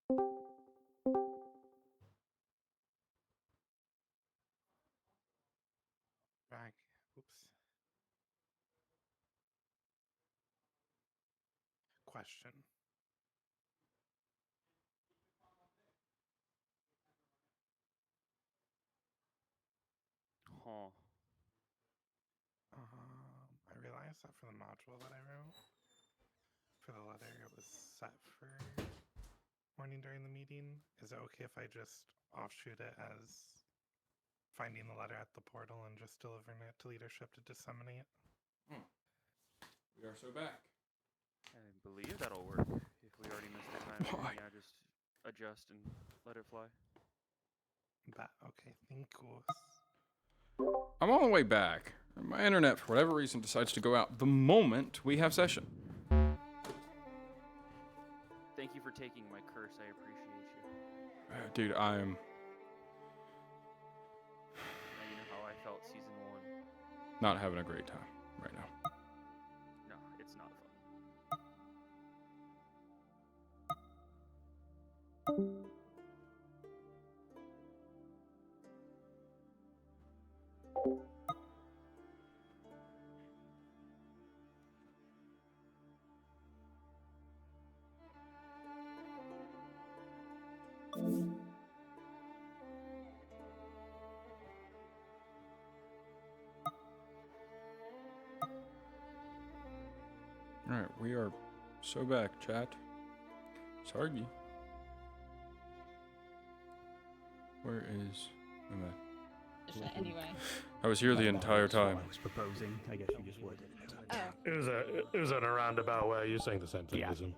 Back. Oops. Question. Huh. I realized that for the module that I wrote, for the letter, it was set for morning during the meeting. Is it okay if I just offshoot it as finding the letter at the portal and just delivering it to leadership to disseminate? We are so back. I believe that'll work. If we already missed the time, Why? yeah, just adjust and let it fly. That okay, thank you. I'm on the way back. My internet, for whatever reason, decides to go out the moment we have session. Thank you for taking my curse. I appreciate you. Dude, I am Now you know how I felt season 1. not having a great time right now. No, it's not fun. Alright, we are so back, chat. Sargi. Where is my man? Anyway. I was here the entire time. I was proposing. I guess you just would. It was in a roundabout way. You're saying the same thing as him.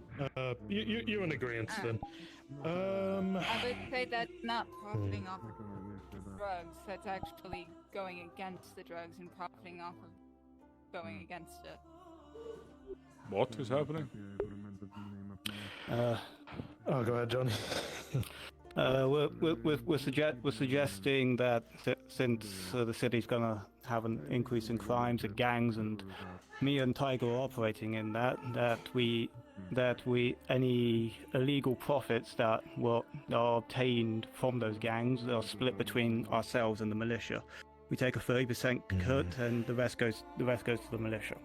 You're in agreement then. I would say that's not profiting off of drugs. That's actually going against the drugs and profiting off of going against it. What is happening? Oh, go ahead, Johnny. We're suggesting that since the city's gonna have an increase in crimes and gangs, and me and Tiger are operating in that we any illegal profits that are obtained from those gangs are split between ourselves and the militia. We take a 30% cut, and the rest goes to the militia.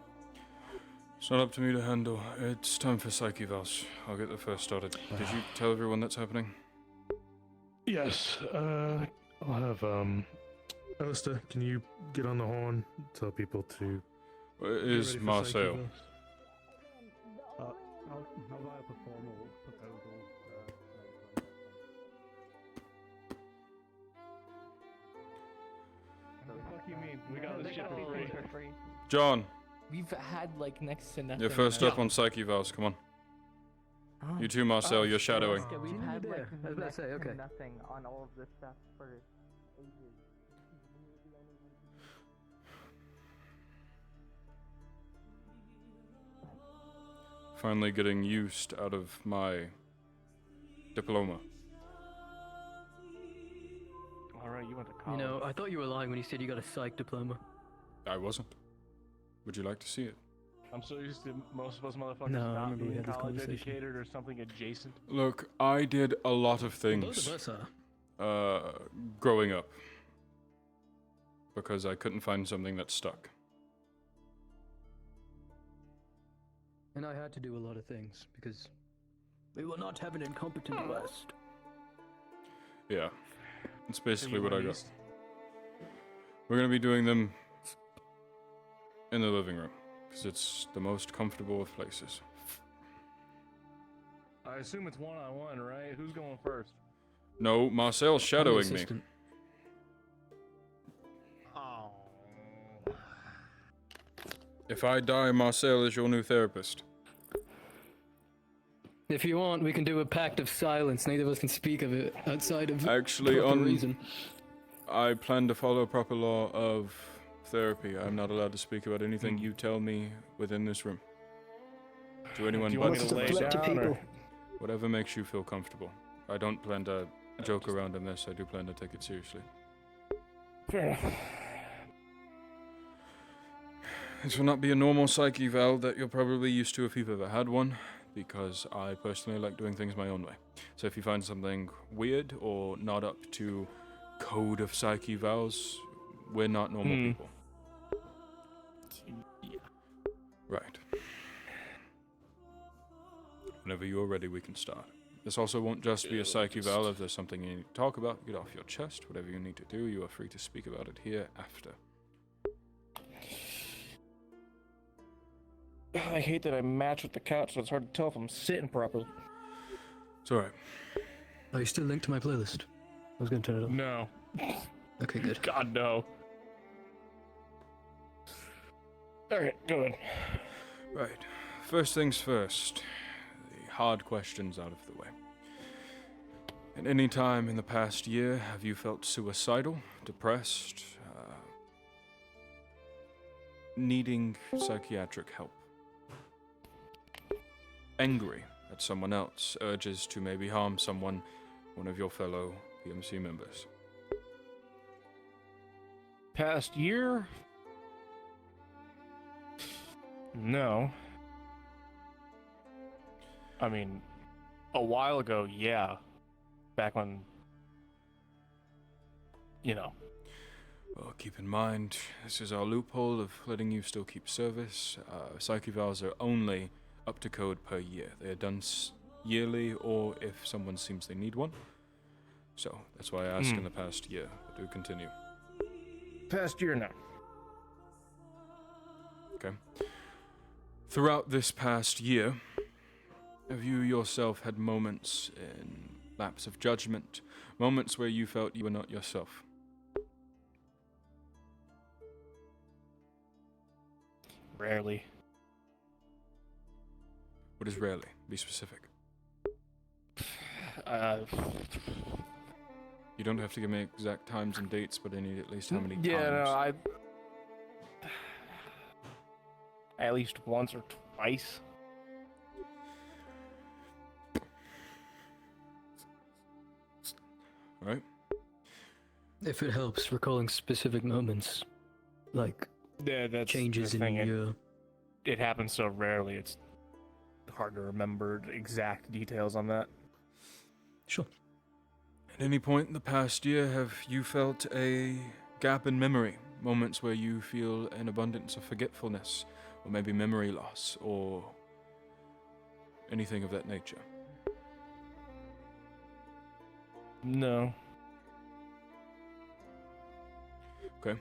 It's not up to me to handle. It's time for psyche vals. I'll get the first started. Did you tell everyone that's happening? Yes. I'll have Alistair, can you get on the horn? Tell people to. Is Marcel? How about a formal proposal? What the fuck you mean? We got this shit for free. John, We've had like next to nothing. you're first up on psyche vals. Come on. You too, Marcel. You're shadowing. Yeah, we've had like I was about to say, next to okay. nothing on all of this stuff for ages. Finally getting used out of my diploma. Alright, you went to college. You know, I thought you were lying when you said you got a psych diploma. I wasn't. Would you like to see it? I'm so used to most of us motherfuckers No, I not remember we being had this college conversation. educated or something adjacent. Look, I did a lot of things. Both of us are. Growing up. Because I couldn't find something that stuck. And I had to do a lot of things because we will not have an incompetent West. Yeah. That's basically you what I went got. east? We're gonna be doing them in the living room. Because it's the most comfortable of places. I assume it's one-on-one, right? Who's going first? No, Marcel's shadowing me. Assistant. Oh. If I die, Marcel is your new therapist. If you want, we can do a pact of silence. Neither of us can speak of it outside of Actually, proper reason. I plan to follow proper law of therapy. I'm not allowed to speak about anything you tell me within this room. To anyone Do you but want me to lay Threat to down, or? people. whatever makes you feel comfortable. I don't plan to joke around in this. I do plan to take it seriously. Fair. This will not be a normal psyche val that you're probably used to if you've ever had one. because I personally like doing things my own way. So if you find something weird or not up to code of psyche vows, we're not normal people. Yeah. Right. Whenever you're ready, we can start. This also won't just be a psyche vow. If there's something you need to talk about, get off your chest. Whatever you need to do, you are free to speak about it here after. I hate that I match with the couch, so it's hard to tell if I'm sitting properly. It's alright. Are you still linked to my playlist? I was gonna turn it on. No. Okay, good. God, no. Alright, go ahead. Right. First things first. The hard questions out of the way. At any time in the past year, have you felt suicidal, depressed, needing psychiatric help? Angry at someone else, urges to maybe harm someone, one of your fellow PMC members? Past year? No. I mean, a while ago, yeah. Back when, you know. Well, keep in mind, this is our loophole of letting you still keep service. Psyche vows are only up to code per year. They are done yearly, or if someone seems they need one. So, that's why I ask in the past year. But do continue. Past year now. Okay. Throughout this past year, have you yourself had moments in lapse of judgment, moments where you felt you were not yourself? Rarely. What is rarely? Be specific. You don't have to give me exact times and dates, but I need at least how many times. Yeah, no, at least once or twice. Right? If it helps, recalling specific moments, like Yeah, that's changes the in thing. your... It happens so rarely, it's hard to remember the exact details on that. Sure. At any point in the past year, have you felt a gap in memory? Moments where you feel an abundance of forgetfulness, or maybe memory loss, or anything of that nature? No. Okay.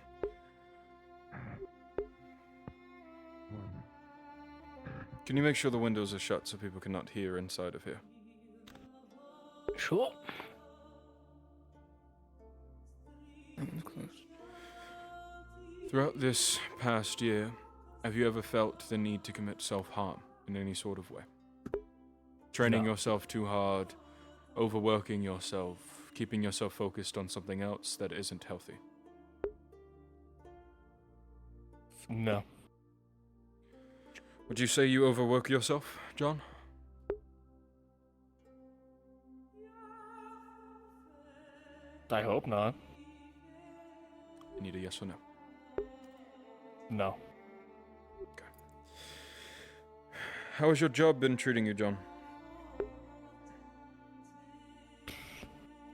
Can you make sure the windows are shut so people cannot hear inside of here? Sure. Throughout this past year, have you ever felt the need to commit self-harm in any sort of way? Training No. yourself too hard, overworking yourself, keeping yourself focused on something else that isn't healthy? No. Would you say you overwork yourself, John? I hope not. I need a yes or no. No. How has your job been treating you, John?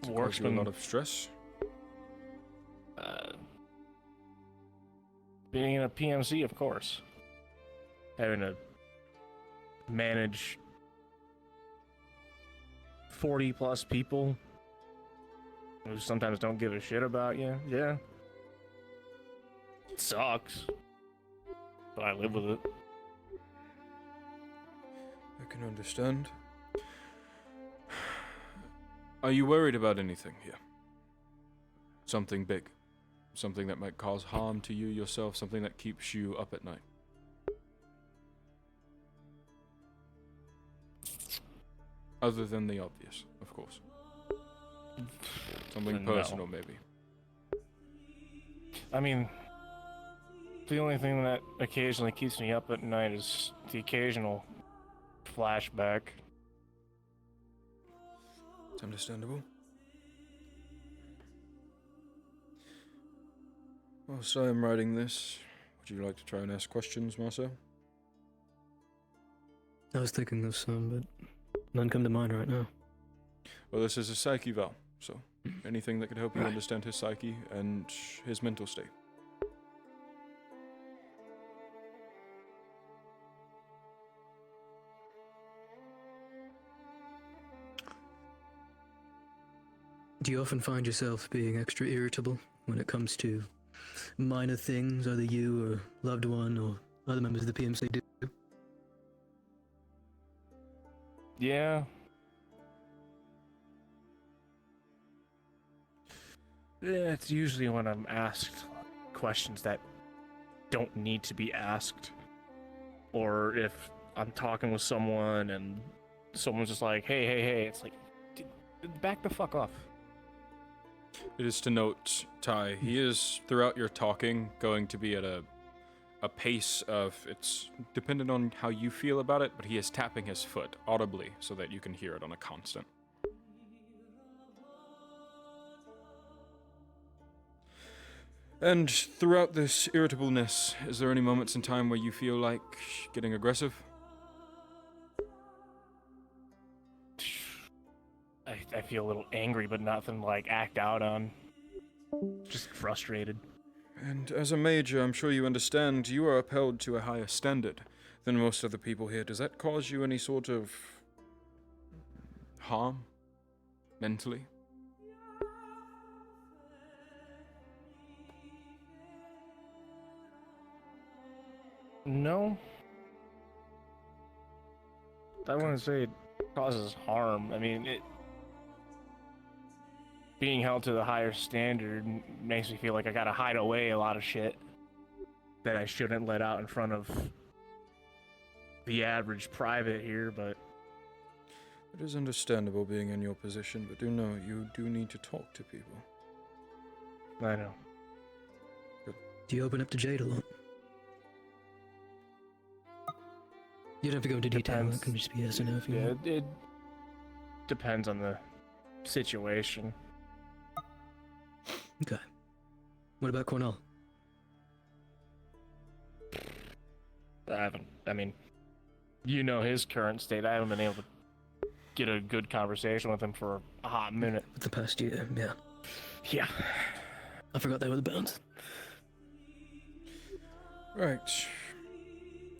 Work's Cause you a been lot of stress? being in a PMC, of course. Having to manage 40 plus people who sometimes don't give a shit about you. Yeah. It sucks. But I live with it. I can understand. Are you worried about anything here? Something big? Something that might cause harm to you yourself? Something that keeps you up at night? Other than the obvious, of course. Something No. personal, maybe. I mean, the only thing that occasionally keeps me up at night is the occasional flashback. It's understandable. Whilst I am writing this, would you like to try and ask questions, Marcel? I was thinking of some, but none come to mind right now. Well, this is a psyche val, so anything that could help you Right. understand his psyche and his mental state. Do you often find yourself being extra irritable when it comes to minor things either you or loved one or other members of the PMC do? Yeah. Yeah, it's usually when I'm asked questions that don't need to be asked. Or if I'm talking with someone and someone's just like, hey, it's like, back the fuck off. It is to note, Ty, he is, throughout your talking, going to be at a pace of, it's dependent on how you feel about it, but he is tapping his foot audibly so that you can hear it on a constant. And throughout this irritableness, is there any moments in time where you feel like getting aggressive? I feel a little angry, but nothing like act out on. Just frustrated. And as a major, I'm sure you understand, you are upheld to a higher standard than most of the people here. Does that cause you any sort of harm mentally? No. I wouldn't say it causes harm. I mean, being held to the higher standard makes me feel like I gotta hide away a lot of shit that I shouldn't let out in front of the average private here, but... It is understandable being in your position, but do know you do need to talk to people. I know. Do you open up to Jade a lot? You don't have to go into detail. Depends. It can just be yes or no if you Yeah, want. it depends on the situation. Okay. What about Cornell? I mean, you know his current state. I haven't been able to get a good conversation with him for a hot minute. With the past year, yeah. Yeah. I forgot they were the bounds. Right.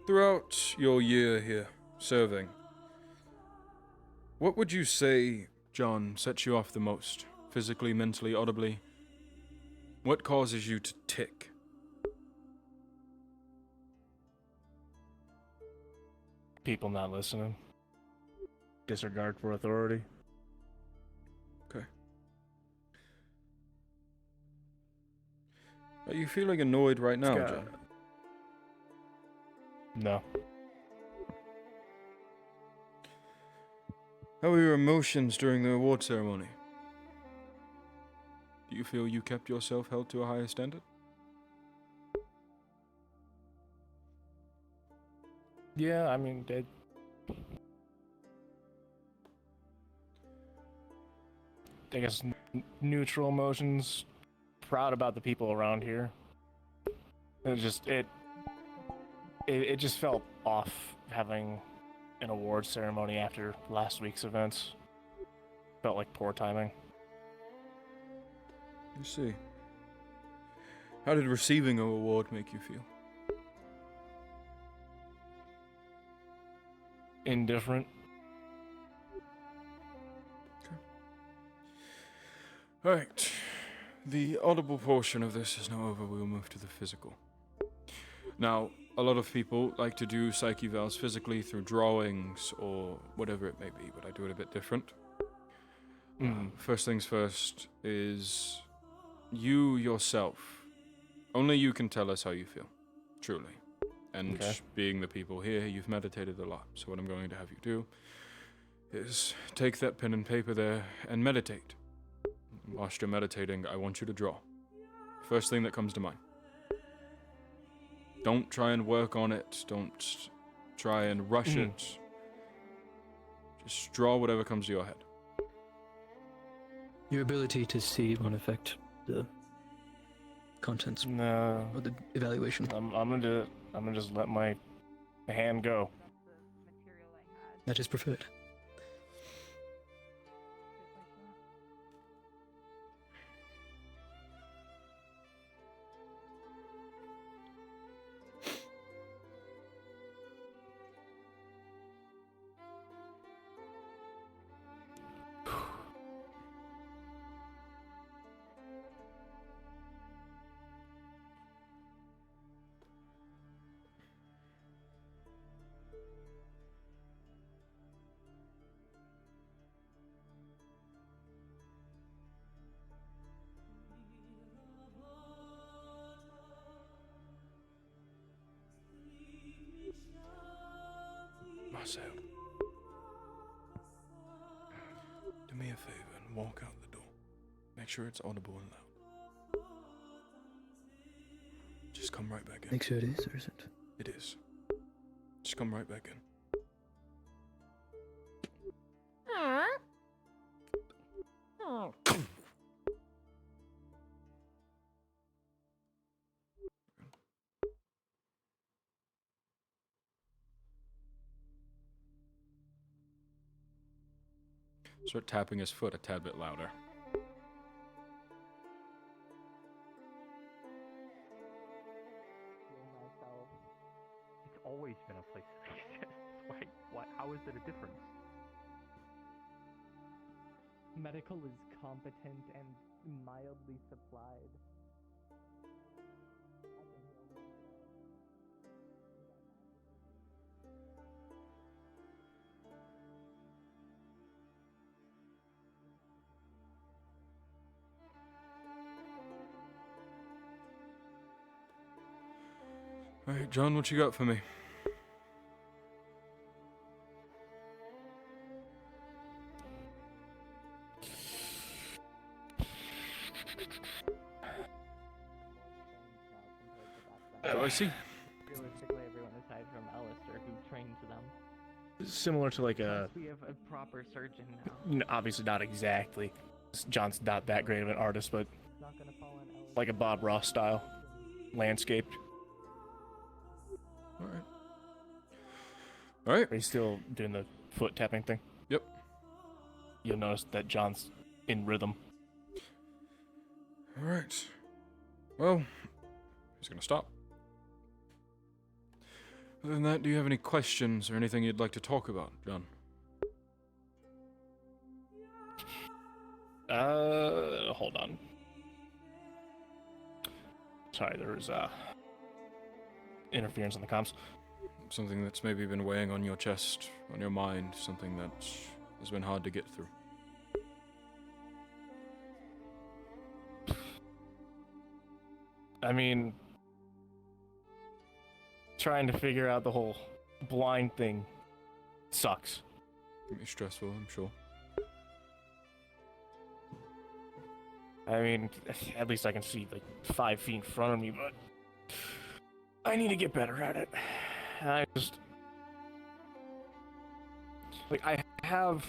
Throughout your year here, serving, what would you say, John, sets you off the most? Physically, mentally, audibly? What causes you to tick? People not listening. Disregard for authority. Okay. Are you feeling annoyed right now, Scott. John? No. How were your emotions during the award ceremony? Do you feel you kept yourself held to a higher standard? Yeah, I mean, I guess neutral emotions. Proud about the people around here. It just felt off having an award ceremony after last week's events. Felt like poor timing. I see. How did receiving an award make you feel? Indifferent. Alright. The audible portion of this is now over. We'll move to the physical. Now, a lot of people like to do psyche vals physically through drawings or whatever it may be, but I do it a bit different. First things first is you yourself. Only you can tell us how you feel, truly. And Okay. being the people here, you've meditated a lot. So what I'm going to have you do is take that pen and paper there and meditate. Whilst you're meditating, I want you to draw. First thing that comes to mind. Don't try and work on it. Don't try and rush it. Just draw whatever comes to your head. Your ability to see won't affect the contents No. or the evaluation. I'm gonna just let my hand go. The material that is preferred. Marcel, do me a favor and walk out the door. Make sure it's audible and loud. Just come right back in. Make sure it is, or is it? It is. Just come right back in. Start tapping his foot a tad bit louder. It's always been a place that exists. Why? How is it a difference? Medical is competent and mildly supplied. Alright, John, what you got for me? Oh, I see. Realistically, everyone aside from Alistair who trained them. Similar to like a, We have a proper surgeon now. obviously not exactly. John's not that great of an artist, but Not gonna fall in Alistair. like a Bob Ross style landscape. Alright. Alright. Are you still doing the foot tapping thing? Yep. You'll notice that John's in rhythm. Alright. Well, he's gonna stop. Other than that, do you have any questions or anything you'd like to talk about, John? Hold on. Sorry, there was interference on the comms. Something that's maybe been weighing on your chest, on your mind, something that has been hard to get through. I mean, trying to figure out the whole blind thing sucks. Can be stressful, I'm sure. I mean, at least I can see like 5 feet in front of me, but I need to get better at it. I just like I have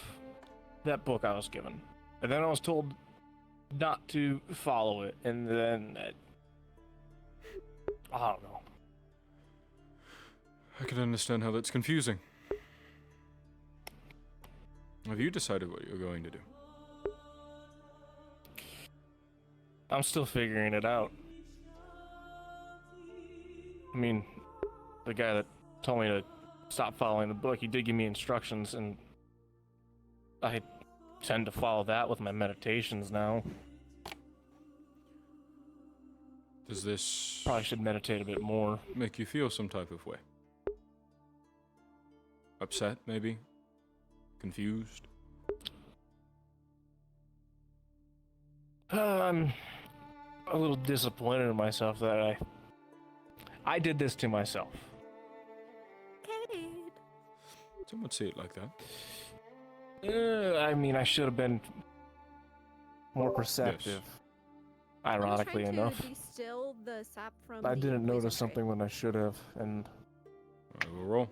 that book I was given, and then I was told not to follow it, and then I don't know. I can understand how that's confusing. Have you decided what you're going to do? I'm still figuring it out. I mean, the guy that told me to stop following the book, he did give me instructions, and I tend to follow that with my meditations now. Does this Probably should meditate a bit more. make you feel some type of way? Upset, maybe? Confused? I'm a little disappointed in myself that I did this to myself. Some would see it like that. I mean, I should have been more perceptive. Ironically enough, Distill the sap from I the didn't notice poison something when I should have, and Alright, we'll roll.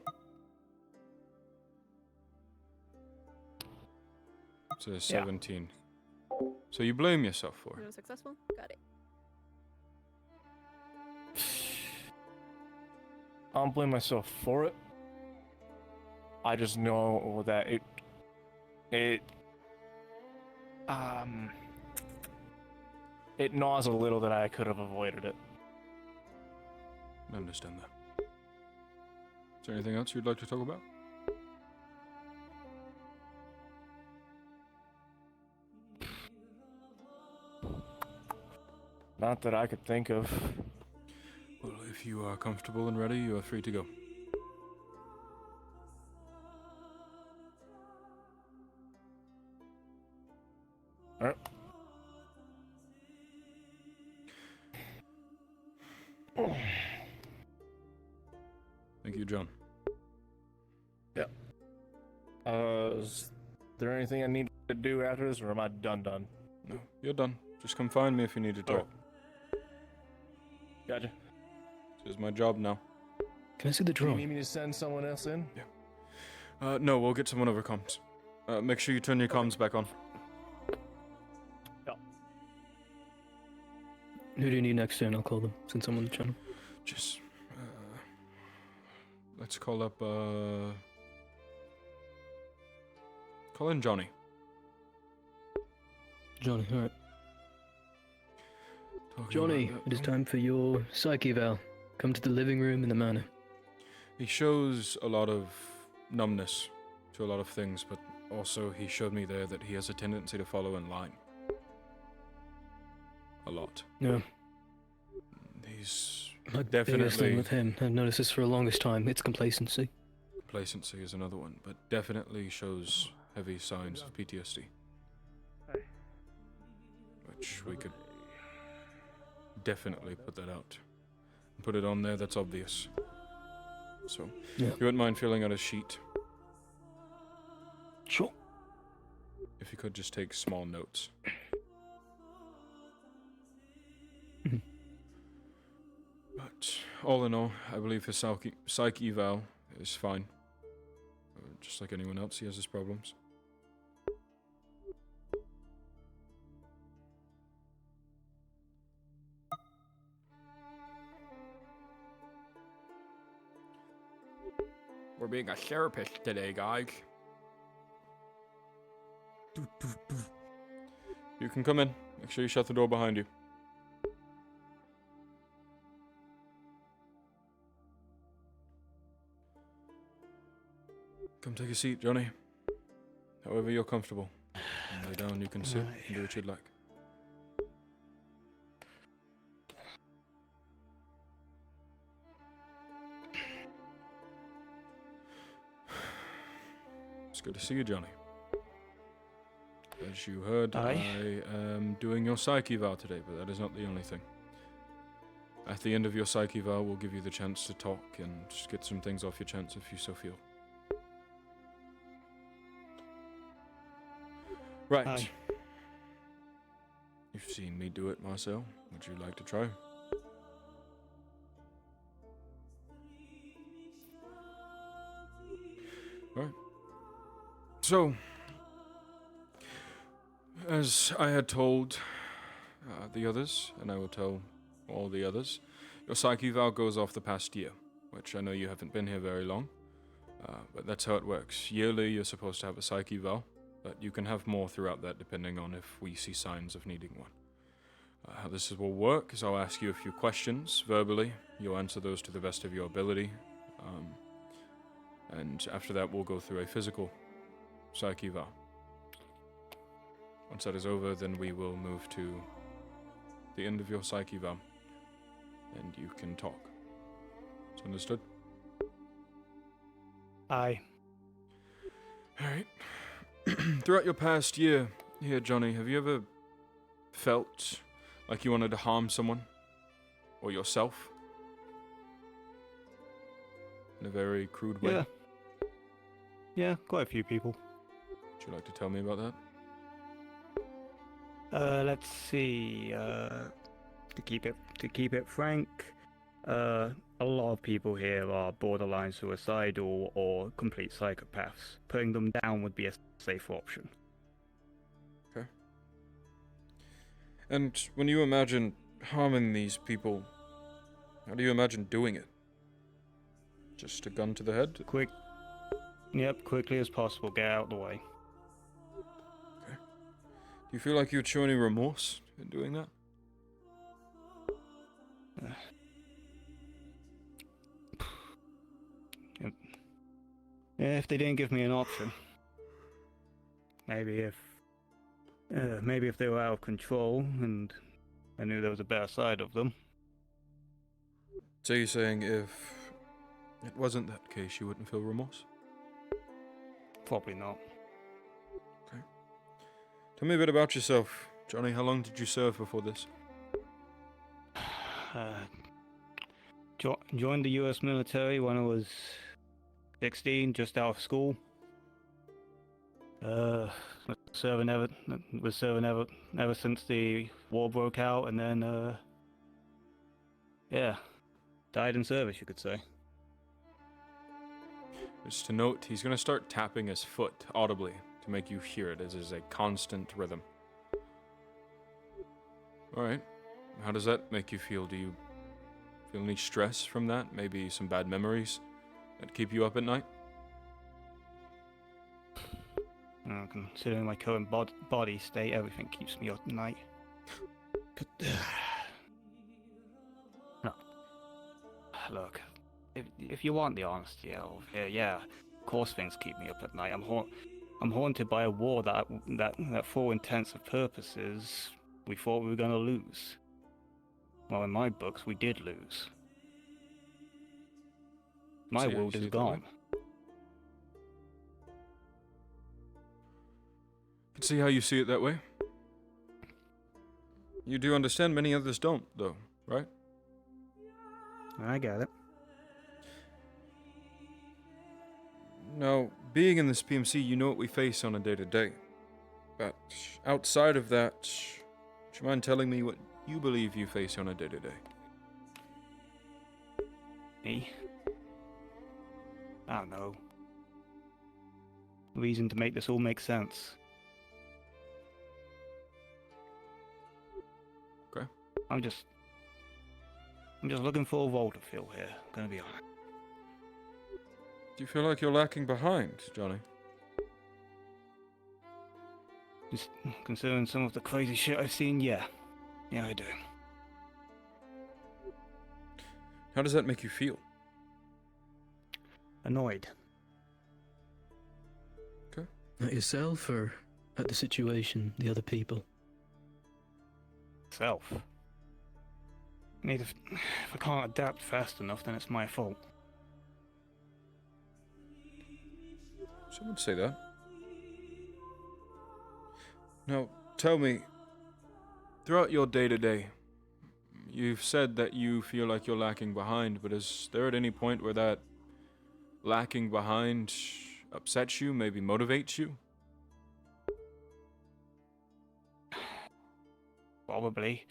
So 17. So you blame yourself for trade. it. No successful. Got it. I don't blame myself for it. I just know that it gnaws a little that I could have avoided it. I understand that. Is there anything else you'd like to talk about? Not that I could think of. Well, if you are comfortable and ready, you are free to go. Alright. Thank you, John. Yeah. Is there anything I need to do after this, or am I done? No, you're done. Just come find me if you need to talk. Gotcha. This is my job now. Can I see the Do you drawing? need me to send someone else in? Yeah. No, we'll get someone over comms. Make sure you turn your comms back on. Yeah. Who do you need next turn? I'll call them, since I'm on the channel. Just, let's call up, call in Johnny. Johnny, alright. Talking Johnny, about it is that- time for your psyche eval. Come to the living room in the manor. He shows a lot of numbness to a lot of things, but also he showed me there that he has a tendency to follow in line. A lot. Yeah. He's My biggest thing definitely... with him, I've noticed this for the longest time, it's complacency. Complacency is another one, but definitely shows heavy signs of PTSD. Which we could definitely put that out. Put it on there, that's obvious. So, Yeah. if you wouldn't mind filling out a sheet. Sure. If you could just take small notes. But, all in all, I believe his psych eval is fine. Just like anyone else, he has his problems. We're being a therapist today, guys. You can come in. Make sure you shut the door behind you. Come take a seat, Johnny. However you're comfortable. Lay down, you can sit and do what you'd like. It's good to see you, Johnny. As you heard, Aye. I am doing your psyche eval today, but that is not the only thing. At the end of your psyche eval, we'll give you the chance to talk and just get some things off your chest if you so feel. Right. Aye. You've seen me do it, Marcel. Would you like to try? Right. So, as I had told the others, and I will tell all the others, your psyche eval goes off the past year, which I know you haven't been here very long, but that's how it works. Yearly, you're supposed to have a psyche eval, but you can have more throughout that depending on if we see signs of needing one. How this will work is I'll ask you a few questions verbally. You'll answer those to the best of your ability. And after that, we'll go through a physical psyche eval. Once that is over, then we will move to the end of your psyche eval, and you can talk. Is understood? Aye. Alright. Throughout your past year here, Johnny, have you ever felt like you wanted to harm someone? Or yourself? In a very crude way? Yeah. Yeah, quite a few people. Would you like to tell me about that? Let's see. To keep it frank, a lot of people here are borderline suicidal or complete psychopaths. Putting them down would be a safer option. Okay. And when you imagine harming these people, how do you imagine doing it? Just a gun to the head? Yep, quickly as possible. Get out of the way. Do you feel like you'd show any remorse in doing that? If they didn't give me an option. Maybe if they were out of control and I knew there was a better side of them. So you're saying if it wasn't that case, you wouldn't feel remorse? Probably not. Okay. Tell me a bit about yourself, Johnny. How long did you serve before this? Joined the U.S. military when I was 16, just out of school. Was serving ever since the war broke out, and then died in service, you could say. Just to note, he's going to start tapping his foot audibly to make you hear it, as is a constant rhythm. Alright. How does that make you feel? Do you feel any stress from that? Maybe some bad memories that keep you up at night? Considering my current body state, everything keeps me up at night. No. Look, if you want the honesty of it, yeah, of course things keep me up at night. I'm haunted by a war that for all intents and purposes, we thought we were gonna lose. Well, in my books, we did lose. My So you world see is it that way? gone. I can see how you see it that way. You do understand many others don't, though, right? I get it. Now, being in this PMC, you know what we face on a day-to-day. But outside of that, would you mind telling me what you believe you face on a day-to-day? Me? I don't know. Reason to make this all make sense. Okay. I'm just looking for a role to fill here, gonna be honest. Do you feel like you're lacking behind, Johnny? Just considering some of the crazy shit I've seen, yeah. Yeah, I do. How does that make you feel? Annoyed. At yourself or at the situation, the other people? Self. If I can't adapt fast enough, then it's my fault. Some would say that. Now, tell me, throughout your day-to-day, you've said that you feel like you're lacking behind, but is there at any point where that lacking behind upsets you, maybe motivates you? Probably.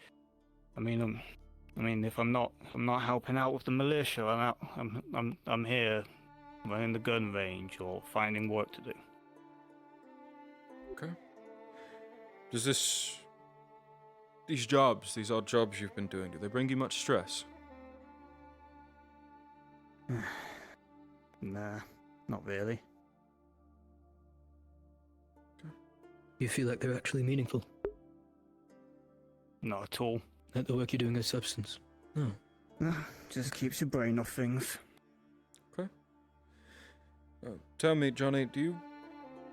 I mean, if I'm not helping out with the militia, I'm here running the gun range or finding work to do. Okay. Does these odd jobs you've been doing, do they bring you much stress? Nah, not really. Do you feel like they're actually meaningful? Not at all. Like the work you're doing as substance? No. Just keeps your brain off things. Okay. Tell me, Johnny, do you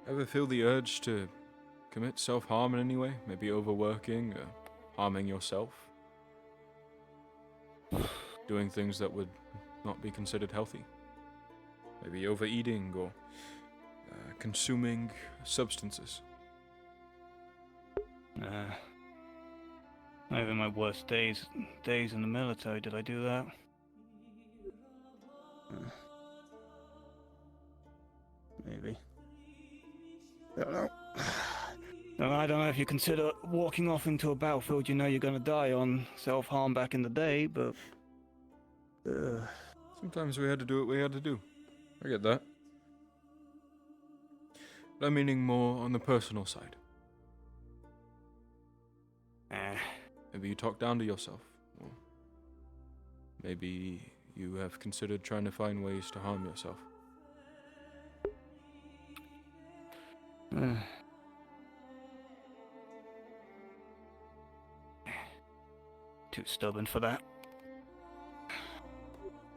ever feel the urge to commit self-harm in any way? Maybe overworking or harming yourself? Doing things that would not be considered healthy? Maybe overeating or consuming substances? Not even my worst days in the military did I do that. Maybe. I don't know. No, I don't know if you consider walking off into a battlefield you know you're gonna die on self-harm back in the day, but... Sometimes we had to do what we had to do. I get that. But I'm meaning more on the personal side. Maybe you talk down to yourself. Or maybe you have considered trying to find ways to harm yourself. Too stubborn for that.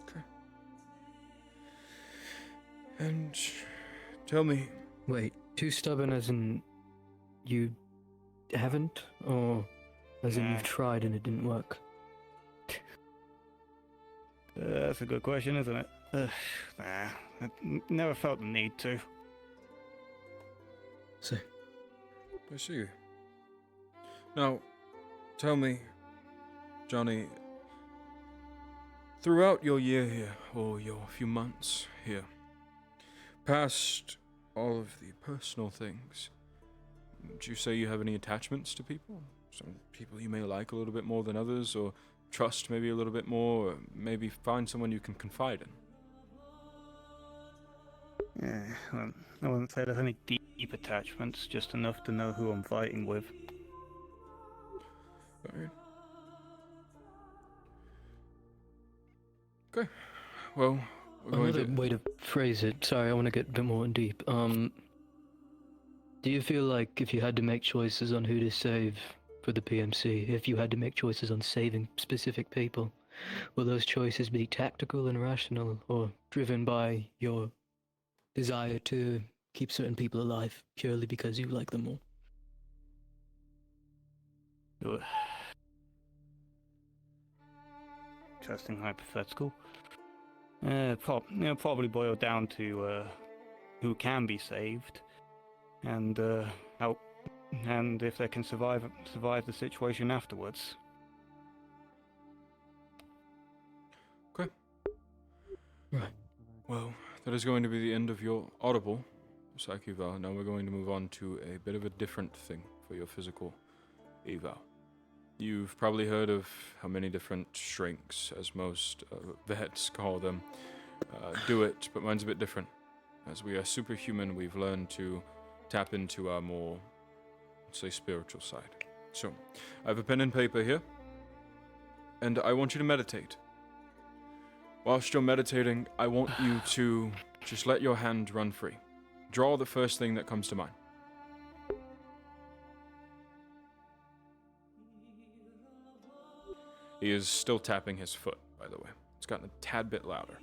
Okay. And tell me, Wait, too stubborn as in you haven't? Or as in Nah. you've tried and it didn't work? That's a good question, isn't it? Nah, I never felt the need to. So, I see. Now, tell me, Johnny, throughout your year here, or your few months here, past all of the personal things, would you say you have any attachments to people? Some people you may like a little bit more than others, or trust maybe a little bit more, or maybe find someone you can confide in? Yeah, well, I wouldn't say there's any deep attachments, just enough to know who I'm fighting with. Alright. Okay. Well, we're going another to... way to phrase it, sorry, I want to get a bit more in deep. Do you feel like if you had to make choices on who to save for the PMC, if you had to make choices on saving specific people, will those choices be tactical and rational, or driven by your desire to keep certain people alive purely because you like them more? Ugh. Interesting hypothetical. Probably boil down to who can be saved, and how, and if they can survive the situation afterwards. Okay. Right. Well, that is going to be the end of your audible psyche eval. Now we're going to move on to a bit of a different thing for your physical eval. You've probably heard of how many different shrinks, as most vets call them, do it, but mine's a bit different. As we are superhuman, we've learned to tap into our more, let's say, spiritual side. So, I have a pen and paper here, and I want you to meditate. Whilst you're meditating, I want you to just let your hand run free. Draw the first thing that comes to mind. He is still tapping his foot, by the way. It's gotten a tad bit louder.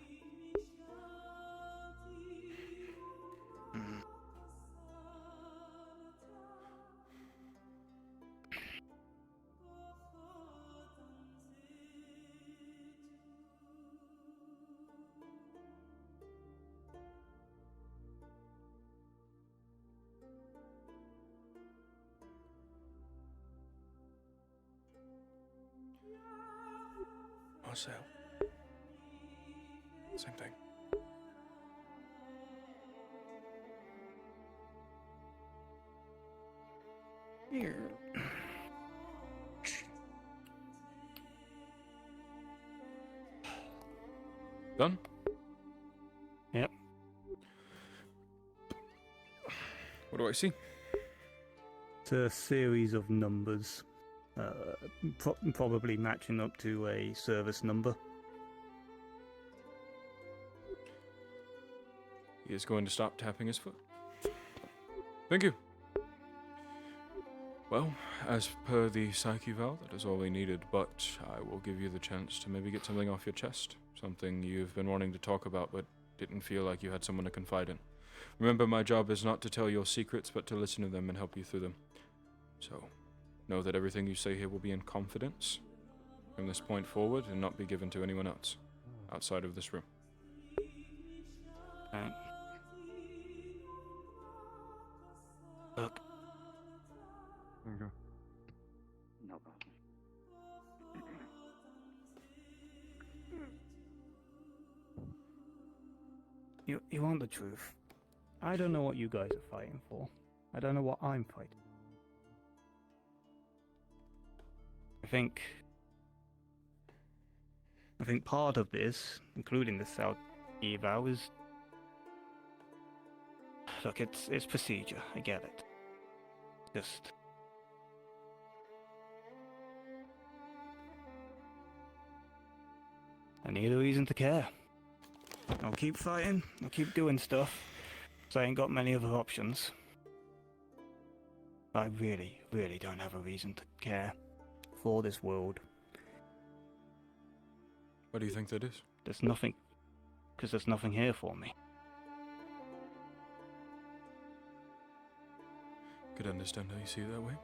Marcel. Same thing. Here. Done? Yep. What do I see? It's a series of numbers, probably matching up to a service number. He is going to stop tapping his foot. Thank you. Well, as per the psyche eval, that is all we needed, but I will give you the chance to maybe get something off your chest. Something you've been wanting to talk about, but didn't feel like you had someone to confide in. Remember, my job is not to tell your secrets, but to listen to them and help you through them. So, know that everything you say here will be in confidence from this point forward and not be given to anyone else outside of this room. Look. Okay. No problem. You want the truth? I don't know what you guys are fighting for. I don't know what I'm fighting. I think part of this, including the South eval, is look. It's procedure. I get it. Just I need a reason to care. I'll keep fighting. I'll keep doing stuff. So I ain't got many other options. I really, really don't have a reason to care for this world. What do you think that is? There's nothing, because there's nothing here for me. Could understand how you see it that way.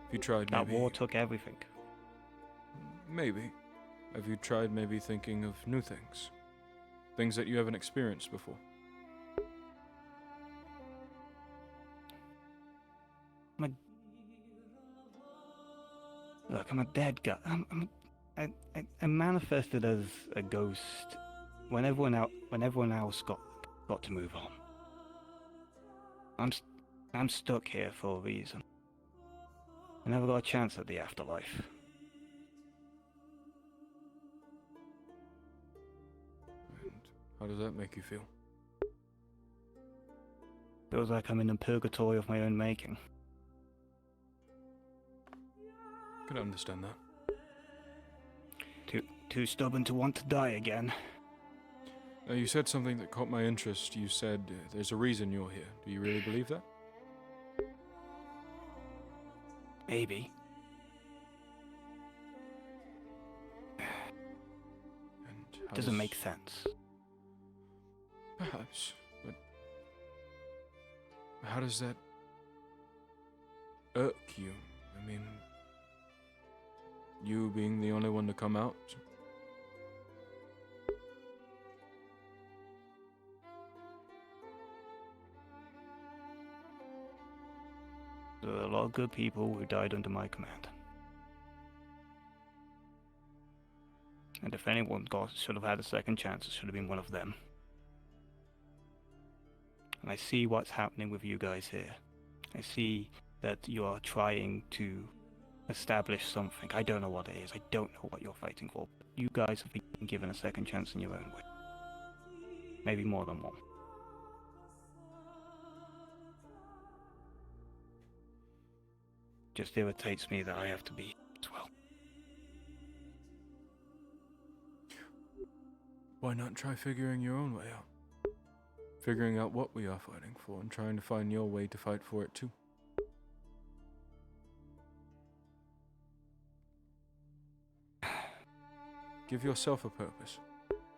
Have you tried That maybe... war took everything. Maybe. Have you tried maybe thinking of new things? Things that you haven't experienced before? Look, I'm a dead guy. I manifested as a ghost when everyone else got to move on. I'm stuck here for a reason. I never got a chance at the afterlife. And how does that make you feel? Feels like I'm in a purgatory of my own making. Could understand that. Too stubborn to want to die again. Now, you said something that caught my interest. You said there's a reason you're here. Do you really believe that? Maybe. And how Doesn't make sense. Perhaps, but how does that irk you? I mean, you being the only one to come out? There were a lot of good people who died under my command. And if anyone should have had a second chance, it should have been one of them. And I see what's happening with you guys here. I see that you are trying to establish something. I don't know what it is. I don't know what you're fighting for. But you guys have been given a second chance in your own way. Maybe more than one. Just irritates me that I have to be as well. Why not try figuring your own way out? Figuring out what we are fighting for and trying to find your way to fight for it too. Give yourself a purpose.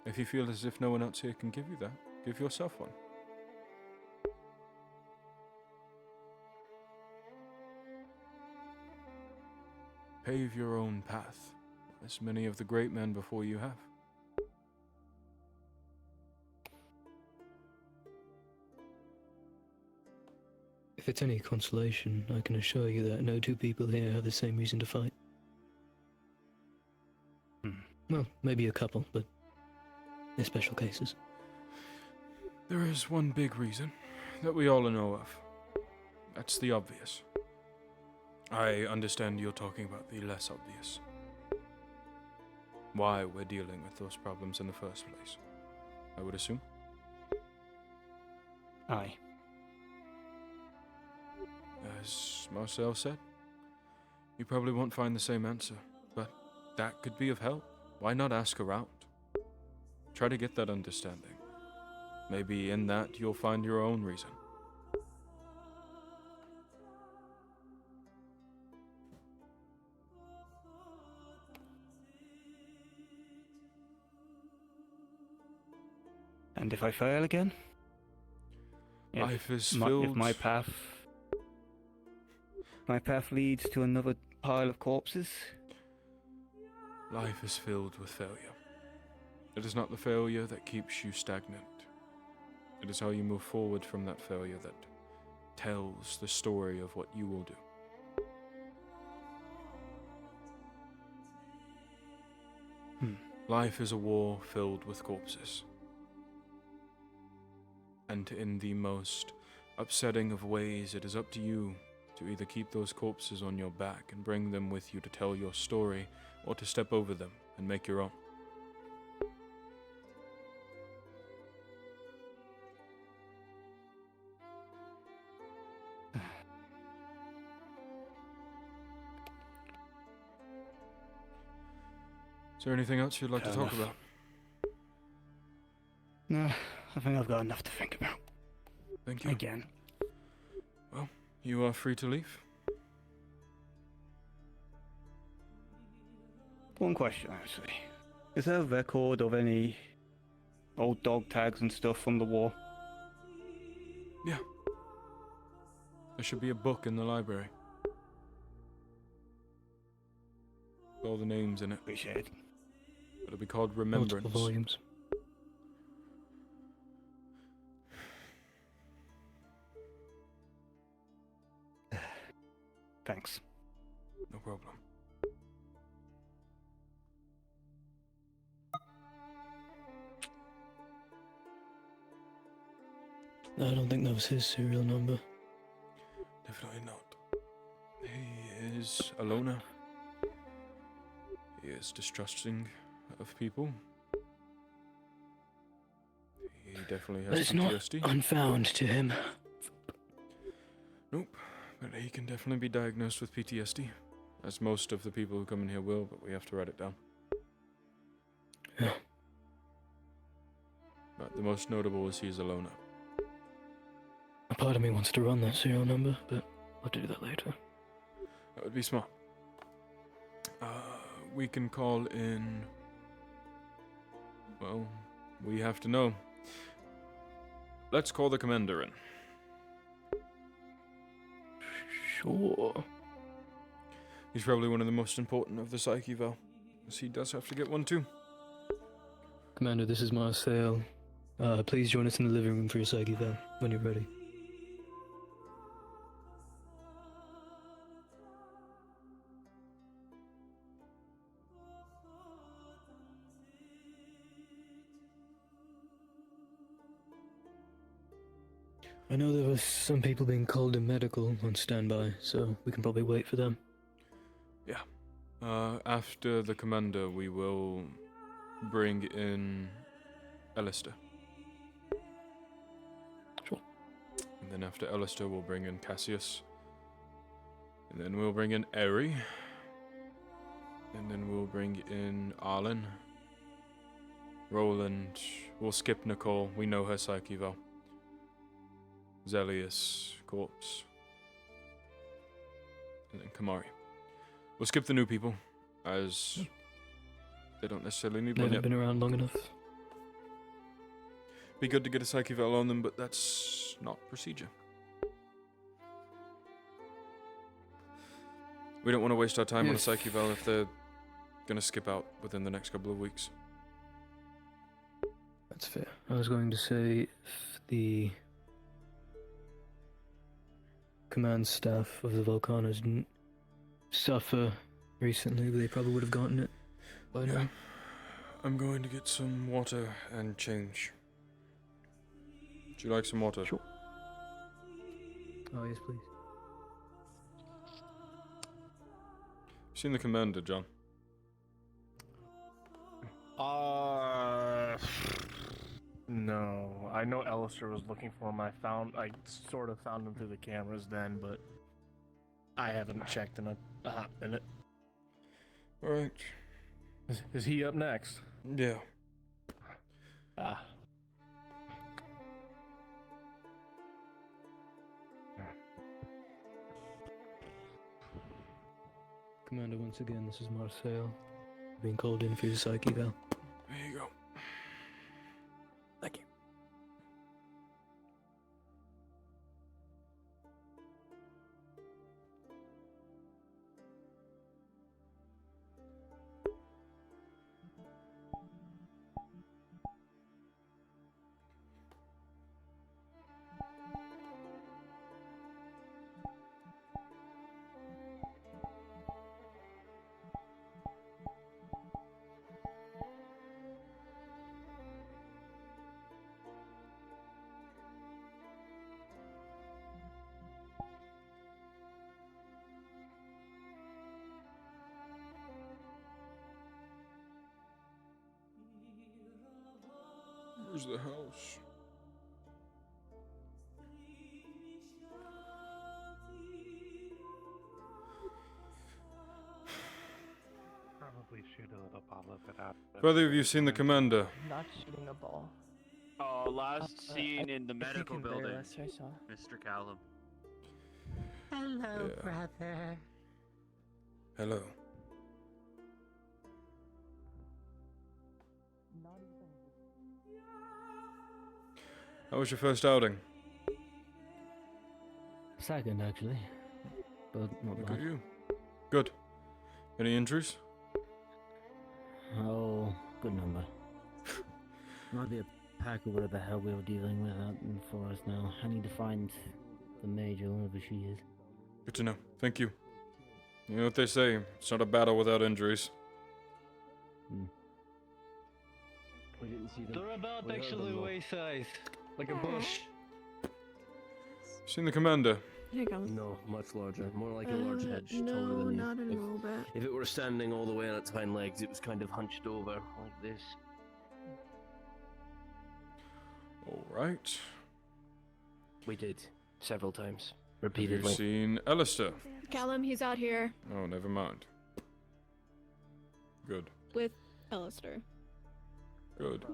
If you feel as if no one else here can give you that, give yourself one. Pave your own path, as many of the great men before you have. If it's any consolation, I can assure you that no two people here have the same reason to fight. Well, maybe a couple, but they're special cases. There is one big reason that we all know of. That's the obvious. I understand you're talking about the less obvious. Why we're dealing with those problems in the first place, I would assume. Aye. As Marcel said, you probably won't find the same answer, but that could be of help. Why not ask around? Try to get that understanding. Maybe in that you'll find your own reason. And if I fail again? Life is If filled... my path leads to another pile of corpses? Life is filled with failure. It is not the failure that keeps you stagnant. It is how you move forward from that failure that tells the story of what you will do. Life is a war filled with corpses. And in the most upsetting of ways, it is up to you to either keep those corpses on your back and bring them with you to tell your story, or to step over them and make your own. Is there anything else you'd like to talk about? No, I think I've got enough to think about. Thank you. Again. Well, you are free to leave. One question, actually. Is there a record of any old dog tags and stuff from the war? Yeah. There should be a book in the library. With all the names in it. Appreciate it. It'll be called Multiple Remembrance. volumes. Thanks. No problem. I don't think that was his serial number. Definitely not. He is a loner. He is distrusting of people. He definitely But has it's not PTSD. unfound to him. Nope, but he can definitely be diagnosed with PTSD, as most of the people who come in here will, but we have to write it down. Yeah. But the most notable is he's a loner. A part of me wants to run that serial number, but I'll have to do that later. That would be smart. We can call in... Well, we have to know. Let's call the commander in. Sure. He's probably one of the most important of the Psyche Val, as he does have to get one too. Commander, this is Marcel. Please join us in the living room for your psyche val when you're ready. I know there were some people being called in medical on standby, so we can probably wait for them. Yeah. After the commander, we will bring in Alistair. Sure. And then after Alistair, we'll bring in Cassius. And then we'll bring in Eri. And then we'll bring in Arlen. Roland. We'll skip Nicole. We know her psyche val. Zelius, Corpse. And then Kamari. We'll skip the new people, as they don't necessarily need They one haven't yet. been around long enough. Be good to get a psyche val on them, but that's not procedure. We don't want to waste our time on a Yes. psyche val if they're gonna skip out within the next couple of weeks. That's fair. I was going to say if the command staff of the Volcanos didn't suffer recently, they probably would have gotten it by now. I'm going to get some water and change. Would you like some water? Sure. Oh, yes, please. Seen the commander, John? No. I know Alistair was looking for him. I sort of found him through the cameras then, but I haven't checked in a hot minute. Alright. Is he up next? Yeah. Ah. Commander, once again, this is Marcel. Being called in for your psyche val. There you go. Thank you. Where's the house? Probably shoot a little ball of it out. Have either of you seen the commander? Not shooting a ball. last seen in the medical in there, building, last I saw. Mr. Callum. Hello, Yeah. brother. Hello. How was your first outing? Second, actually. But not Look bad. at you. Good. Any injuries? Oh, good number. Might be a pack or whatever the hell we were dealing with out in the forest now. I need to find the major, whoever she is. Good to know. Thank you. You know what they say, it's not a battle without injuries. We didn't see them. They're about We heard actually them, wayside, like a bush. Seen the commander? Here it comes. No, much larger. More like a large hedge, No, taller than you. not a little bit. If it were standing all the way on its hind legs, it was kind of hunched over like this. Alright. We did. Several times. Have you Repeatedly. seen Alistair? Callum, he's out here Oh, never mind. Good. with Alistair. Good.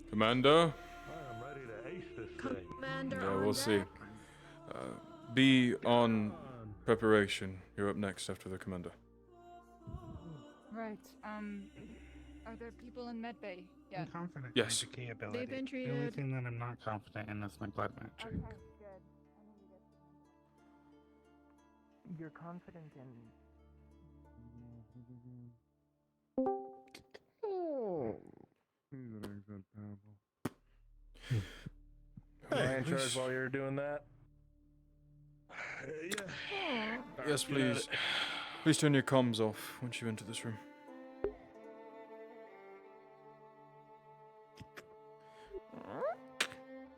Commander? I'm ready to ace this thing. Commander Yeah, on we'll see. deck. Be on preparation. You're up next after the commander. Right. Are there people in medbay? Yeah. I'm confident Yes. in my decay ability. They've been The only treated. thing that I'm not confident in is my blood magic. Okay, good. You're confident in. Am I in please. charge while you're doing that? Yeah. Yes, Get at please. it. Please turn your comms off once you enter this room.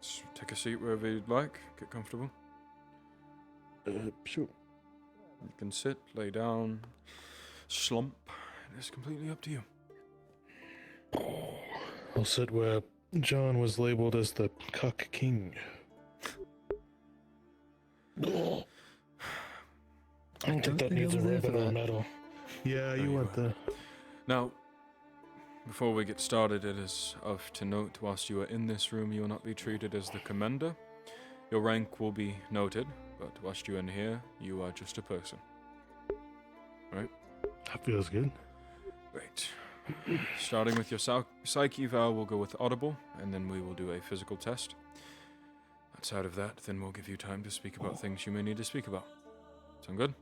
Just take a seat wherever you'd like. Get comfortable. Sure. You can sit, lay down, slump. It's completely up to you. I'll sit where John was labeled as the Cuck King. I don't think that needs a ribbon or medal. Yeah, No, you you went are. there. Now, before we get started, it is of to note, whilst you are in this room, you will not be treated as the commander. Your rank will be noted, but whilst you're in here, you are just a person. Right? That feels good. Great. Starting with your psyche eval, we'll go with audible, and then we will do a physical test. Outside of that, then we'll give you time to speak about things you may need to speak about. Sound good?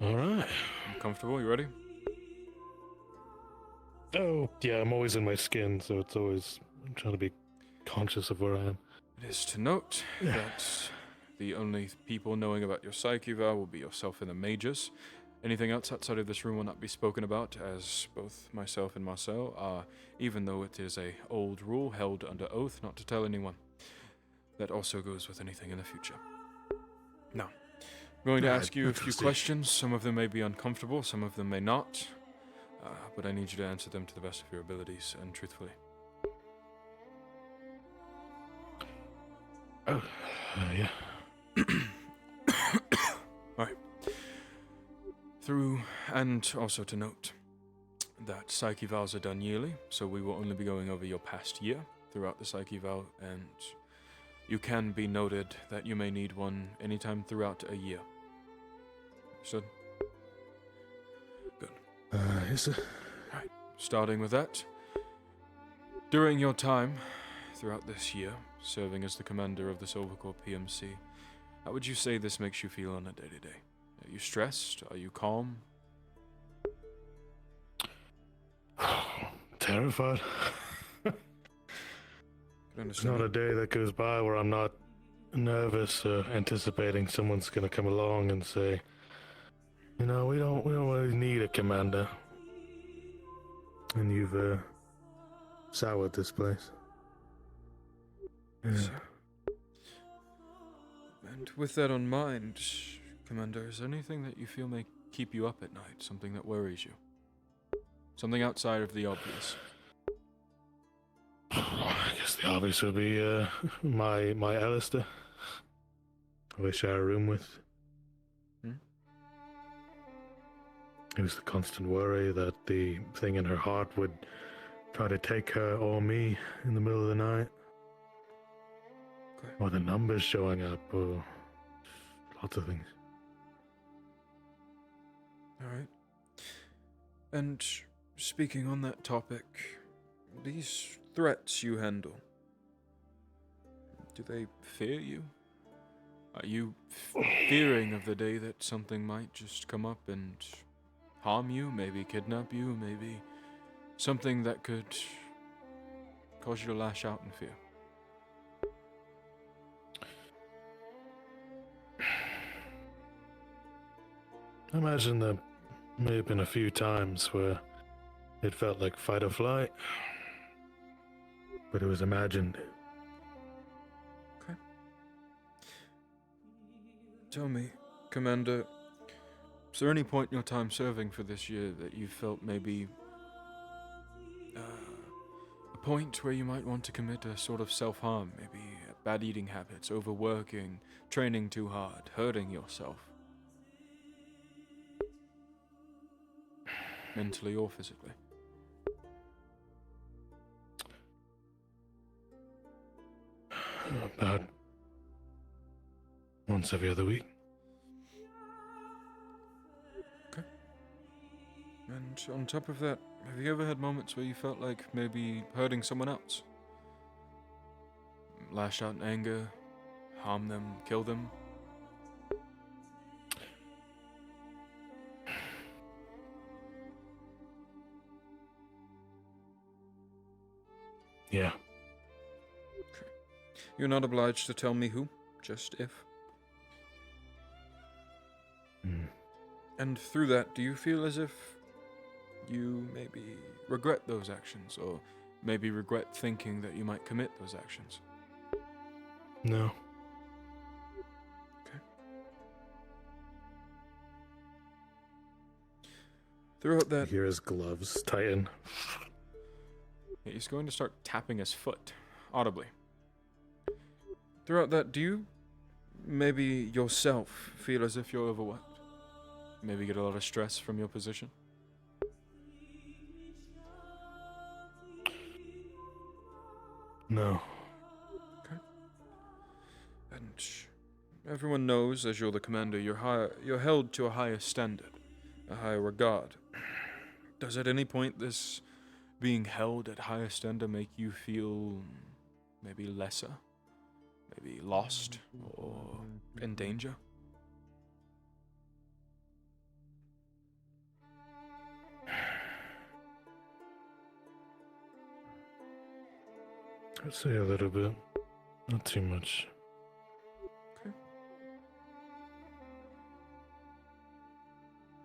All right. You comfortable? You ready? Oh, yeah, I'm always in my skin, so it's always. I'm trying to be conscious of where I am. It is to note that the only people knowing about your psyche eval will be yourself and the mages. Anything else outside of this room will not be spoken about, as both myself and Marcel are, even though it is a old rule held under oath not to tell anyone. That also goes with anything in the future. Now, I'm going to ask you a few questions. Some of them may be uncomfortable, some of them may not, but I need you to answer them to the best of your abilities and truthfully. Yeah. Alright. Through, and also to note that psyche evals are done yearly, so we will only be going over your past year throughout the psyche eval, and you can be noted that you may need one anytime throughout a year. Understood? Good. Yes, sir. Alright, starting with that. During your time throughout this year, serving as the commander of the Silvercore PMC, how would you say this makes you feel on a day-to-day? Are you stressed? Are you calm? Terrified. It's not a day that goes by where I'm not nervous, anticipating someone's gonna come along and say, you know, we don't really need a commander. And you've soured this place. Yeah. And with that on mind, Commander, is there anything that you feel may keep you up at night? Something that worries you? Something outside of the obvious? I guess the obvious would be my Alistair, who I share a room with. It was the constant worry that the thing in her heart would try to take her or me in the middle of the night. Okay. Or the numbers showing up, or lots of things. Alright. And speaking on that topic, these threats you handle, do they fear you? Are you fearing of the day that something might just come up and harm you, maybe kidnap you, maybe something that could cause you to lash out in fear? I imagine there may have been a few times where it felt like fight or flight, but it was imagined. Okay. Tell me, Commander, is there any point in your time serving for this year that you felt maybe a point where you might want to commit a sort of self-harm, maybe bad eating habits, overworking, training too hard, hurting yourself? Mentally or physically? About once every other week. Okay. And on top of that, have you ever had moments where you felt like maybe hurting someone else? Lash out in anger, harm them, kill them? Yeah. Okay. You're not obliged to tell me who, just if. And through that, do you feel as if you maybe regret those actions, or maybe regret thinking that you might commit those actions? No. Okay. Throughout that... You hear his gloves tighten. He's going to start tapping his foot, audibly. Throughout that, do you maybe yourself feel as if you're overworked? Maybe get a lot of stress from your position? No. Okay. And everyone knows, as you're the commander, you're held to a higher standard, a higher regard. Does at any point this being held at higher standard make you feel maybe lesser, maybe lost, or in danger? I'd say a little bit, not too much. Okay.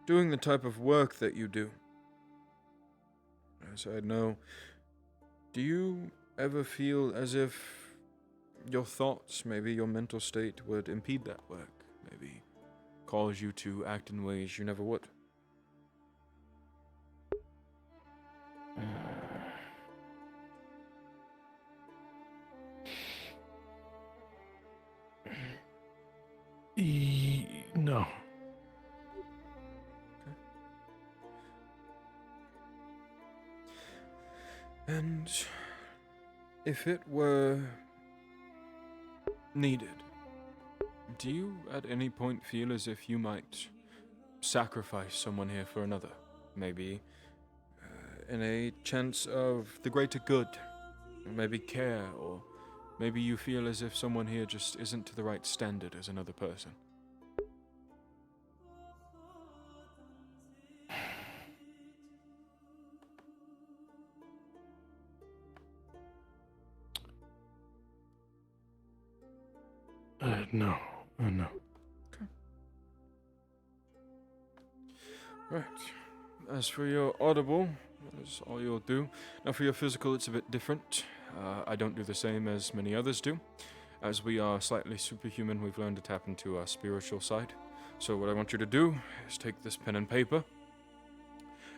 Doing the type of work that you do, as I know, do you ever feel as if your thoughts, maybe your mental state, would impede that work? Maybe cause you to act in ways you never would? No. And if it were needed, do you at any point feel as if you might sacrifice someone here for another? Maybe in a chance of the greater good, or maybe care, or maybe you feel as if someone here just isn't to the right standard as another person? No. No. Okay. Right. As for your audible, that's all you'll do. Now for your physical, it's a bit different. I don't do the same as many others do. As we are slightly superhuman, we've learned to tap into our spiritual side. So what I want you to do is take this pen and paper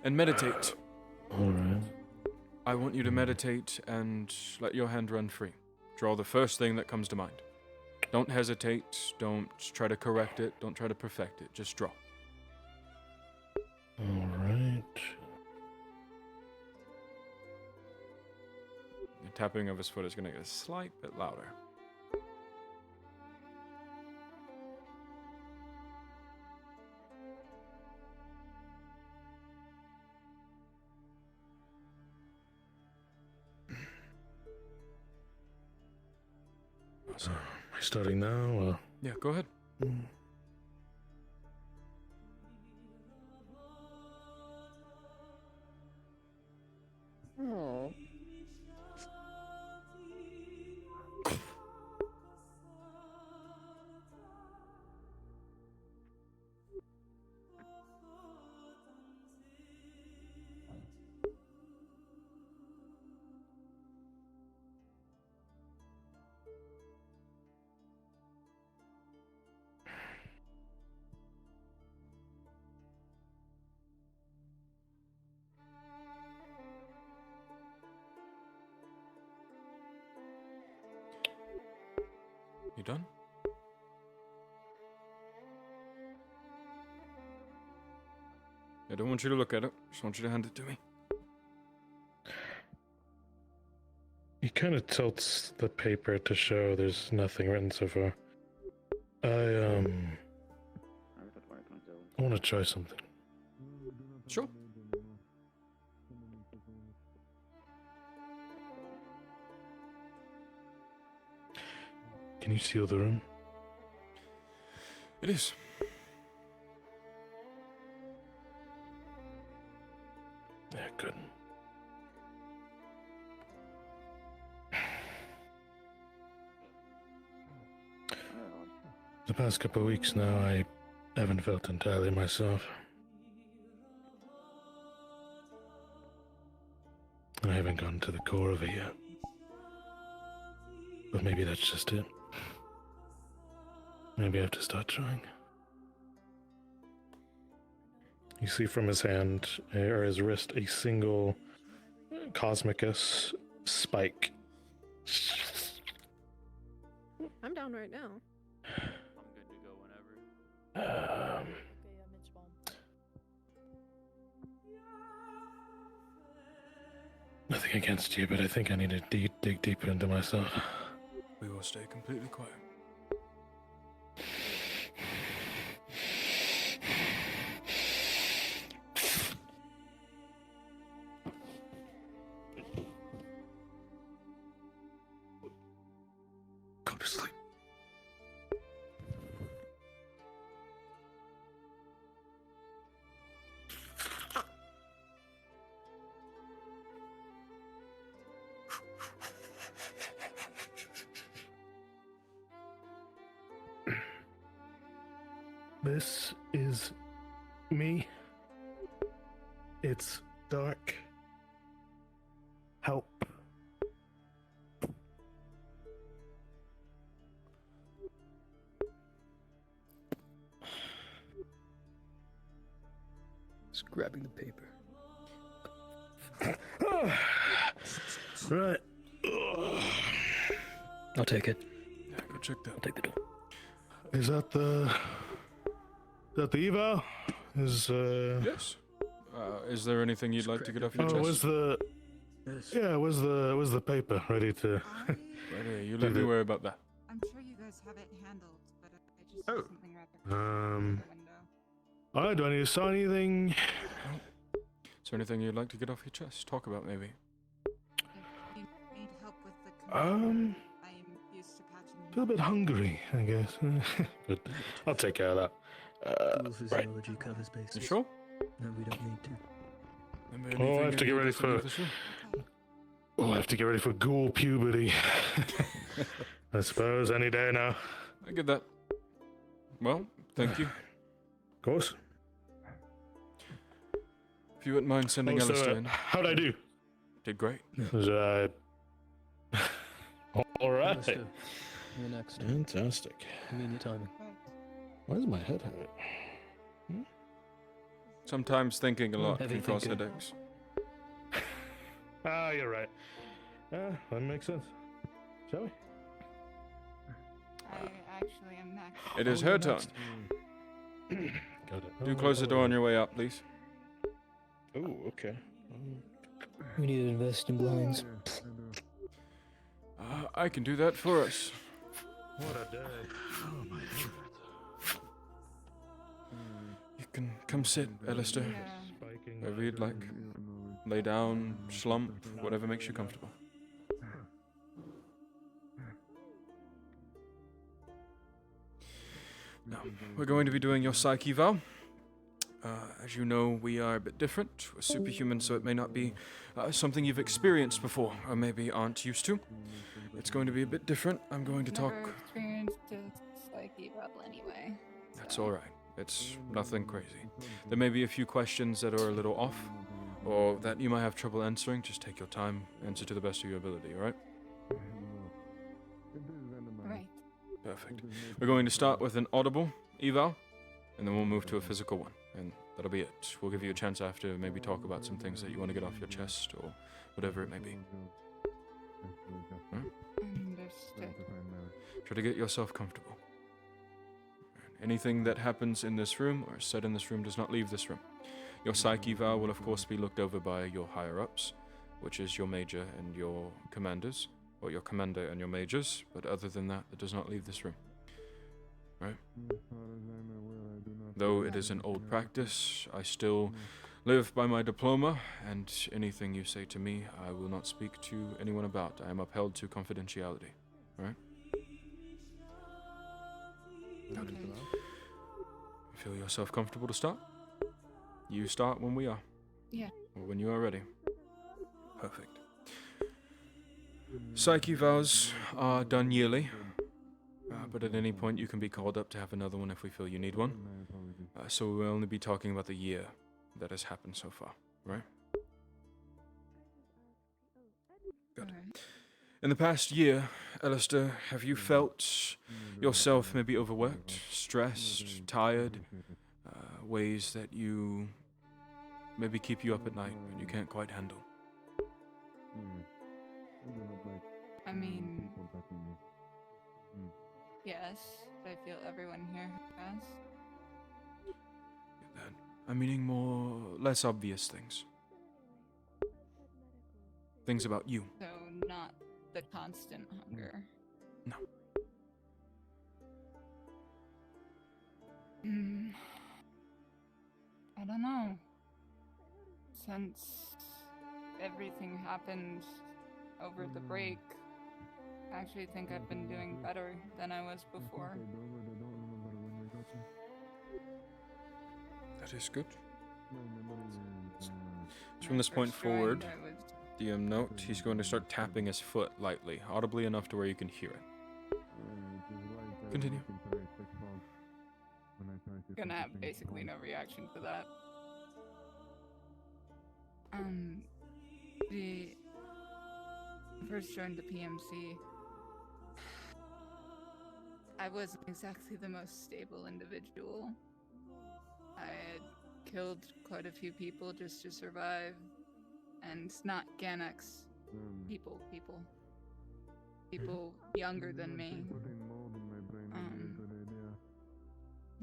and meditate. Alright. I want you to meditate and let your hand run free. Draw the first thing that comes to mind. Don't hesitate, don't try to correct it, don't try to perfect it, just draw. Alright. The tapping of his foot is going to get a slight bit louder. So, am I starting now? Or? Yeah, go ahead. Oh. You done? I don't want you to look at it. Just want you to hand it to me. He kind of tilts the paper to show there's nothing written so far. I want to try something. Sure. Can you seal the room? It is. Yeah, good. The past couple of weeks now, I haven't felt entirely myself. I haven't gotten to the core of it yet. But maybe that's just it. Maybe I have to start trying. You see from his hand, or his wrist, a single Cosmicus spike. I'm down right now. I'm good to go whenever. Nothing against you, but I think I need to dig deeper into myself. We will stay completely quiet. Go to sleep. This is me. It's dark. Help. Just grabbing the paper. Right. I'll take it. Yeah, go check that. I'll take the door. Is that the eval? Yes. Is there anything you'd like to get off your Oh, chest? where's the? Yeah, where's the paper ready to? Right here. You let me worry about that. I'm sure you guys have it handled, but I just Oh. saw something rather the window. All right. Do I need to sign anything? Is there anything you'd like to get off your chest? Talk about maybe. If you need help with the command, I am used to patching. A little bit hungry, I guess. But I'll take care of that. Dual physiology covers bases. You sure? No, we don't need to. Remember Oh, I anything have to you get need ready us to do for. this room? Oh, I have to get ready for ghoul puberty. I suppose any day now. I get that. Well, thank you. Of course. If you wouldn't mind sending Oh, so, Alistair in. how'd I do? Did great. Was I? All right. Alistair, you're next. Fantastic. Convenient timing. Why does my head hurt? Sometimes thinking a lot Heavy can cause thinking. headaches. Ah, you're right. That makes sense. Shall we? I actually am next. It is Oh, her you're turn. next. Got it. Do close the door on your way up, please. Oh, okay. We need to invest in blinds. I can do that for us. What a day. Oh my god. You can come sit, Alistair. Yeah. Wherever you'd like. Lay down, slump, whatever makes you comfortable. Now, we're going to be doing your psych eval. As you know, we are a bit different. We're superhuman, so it may not be something you've experienced before, or maybe aren't used to. It's going to be a bit different. I'm going to talk... Never experienced a psych eval anyway. That's alright. It's nothing crazy. There may be a few questions that are a little off, or that you might have trouble answering. Just take your time, answer to the best of your ability, alright? Right. Perfect. We're going to start with an audible eval, and then we'll move to a physical one, and that'll be it. We'll give you a chance after to maybe talk about some things that you want to get off your chest, or whatever it may be. Alright? Understood. Try to get yourself comfortable. Anything that happens in this room or said in this room does not leave this room. Your psych eval will of course be looked over by your higher-ups, which is your major and your commanders, or your commander and your majors, but other than that, it does not leave this room. Right? Though it is an old practice, I still live by my diploma, and anything you say to me, I will not speak to anyone about. I am upheld to confidentiality. Right? Okay. Feel yourself comfortable to start? You start when we are. Yeah. Or when you are ready. Perfect. Psych evals are done yearly, but at any point you can be called up to have another one if we feel you need one. So we'll only be talking about the year that has happened so far, right? Good. Alright. In the past year, Alistair, have you felt yourself maybe overworked, stressed, tired, ways that you maybe keep you up at night and you can't quite handle? I mean, yes, I feel everyone here has. That I'm meaning less obvious things. Things about you. So not the constant hunger. No. I don't know. Since everything happened over the break, I actually think I've been doing better than I was before. That is good. So from this point forward, DM note, he's going to start tapping his foot lightly, audibly enough to where you can hear it. Continue. Gonna have basically no reaction to that. The first joined the PMC. I wasn't exactly the most stable individual. I had killed quite a few people just to survive, and not Ganex. People younger than me.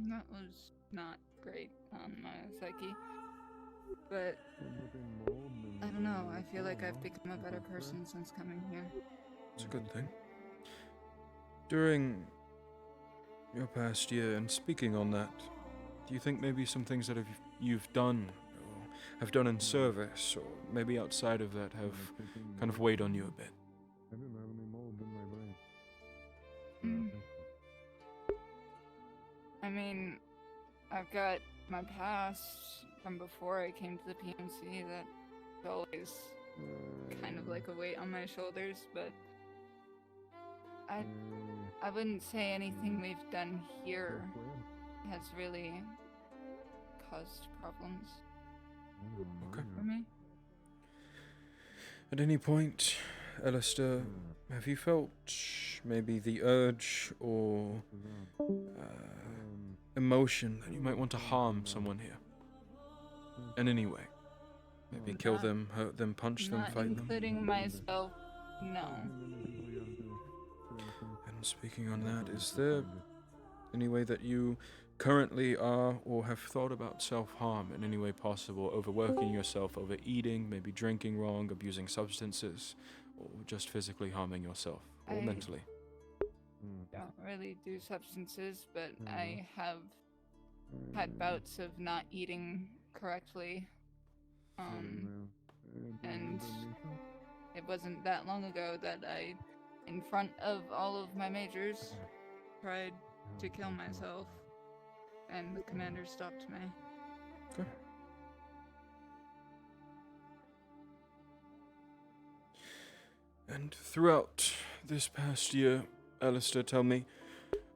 That was not great on my psyche. But I don't know, I feel like I've become a better person since coming here. It's a good thing. During your past year, and speaking on that, do you think maybe some things that you've done, or have done in service, or maybe outside of that, have kind of weighed on you a bit? I mean, I've got my past from before I came to the PMC that's always kind of like a weight on my shoulders, but I wouldn't say anything we've done here has really caused problems for me. At any point, Alistair, have you felt maybe the urge or emotion that you might want to harm someone here? In any way? Maybe kill them, hurt them, punch them, fight them? Including myself, no. And speaking on that, is there any way that you currently are or have thought about self-harm in any way possible, overworking yourself, overeating, maybe drinking wrong, abusing substances, or just physically harming yourself, or I- mentally? Don't really do substances, but I have had bouts of not eating correctly. And it wasn't that long ago that I, in front of all of my majors, tried to kill myself, and the commander stopped me. Okay. And throughout this past year, Alistair, tell me,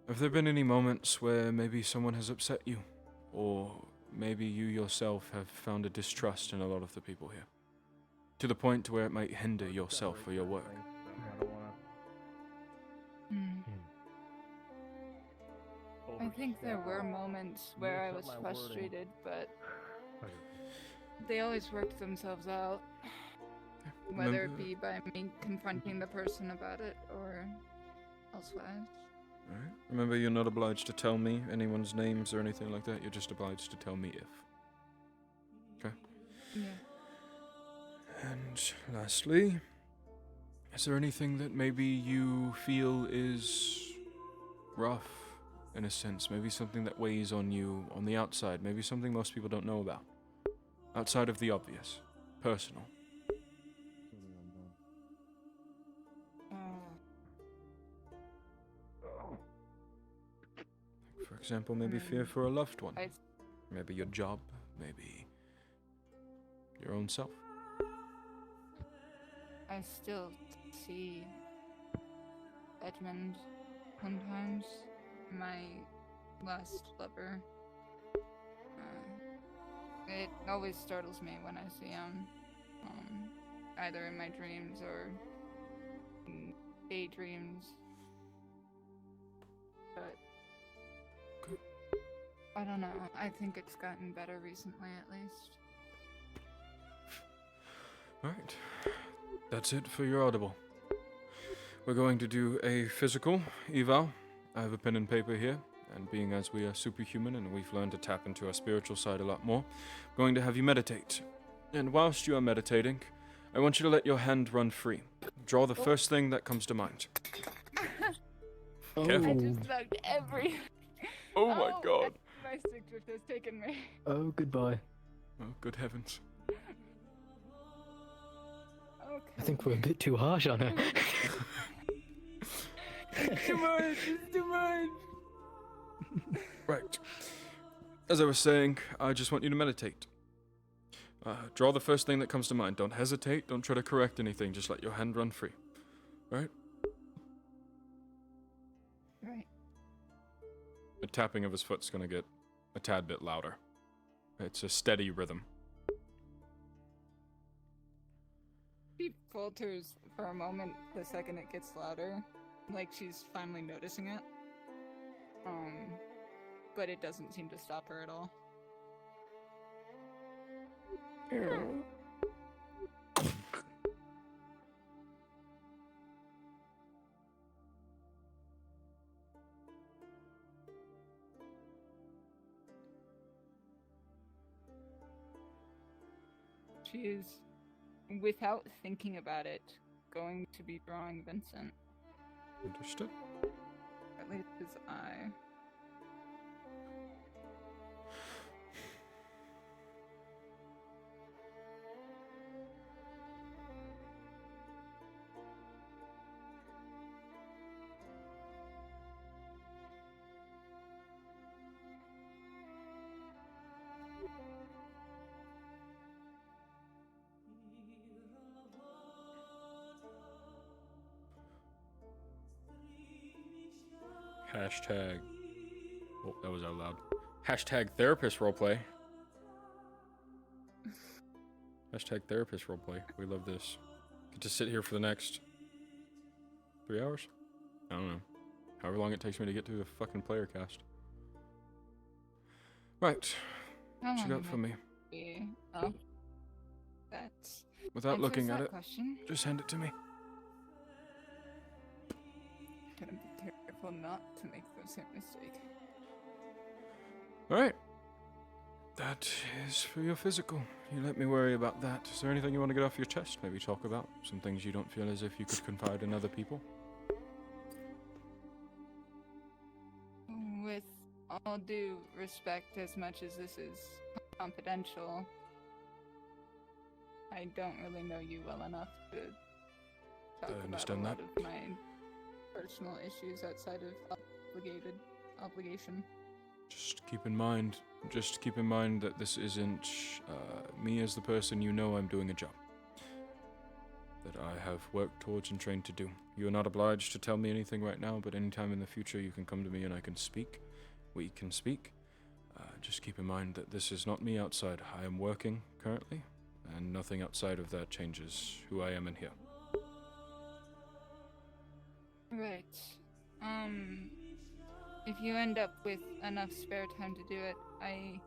have there been any moments where maybe someone has upset you? Or maybe you yourself have found a distrust in a lot of the people here? To the point where it might hinder yourself or your work? I think there were moments where I was frustrated, but they always worked themselves out. Whether it be by me confronting the person about it or elsewise. Alright. Remember, you're not obliged to tell me anyone's names or anything like that. You're just obliged to tell me if. Okay? Yeah. And lastly, is there anything that maybe you feel is rough, in a sense? Maybe something that weighs on you on the outside? Maybe something most people don't know about? Outside of the obvious. Personal. For example, maybe fear for a loved one. Maybe your job. Maybe your own self. I still see Edmund sometimes, my last lover. It always startles me when I see him, either in my dreams or in daydreams. But I don't know. I think it's gotten better recently, at least. Alright. That's it for your audible. We're going to do a physical eval. I have a pen and paper here, and being as we are superhuman and we've learned to tap into our spiritual side a lot more, I'm going to have you meditate. And whilst you are meditating, I want you to let your hand run free. Draw the first thing that comes to mind. Careful. I just bugged every... Oh my god. My stick drift has taken me. Oh, goodbye. Oh, good heavens. Okay. I think we're a bit too harsh on her. Too much, it's too much. Right. As I was saying, I just want you to meditate. Draw the first thing that comes to mind. Don't hesitate. Don't try to correct anything. Just let your hand run free. Right? Right. The tapping of his foot's gonna get a tad bit louder. It's a steady rhythm. She falters for a moment the second it gets louder, like she's finally noticing it. But it doesn't seem to stop her at all. She is, without thinking about it, going to be drawing Vincent. Understood. At least his eye. Hashtag. Oh, that was out loud. Hashtag therapist roleplay. Hashtag therapist roleplay. We love this. Get to sit here for the next 3 hours? I don't know. However long it takes me to get through the fucking player cast. Right. What you got for me? Oh. That's... Without looking at it, question. just hand it to me. Gotta be careful not to make the same mistake. Alright. That is for your physical. You let me worry about that. Is there anything you want to get off your chest? Maybe talk about some things you don't feel as if you could confide in other people? With all due respect, as much as this is confidential, I don't really know you well enough to talk about a understand lot that. of my personal issues outside of obligation. Just keep in mind that this isn't me as the person. You know I'm doing a job that I have worked towards and trained to do. You are not obliged to tell me anything right now, but anytime in the future you can come to me and I can speak. We can speak. Just keep in mind that this is not me outside. I am working currently, and nothing outside of that changes who I am in here. Right. If you end up with enough spare time to do it, I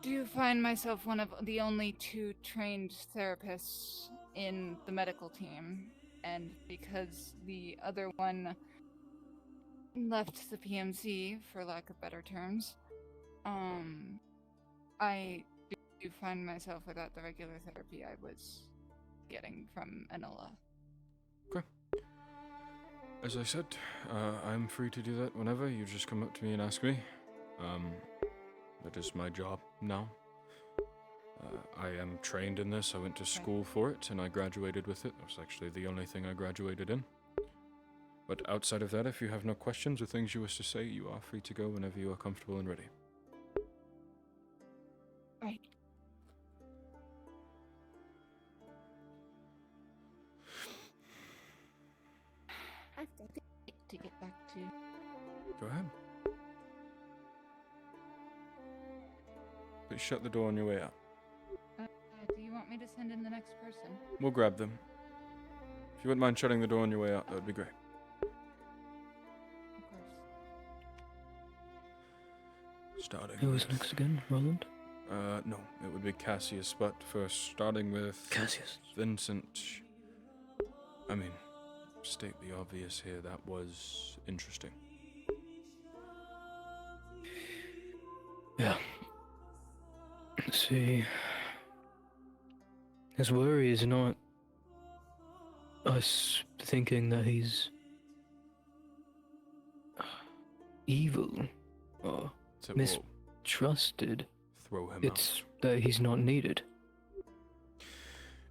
do find myself one of the only 2 trained therapists in the medical team, and because the other one left the PMC, for lack of better terms, I do find myself without the regular therapy I was getting from Enola. Okay. As I said, I'm free to do that whenever. You just come up to me and ask me. That is my job now. I am trained in this. I went to school for it, and I graduated with it. That was actually the only thing I graduated in. But outside of that, if you have no questions or things you wish to say, you are free to go whenever you are comfortable and ready. Right. I think to get back to... Go ahead. But shut the door on your way out. Do you want me to send in the next person? We'll grab them. If you wouldn't mind shutting the door on your way out, that would be great. Of course. Starting. Who was next again? Roland? No, it would be Cassius, but first, starting with Cassius. Vincent. I mean, state the obvious here, that was interesting. Yeah. See, his worry is not us thinking that he's evil or So we'll mistrusted. throw him It's out. that he's not needed.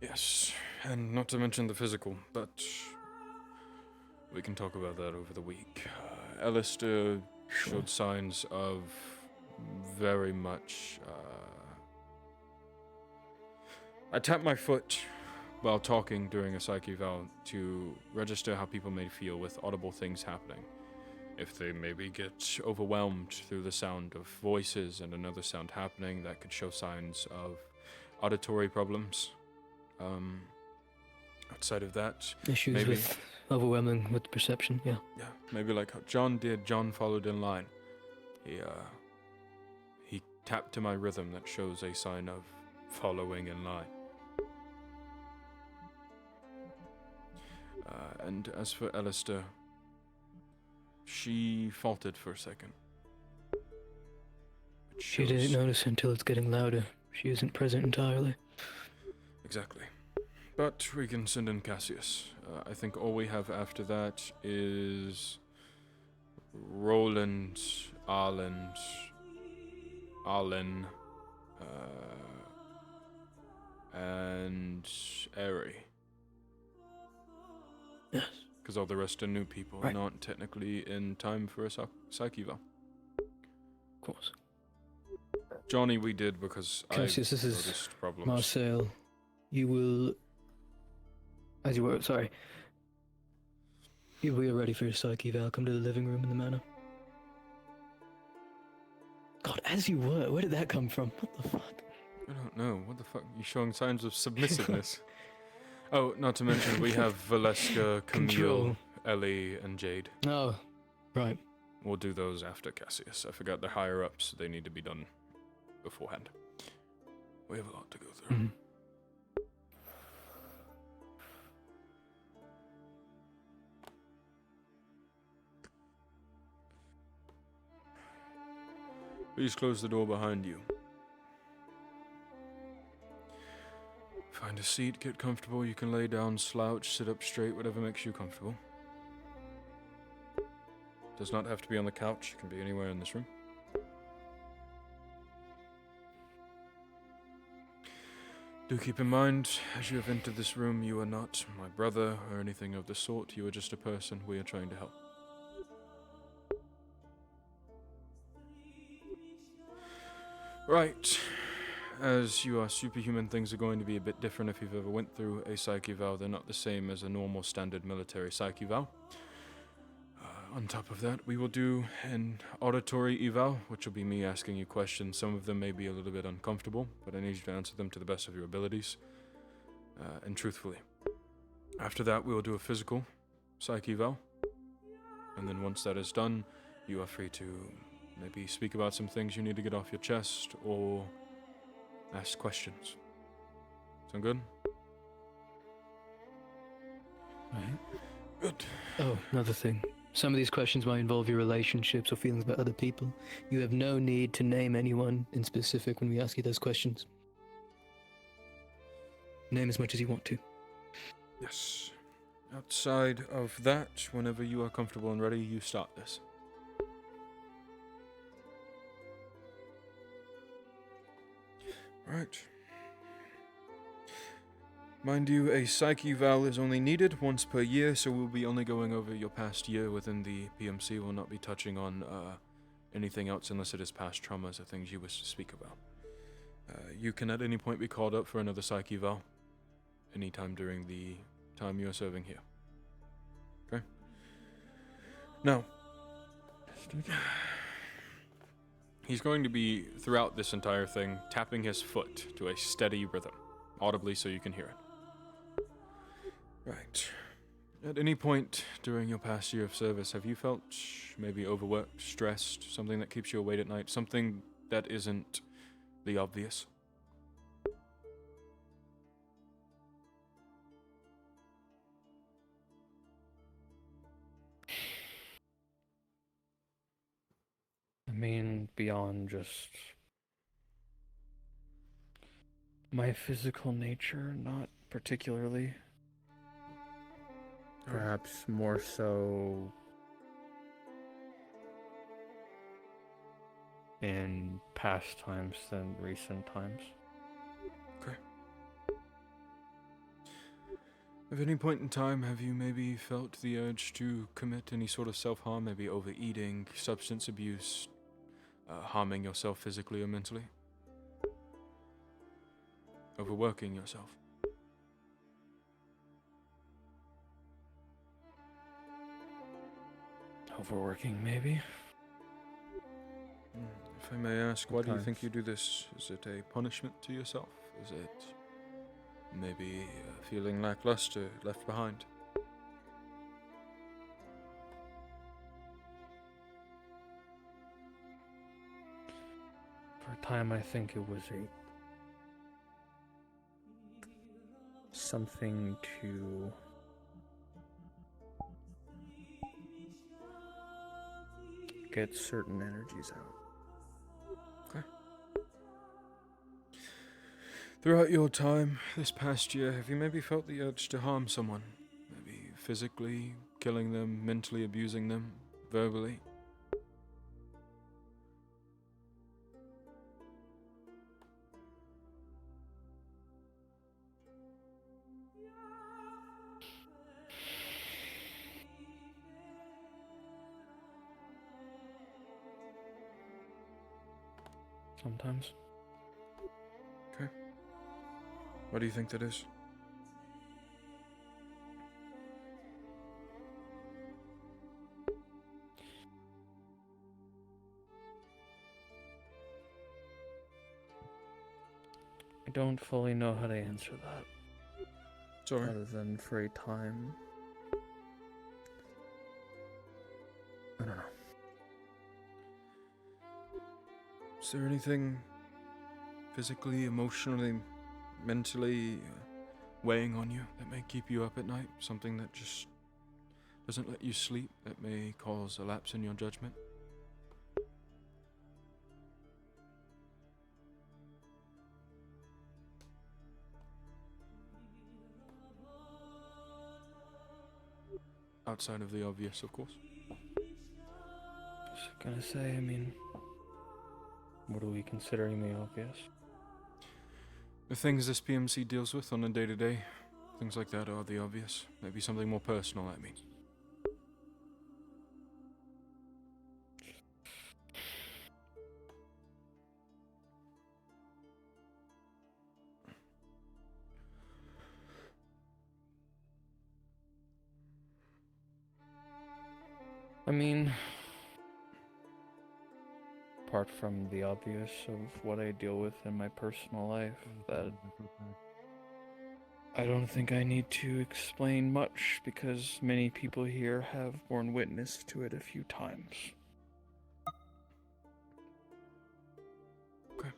Yes, and not to mention the physical, but we can talk about that over the week. Alistair showed signs of very much... I tapped my foot while talking during a psych eval to register how people may feel with audible things happening. If they maybe get overwhelmed through the sound of voices and another sound happening, that could show signs of auditory problems. Outside of that, Issues maybe, with overwhelming with perception, yeah. Yeah, maybe like how John did. John followed in line. He tapped to my rhythm that shows a sign of following in line. And as for Alistair, she faltered for a second. She didn't notice until it's getting louder. She isn't present entirely. Exactly. But we can send in Cassius. I think all we have after that is Roland, Arlen, and Eri. Yes. Because all the rest are new people and aren't technically in time for a psych eval. Of course. Johnny we did because Cassius, this is noticed problems. Marcel. You will... As you were, sorry. We are ready for your psych eval. Come to the living room in the manor. God, as you were. Where did that come from? What the fuck? I don't know. What the fuck? You're showing signs of submissiveness. Oh, not to mention we have Valeska, Camille, Control. Ellie, and Jade. Oh, right. We'll do those after Cassius. I forgot they're higher ups. They need to be done beforehand. We have a lot to go through. Mm-hmm. Please close the door behind you. Find a seat, get comfortable. You can lay down, slouch, sit up straight, whatever makes you comfortable. Does not have to be on the couch, it can be anywhere in this room. Do keep in mind, as you have entered this room, you are not my brother or anything of the sort. You are just a person we are trying to help. Right. As you are superhuman, things are going to be a bit different if you've ever went through a psyche eval. They're not the same as a normal standard military psyche eval. On top of that, we will do an auditory eval, which will be me asking you questions. Some of them may be a little bit uncomfortable, but I need you to answer them to the best of your abilities, and truthfully. After that, we will do a physical psyche eval, and then once that is done, you are free to maybe speak about some things you need to get off your chest, or ask questions. Sound good? Right. Good. Oh, another thing. Some of these questions might involve your relationships or feelings about other people. You have no need to name anyone in specific when we ask you those questions. Name as much as you want to. Yes. Outside of that, whenever you are comfortable and ready, you start this. Right. Mind you, a psyche eval is only needed once per year, so we'll be only going over your past year within the PMC. We'll not be touching on anything else unless it is past traumas or things you wish to speak about. You can at any point be called up for another psyche eval anytime during the time you are serving here. Okay? Now, he's going to be, throughout this entire thing, tapping his foot to a steady rhythm, audibly so you can hear it. Right. At any point during your past year of service, have you felt maybe overworked, stressed, something that keeps you awake at night, something that isn't the obvious? I mean, beyond just my physical nature, not particularly. Perhaps more so in past times than recent times. Okay. At any point in time, have you maybe felt the urge to commit any sort of self-harm, maybe overeating, substance abuse, harming yourself physically or mentally? Overworking yourself? Overworking, maybe? If I may ask, why do you think Sometimes. you do this? Is it a punishment to yourself? Is it maybe feeling lackluster, left behind? For a time, I think it was something to get certain energies out. Okay. Throughout your time this past year, have you maybe felt the urge to harm someone? Maybe physically killing them, mentally abusing them, verbally? Sometimes. Okay. What do you think that is? I don't fully know how to answer that. Sorry. Other than for a time. I don't know. Is there anything physically, emotionally, mentally weighing on you that may keep you up at night? Something that just doesn't let you sleep, that may cause a lapse in your judgment? outside of the obvious, of course. Just gonna say, I mean, what are we considering the obvious? The things this PMC deals with on a day-to-day, things like that are the obvious. Maybe something more personal, I mean. I mean, apart from the obvious of what I deal with in my personal life, that I don't think I need to explain much because many people here have borne witness to it a few times. Okay.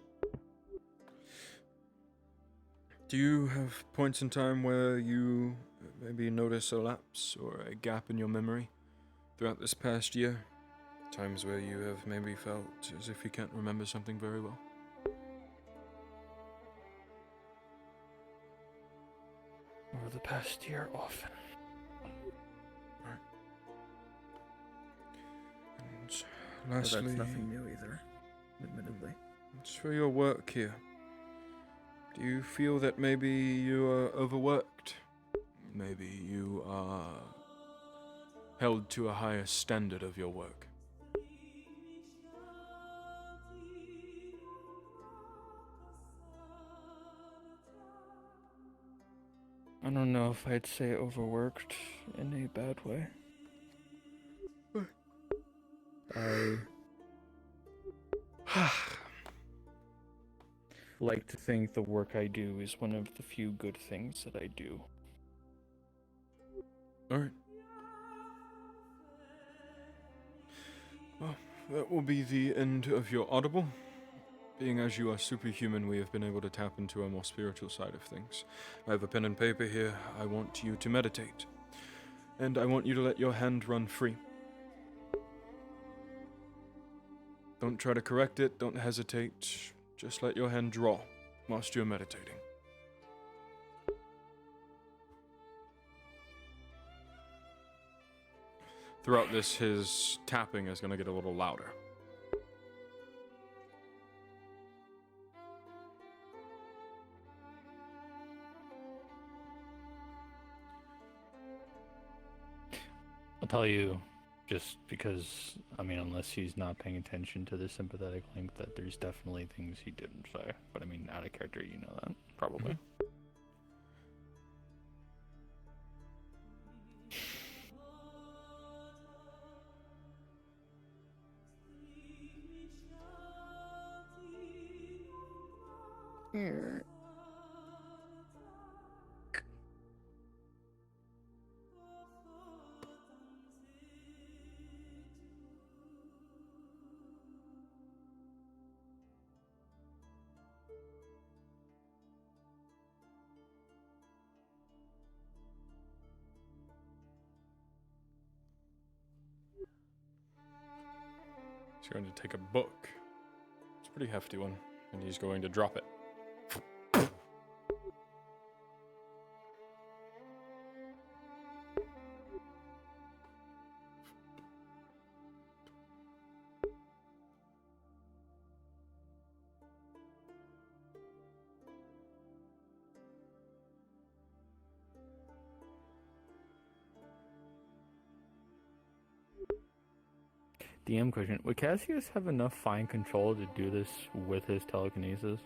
Do you have points in time where you maybe notice a lapse or a gap in your memory throughout this past year? Times where you have maybe felt as if you can't remember something very well? Over the past year, often. Right. And Well, lastly, that's nothing new either, admittedly. it's for your work here. Do you feel that maybe you are overworked? Maybe you are held to a higher standard of your work? I don't know if I'd say overworked in a bad way. I like to think the work I do is one of the few good things that I do. Alright. Well, that will be the end of your audible. Being as you are superhuman, we have been able to tap into a more spiritual side of things. I have a pen and paper here. I want you to meditate. And I want you to let your hand run free. Don't try to correct it, don't hesitate. Just let your hand draw whilst you're meditating. Throughout this, his tapping is going to get a little louder. I'll tell you, just because, I mean, unless he's not paying attention to the sympathetic link, that there's definitely things he didn't say. But I mean, out of character, you know that, probably. Mm-hmm. He's going to take a book. It's a pretty hefty one, and he's going to drop it. DM question: would Cassius have enough fine control to do this with his telekinesis?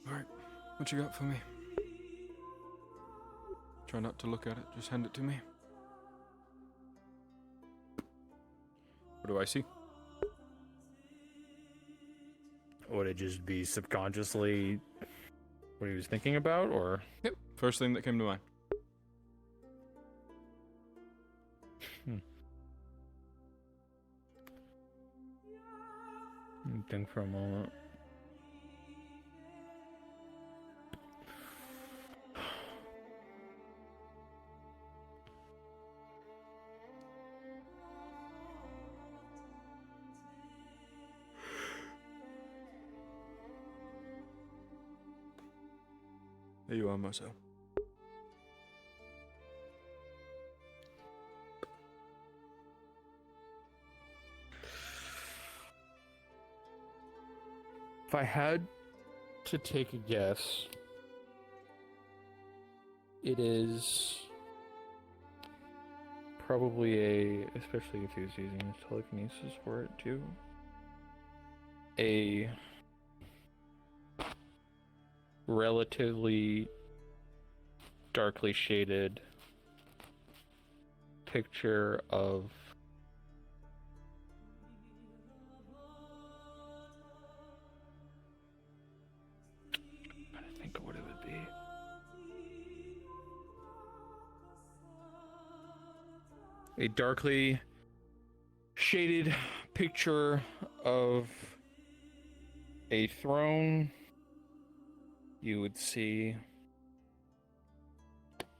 Alright, what you got for me? Try not to look at it, just hand it to me. What do I see? Would it just be subconsciously what he was thinking about, or? Yep, first thing that came to mind. Think for a moment. There you are, Marcel. If I had to take a guess, it is probably especially if he was using his telekinesis for it too, a relatively darkly shaded picture of I think what it would be. A darkly shaded picture of a throne. You would see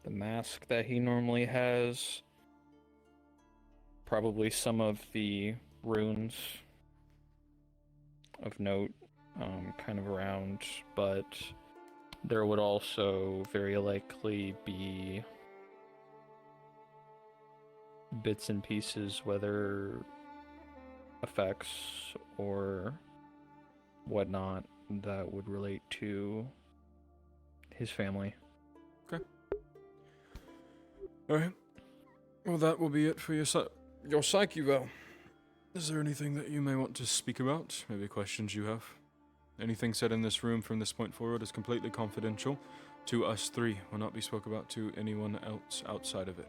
the mask that he normally has, probably some of the runes of note kind of around, but there would also very likely be bits and pieces, whether effects or whatnot, that would relate to his family. Okay. Alright. Well, that will be it for your psyche val. Is there anything that you may want to speak about? Maybe questions you have? Anything said in this room from this point forward is completely confidential to us three. Will not be spoke about to anyone else outside of it.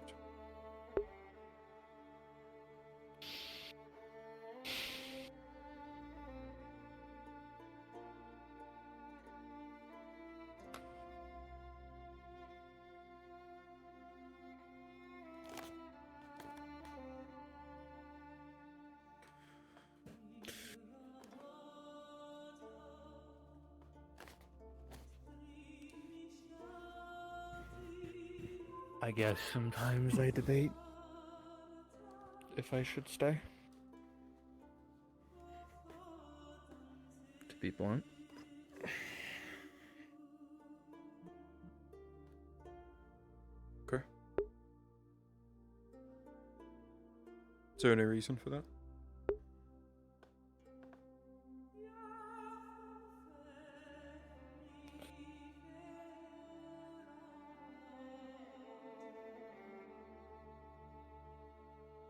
I guess sometimes I debate if I should stay. To be blunt. Okay. Is there any reason for that?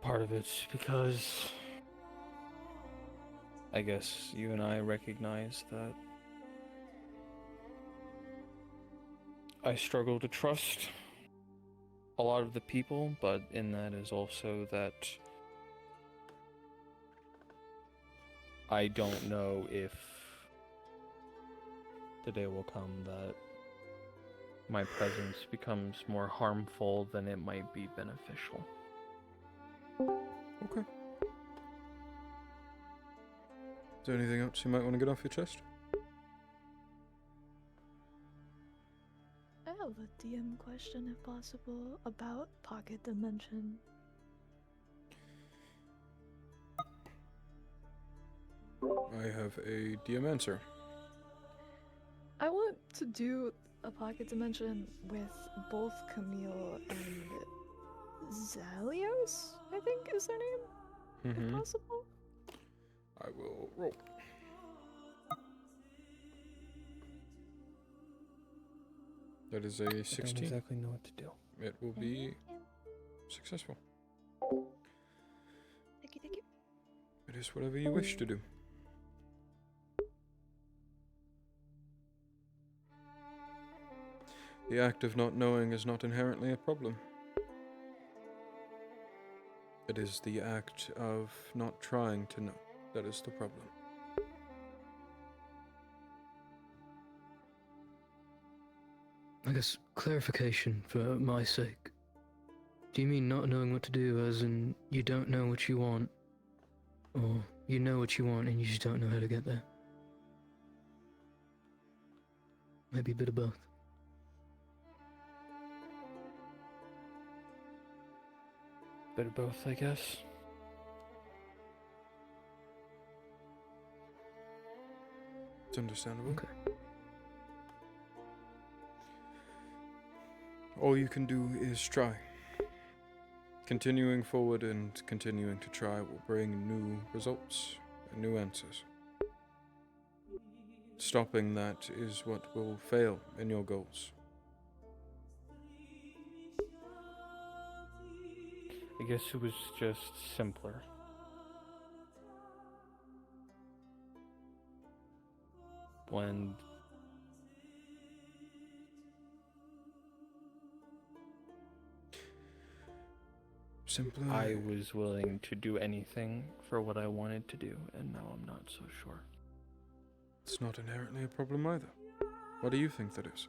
Part of it's because I guess you and I recognize that I struggle to trust a lot of the people, but in that is also that I don't know if the day will come that my presence becomes more harmful than it might be beneficial. Okay. Is there anything else you might want to get off your chest? I have a DM question, if possible, about Pocket Dimension. I have a DM answer. I want to do a Pocket Dimension with both Camille and Zalios, I think is their name, if possible. I will roll. That is a 16. I don't exactly know what to do. It will be successful. Thank you, thank you. It is whatever you wish to do. The act of not knowing is not inherently a problem. It is the act of not trying to know that is the problem. I guess clarification for my sake. Do you mean not knowing what to do as in you don't know what you want? Or You know what you want and you just don't know how to get there. Maybe a bit of both. Bit of both, I guess. It's understandable. Okay. All you can do is try. Continuing forward and continuing to try will bring new results and new answers. Stopping that is what will fail in your goals. I guess it was just simpler. When Simpler. I was willing to do anything for what I wanted to do, and now I'm not so sure. It's not inherently a problem either. What do you think that is?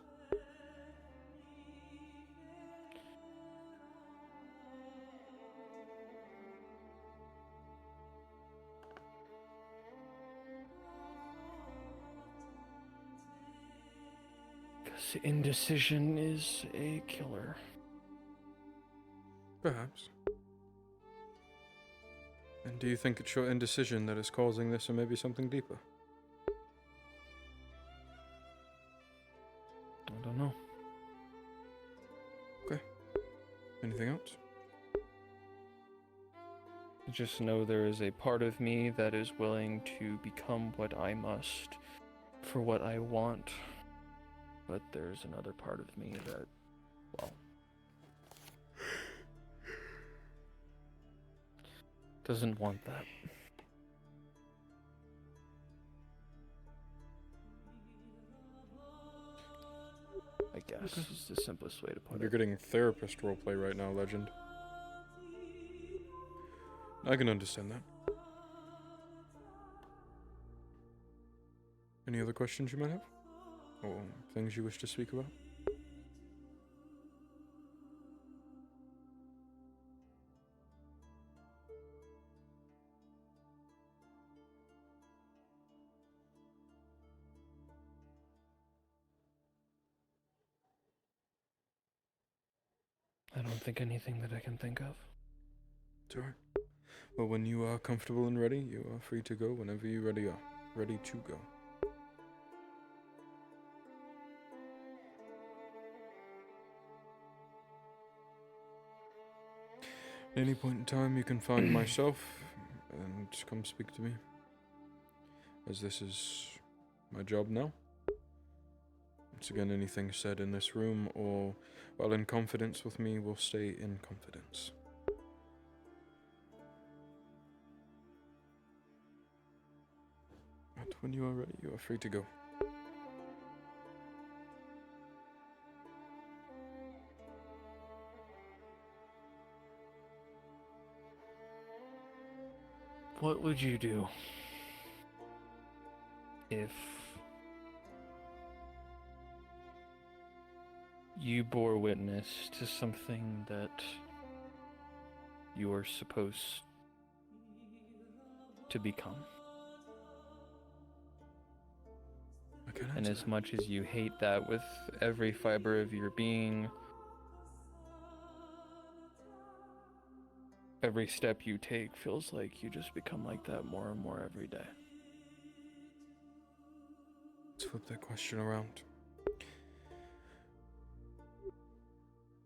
Because indecision is a killer. Perhaps. And do you think it's your indecision that is causing this, or maybe something deeper? I don't know. Okay. Anything else? I just know there is a part of me that is willing to become what I must for what I want. But there's another part of me that, well, doesn't want that. I guess is the simplest way to put You're it. getting therapist roleplay right now, Legend. I can understand that. Any other questions you might have? Or things you wish to speak about? I don't think anything that I can think of. It's alright. Well, when you are comfortable and ready, you are free to go whenever you ready to go. At any point in time, you can find myself and come speak to me, as this is my job now. Once again, anything said in this room or while in confidence with me will stay in confidence. But when you are ready, you are free to go. What would you do if you bore witness to something that you are supposed to become? And as much as you hate that with every fiber of your being, every step you take feels like you just become like that more and more every day. Let's flip that question around.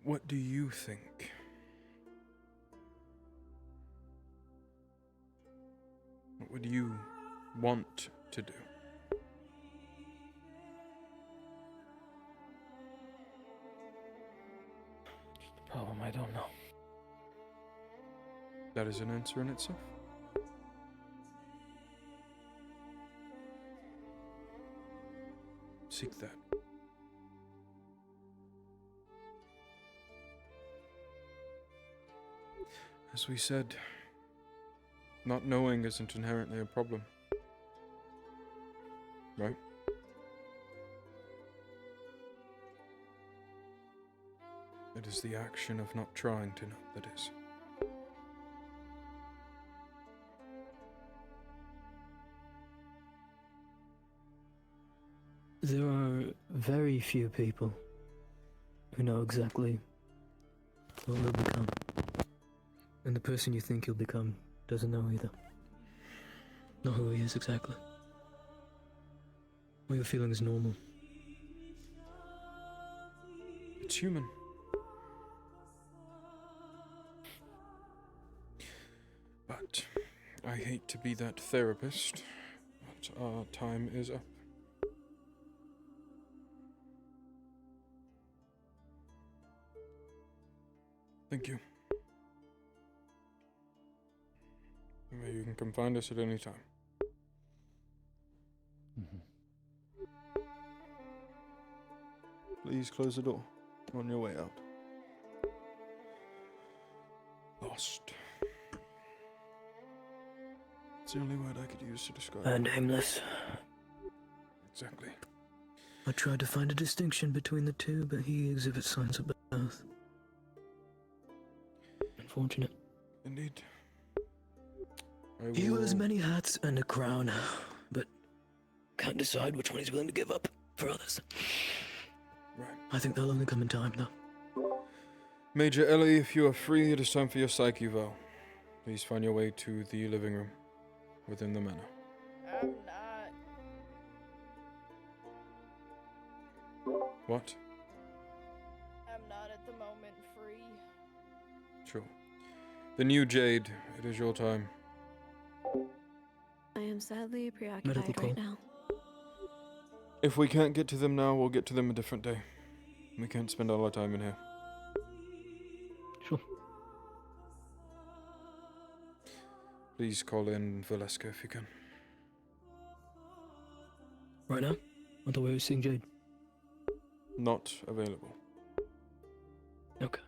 What do you think? What would you want to do? Problem, I don't know. That is an answer in itself. Seek that. As we said, not knowing isn't inherently a problem. Right? It is the action of not trying to know that is. There are very few people who know exactly what you'll become. And the person you think you'll become doesn't know either. Not who he is exactly. What you're feeling is normal. It's human. But I hate to be that therapist, but our time is up. Thank you. You can come find us at any time. Please close the door on your way out. Lost. It's the only word I could use to describe And aimless. Exactly. I tried to find a distinction between the two, but he exhibits signs of both. Unfortunate. Indeed. He wears many hats and a crown, but can't decide which one he's willing to give up for others. Right. I think they'll only come in time, though. Major Ellie, if you are free, it is time for your psyche vow. Please find your way to the living room within the manor. I'm not. What? I'm not at the moment free. Sure. The new Jade, it is your time. I am sadly Medical preoccupied call. right now. If we can't get to them now, we'll get to them a different day. We can't spend all our time in here. Sure. Please call in Valeska if you can. Right now? I thought we were seeing Jade. Not available. Okay.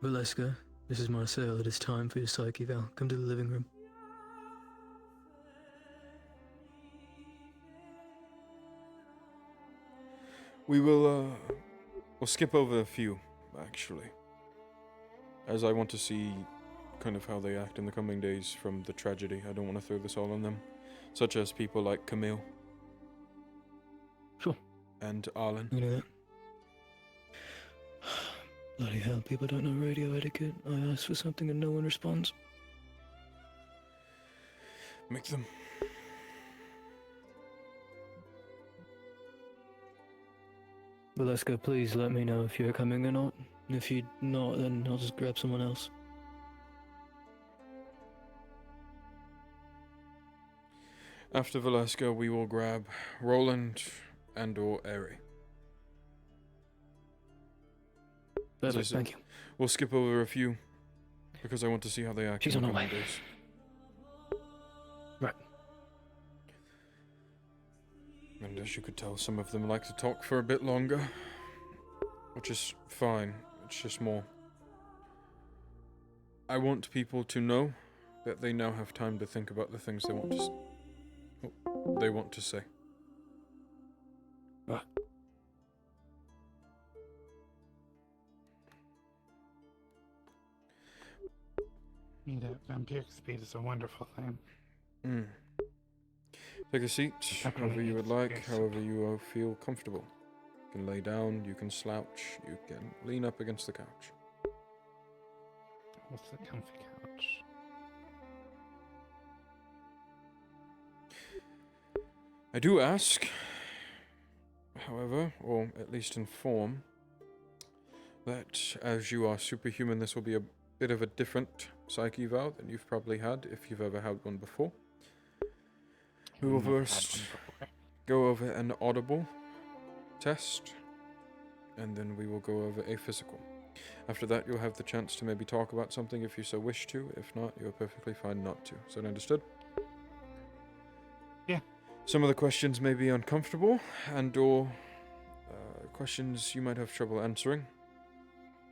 Valeska, this is Marcel. It is time for your psyche val. Come to the living room. We'll skip over a few, actually. As I want to see kind of how they act in the coming days from the tragedy. I don't want to throw this all on them. Such as people like Camille. Sure. And Arlen. You know that. Bloody hell, people don't know radio etiquette. I ask for something and no one responds. Make them. Valeska, please let me know if you're coming or not. If you're not, then I'll just grab someone else. After Valeska, we will grab Roland and or Eri. Perfect, thank you. We'll skip over a few, because I want to see how they act She's in the on her coming way. days. Right. And as you could tell, some of them like to talk for a bit longer, which is fine. It's just more. I want people to know that they now have time to think about the things they want to say. Right. Vampiric speed is a wonderful thing. Take a seat, however you would like, however you feel comfortable. You can lay down, you can slouch, you can lean up against the couch. What's the comfy couch? I do ask, however, or at least inform, that as you are superhuman, this will be a bit of a different psyche vow than you've probably had, if you've ever had one before. We will first go over an audible test, and then we will go over a physical. After that, you'll have the chance to maybe talk about something if you so wish to. If not, you're perfectly fine not to. Is that understood? Yeah. Some of the questions may be uncomfortable, and or questions you might have trouble answering.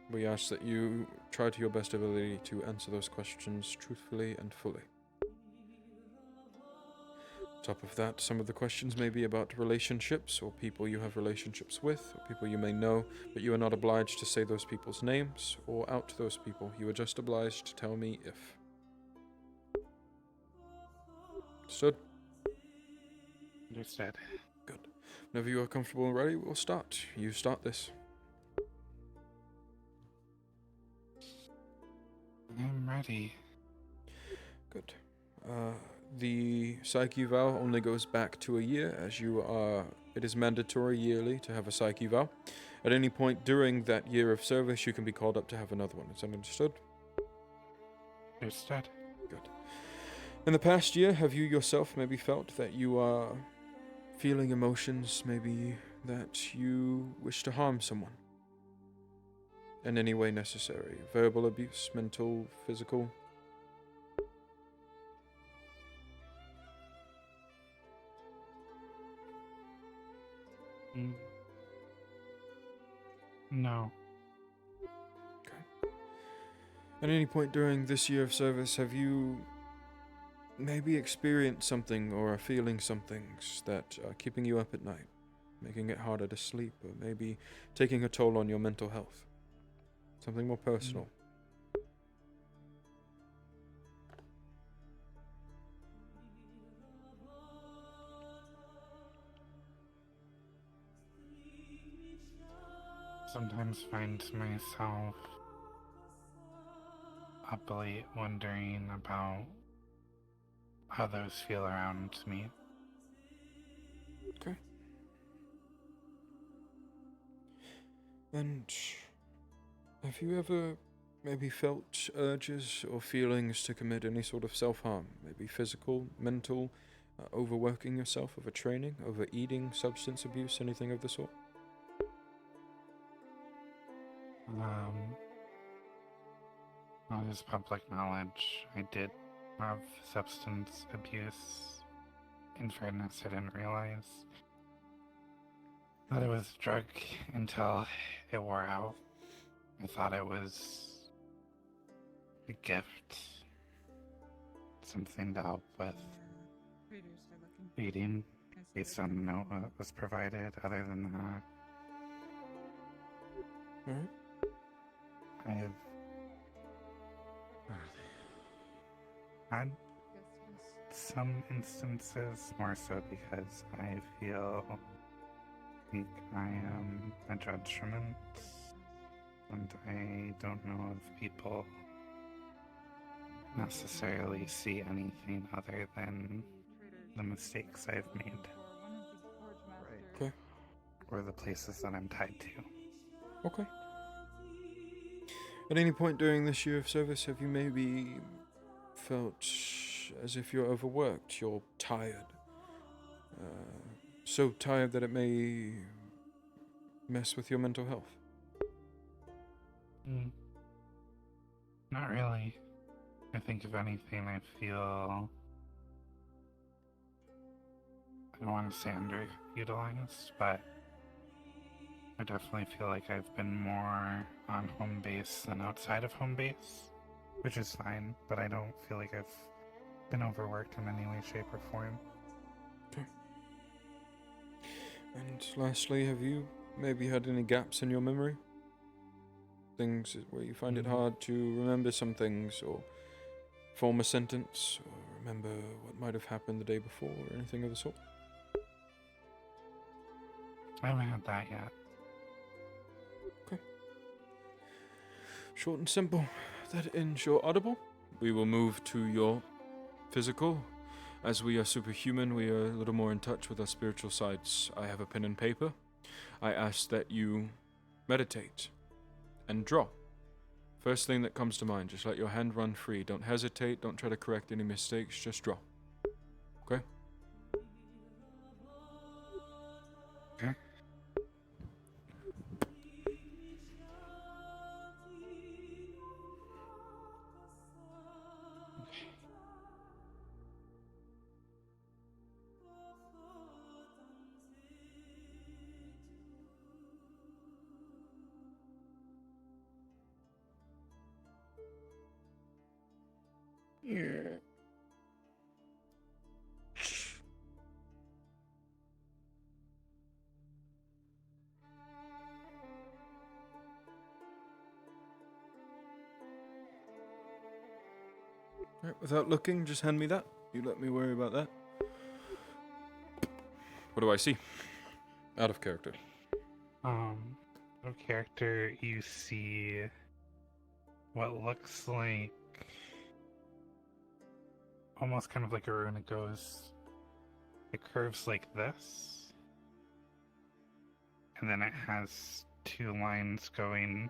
We ask that you try to your best ability to answer those questions truthfully and fully. On top of that, some of the questions may be about relationships, or people you have relationships with, or people you may know, but you are not obliged to say those people's names, or out those people. You are just obliged to tell me if. Understood? Understood. Good. Whenever you are comfortable and ready, we'll start. You start this. I'm ready. Good. The psyche vow only goes back to a year, as you are. It is mandatory yearly to have a psyche vow. At any point during that year of service, you can be called up to have another one. Is that understood? Understood. Good. In the past year, have you yourself maybe felt that you are feeling emotions, maybe that you wish to harm someone? In any way necessary? Verbal abuse, mental, physical? No. Okay. At any point during this year of service, have you maybe experienced something or are feeling some things that are keeping you up at night, making it harder to sleep, or maybe taking a toll on your mental health? Something more personal. Sometimes find myself up late wondering about how those feel around me. Okay. And have you ever maybe felt urges or feelings to commit any sort of self-harm? Maybe physical, mental, overworking yourself, overtraining, overeating, substance abuse, anything of the sort? Not as public knowledge, I did have substance abuse. In fairness, I didn't realize that it was a drug until it wore out. I thought it was a gift, something to help with eating, based on the note that was provided. Other than that, I've had some instances, more so because I feel like I am a judgment, and I don't know if people necessarily see anything other than the mistakes I've made. Okay. Or the places that I'm tied to. Okay. At any point during this year of service, have you maybe felt as if you're overworked, you're tired? So tired that it may mess with your mental health? Not really. I think if anything, I feel, I don't want to say underutilized, but I definitely feel like I've been more on home base than outside of home base, which is fine, but I don't feel like I've been overworked in any way, shape, or form. Okay. And lastly, have you maybe had any gaps in your memory? Things where you find it hard to remember some things, or form a sentence, or remember what might have happened the day before, or anything of the sort? I haven't had that yet. Okay. Short and simple. That ends your audible. We will move to your physical. As we are superhuman, we are a little more in touch with our spiritual sides. I have a pen and paper. I ask that you meditate and draw. First thing that comes to mind, just let your hand run free. Don't hesitate, don't try to correct any mistakes, just draw. Okay? Okay. Right, without looking, just hand me that. You let me worry about that. What do I see? Out of character. Of character, you see what looks like almost kind of like a rune. It curves like this, and then it has two lines going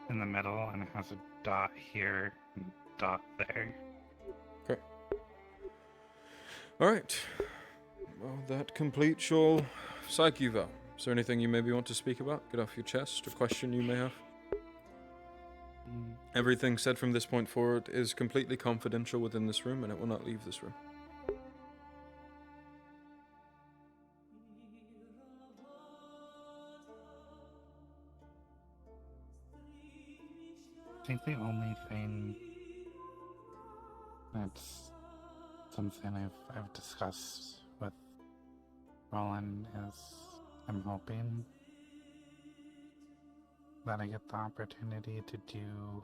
in the middle, and it has a dot here and dot there. Okay. Alright. Well, that completes your psyche val. Is there anything you maybe want to speak about? Get off your chest, a question you may have? Everything said from this point forward is completely confidential within this room, and it will not leave this room. I think the only thing that's something I've discussed with Roland is I'm hoping that I get the opportunity to do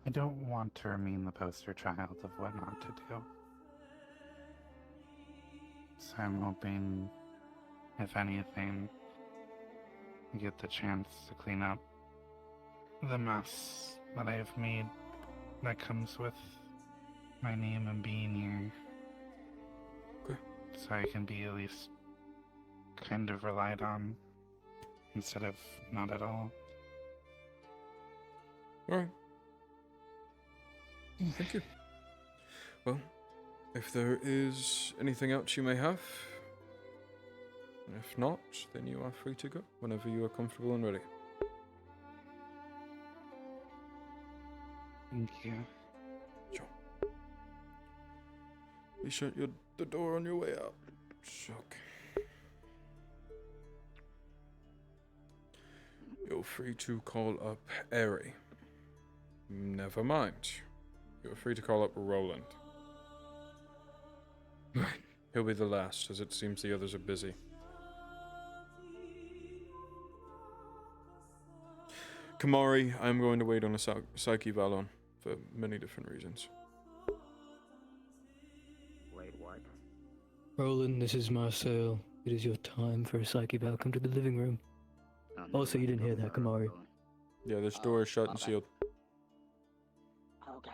I don't want to remain the poster child of what not to do. So I'm hoping, if anything, I get the chance to clean up the mess that I've made that comes with my name and being here. Okay. So I can be at least kind of relied on instead of not at all. Alright. Thank you. Well, if there is anything else you may have, if not, then you are free to go whenever you are comfortable and ready. Thank you. Sure. Please shut the door on your way out. Okay. You're free to call up Airy. Never mind. You're free to call up Roland. He'll be the last, as it seems the others are busy. Kamari, I'm going to wait on a psyche Valon for many different reasons. Wait, what? Roland, this is Marcel. It is your time for a psyche val. Come to the living room. Also, you didn't hear that, Kamari. Yeah, this door is shut and sealed. Okay.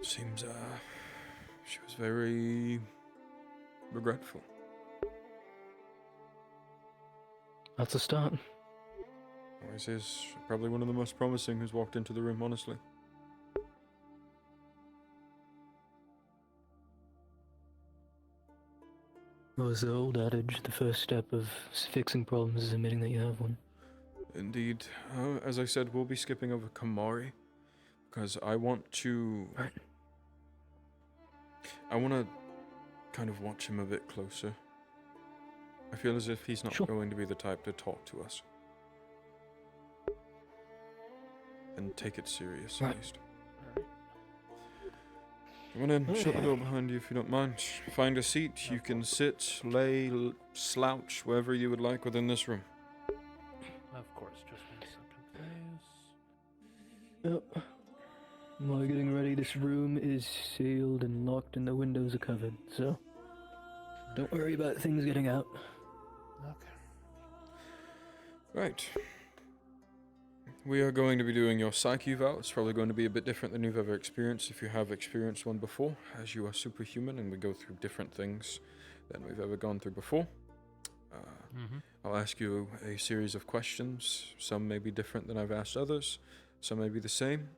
Seems, she was very regretful. That's a start. Always is. Probably one of the most promising who's walked into the room, honestly. What was the old adage? The first step of fixing problems is admitting that you have one. Indeed. As I said, we'll be skipping over Kamari, because I want to... Right. I want to kind of watch him a bit closer. I feel as if he's not going to be the type to talk to us. And take it serious, at least. Come on in, shut the door behind you if you don't mind. Find a seat, you can sit, lay, slouch, wherever you would like within this room. Of course, just 1 second, please. Yep. While getting ready, this room is sealed and locked and the windows are covered, so don't worry about things getting out. Okay. Right. We are going to be doing your psyche val. It's probably going to be a bit different than you've ever experienced if you have experienced one before, as you are superhuman and we go through different things than we've ever gone through before. I'll ask you a series of questions. Some may be different than I've asked others. Some may be the same.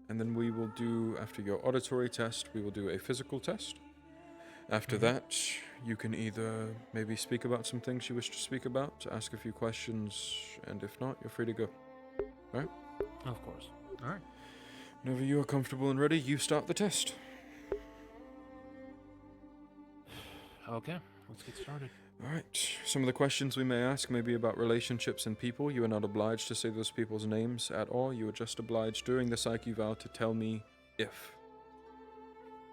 And then we will do, after your auditory test, we will do a physical test. After that, you can either maybe speak about some things you wish to speak about, ask a few questions, and if not, you're free to go. All right? Of course. All right. Whenever you are comfortable and ready, you start the test. Okay, let's get started. All right. Some of the questions we may ask may be about relationships and people. You are not obliged to say those people's names at all. You are just obliged during the psyche val to tell me if.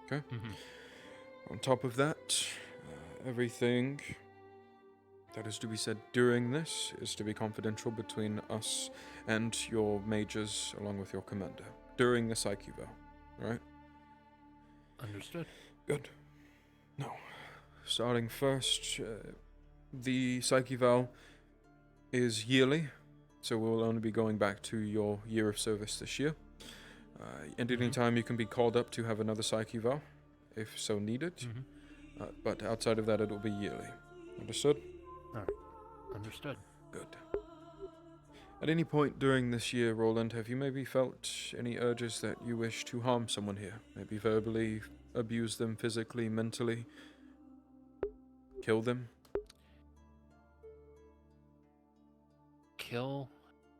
Okay. On top of that, everything that is to be said during this is to be confidential between us and your mages, along with your commander, during the psyche vow, right? Understood. Good. Now, starting first, the psyche vow is yearly, so we'll only be going back to your year of service this year. At any time you can be called up to have another psyche vow, if so needed. But outside of that, it'll be yearly. Understood? Alright. Understood. Good. At any point during this year, Roland, have you maybe felt any urges that you wish to harm someone here? Maybe verbally abuse them, physically, mentally? Kill them? Kill?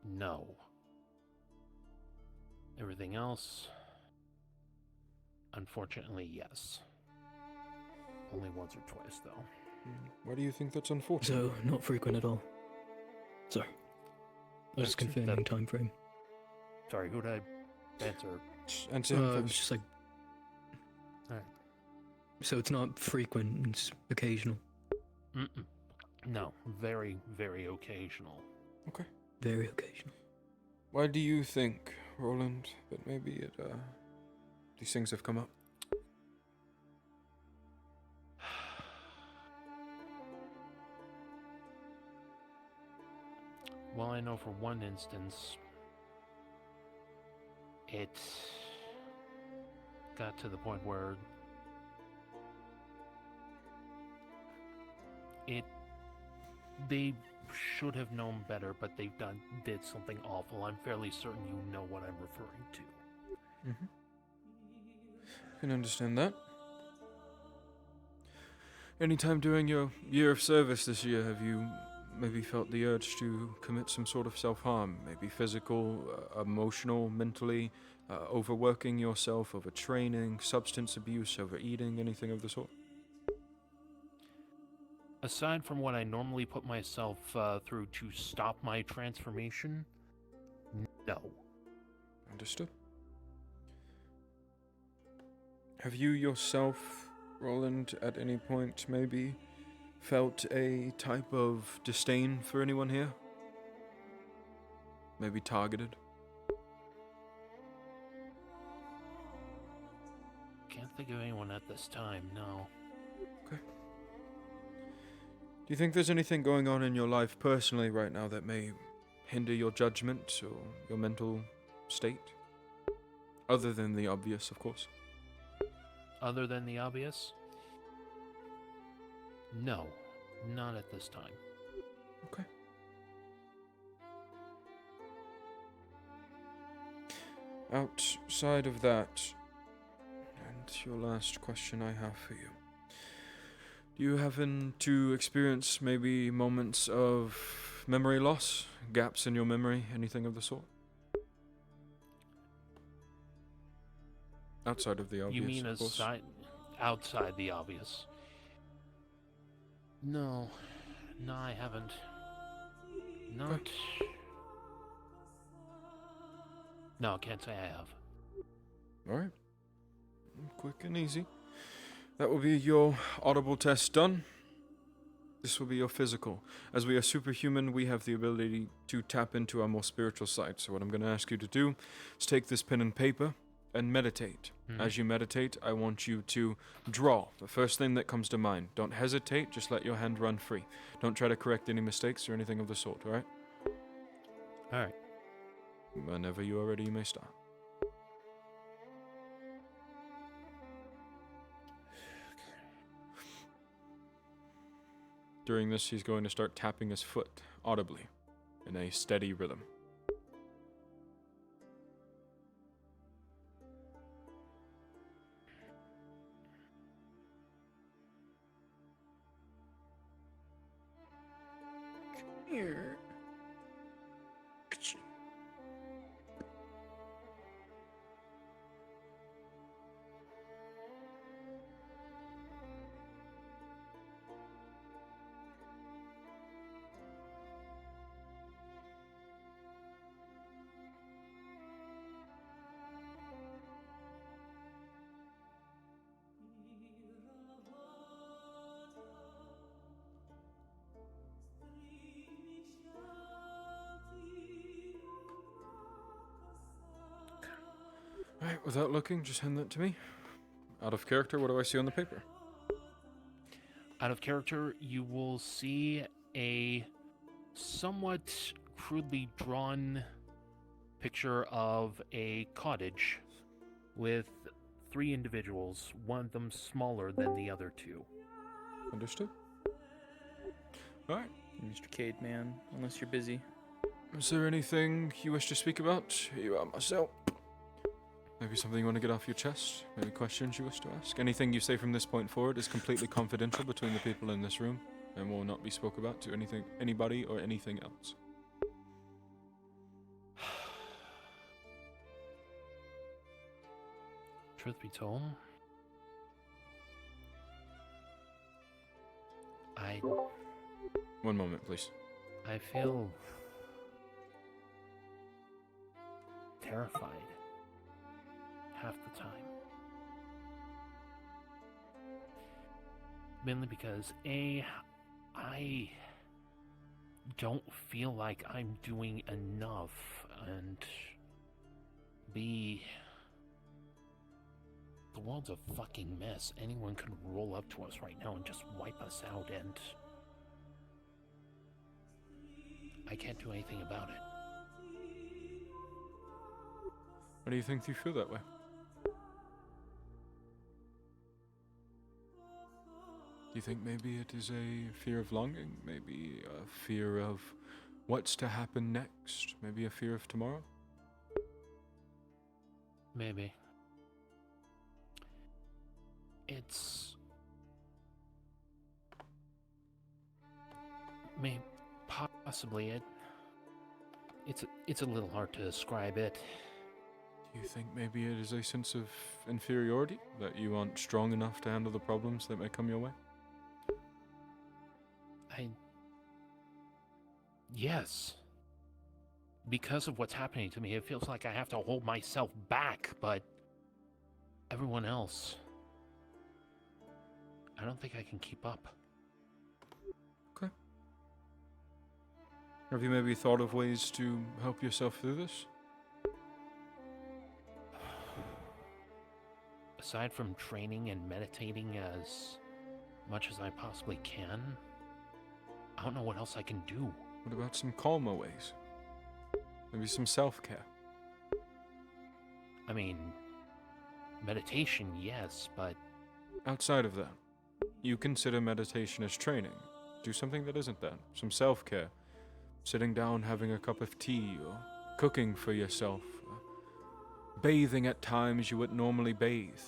No. Everything else? Unfortunately, yes. Only once or twice, though. Why do you think that's unfortunate? So, not frequent at all. Sorry. I was just confirming time frame. Sorry, who'd I answer? Answer It was just like... Alright. So it's not frequent, it's occasional. No, very, very occasional. Okay. Very occasional. Why do you think, Roland, that maybe these things have come up? Well, I know for one instance, it got to the point where they should have known better, but they did something awful. I'm fairly certain you know what I'm referring to. I can understand that. Anytime during your year of service this year, have you maybe felt the urge to commit some sort of self-harm? Maybe physical, emotional, mentally, overworking yourself, overtraining, substance abuse, overeating, anything of the sort? Aside from what I normally put myself through to stop my transformation, no. Understood. Have you yourself, Roland, at any point maybe felt a type of disdain for anyone here? Maybe targeted? Can't think of anyone at this time, no. Okay. Do you think there's anything going on in your life personally right now that may hinder your judgment or your mental state? Other than the obvious, of course. Other than the obvious? No, not at this time. Okay. Outside of that, and your last question I have for you. Do you happen to experience maybe moments of memory loss? Gaps in your memory? Anything of the sort? Outside of the obvious, You mean of course. outside the obvious? No, I haven't. Not. No, can't say I have. Alright. Quick and easy. That will be your audible test done. This will be your physical. As we are superhuman, we have the ability to tap into our more spiritual side. So what I'm going to ask you to do is take this pen and paper and meditate. As you meditate, I want you to draw the first thing that comes to mind. Don't hesitate, just let your hand run free. Don't try to correct any mistakes or anything of the sort, alright? Alright. Whenever you are ready, you may start. During this, he's going to start tapping his foot audibly in a steady rhythm. Here. Right, without looking, just hand that to me. Out of character, what do I see on the paper? Out of character, you will see a somewhat crudely drawn picture of a cottage with 3 individuals, one of them smaller than the other 2. Understood. Alright. Mr. Cademan, unless you're busy. Is there anything you wish to speak about? You are myself. Maybe something you want to get off your chest? Maybe questions you wish to ask? Anything you say from this point forward is completely confidential between the people in this room and will not be spoke about to anybody or anything else. Truth be told, One moment, please. I feel terrified half the time. Mainly because I don't feel like I'm doing enough, and B, the world's a fucking mess. Anyone could roll up to us right now and just wipe us out, and I can't do anything about it. Why do you think you feel that way? Do you think maybe it is a fear of longing? Maybe a fear of what's to happen next? Maybe a fear of tomorrow? Maybe. It's... possibly it. It's a little hard to describe it. Do you think maybe it is a sense of inferiority? That you aren't strong enough to handle the problems that may come your way? Yes. Because of what's happening to me, it feels like I have to hold myself back, but everyone else, I don't think I can keep up. Okay. Have you maybe thought of ways to help yourself through this? Aside from training and meditating as much as I possibly can, I don't know what else I can do. What about some calmer ways? Maybe some self-care? I mean, meditation, yes, but... Outside of that, you consider meditation as training. Do something that isn't that. Some self-care. Sitting down, having a cup of tea, or cooking for yourself. Bathing at times you wouldn't normally bathe.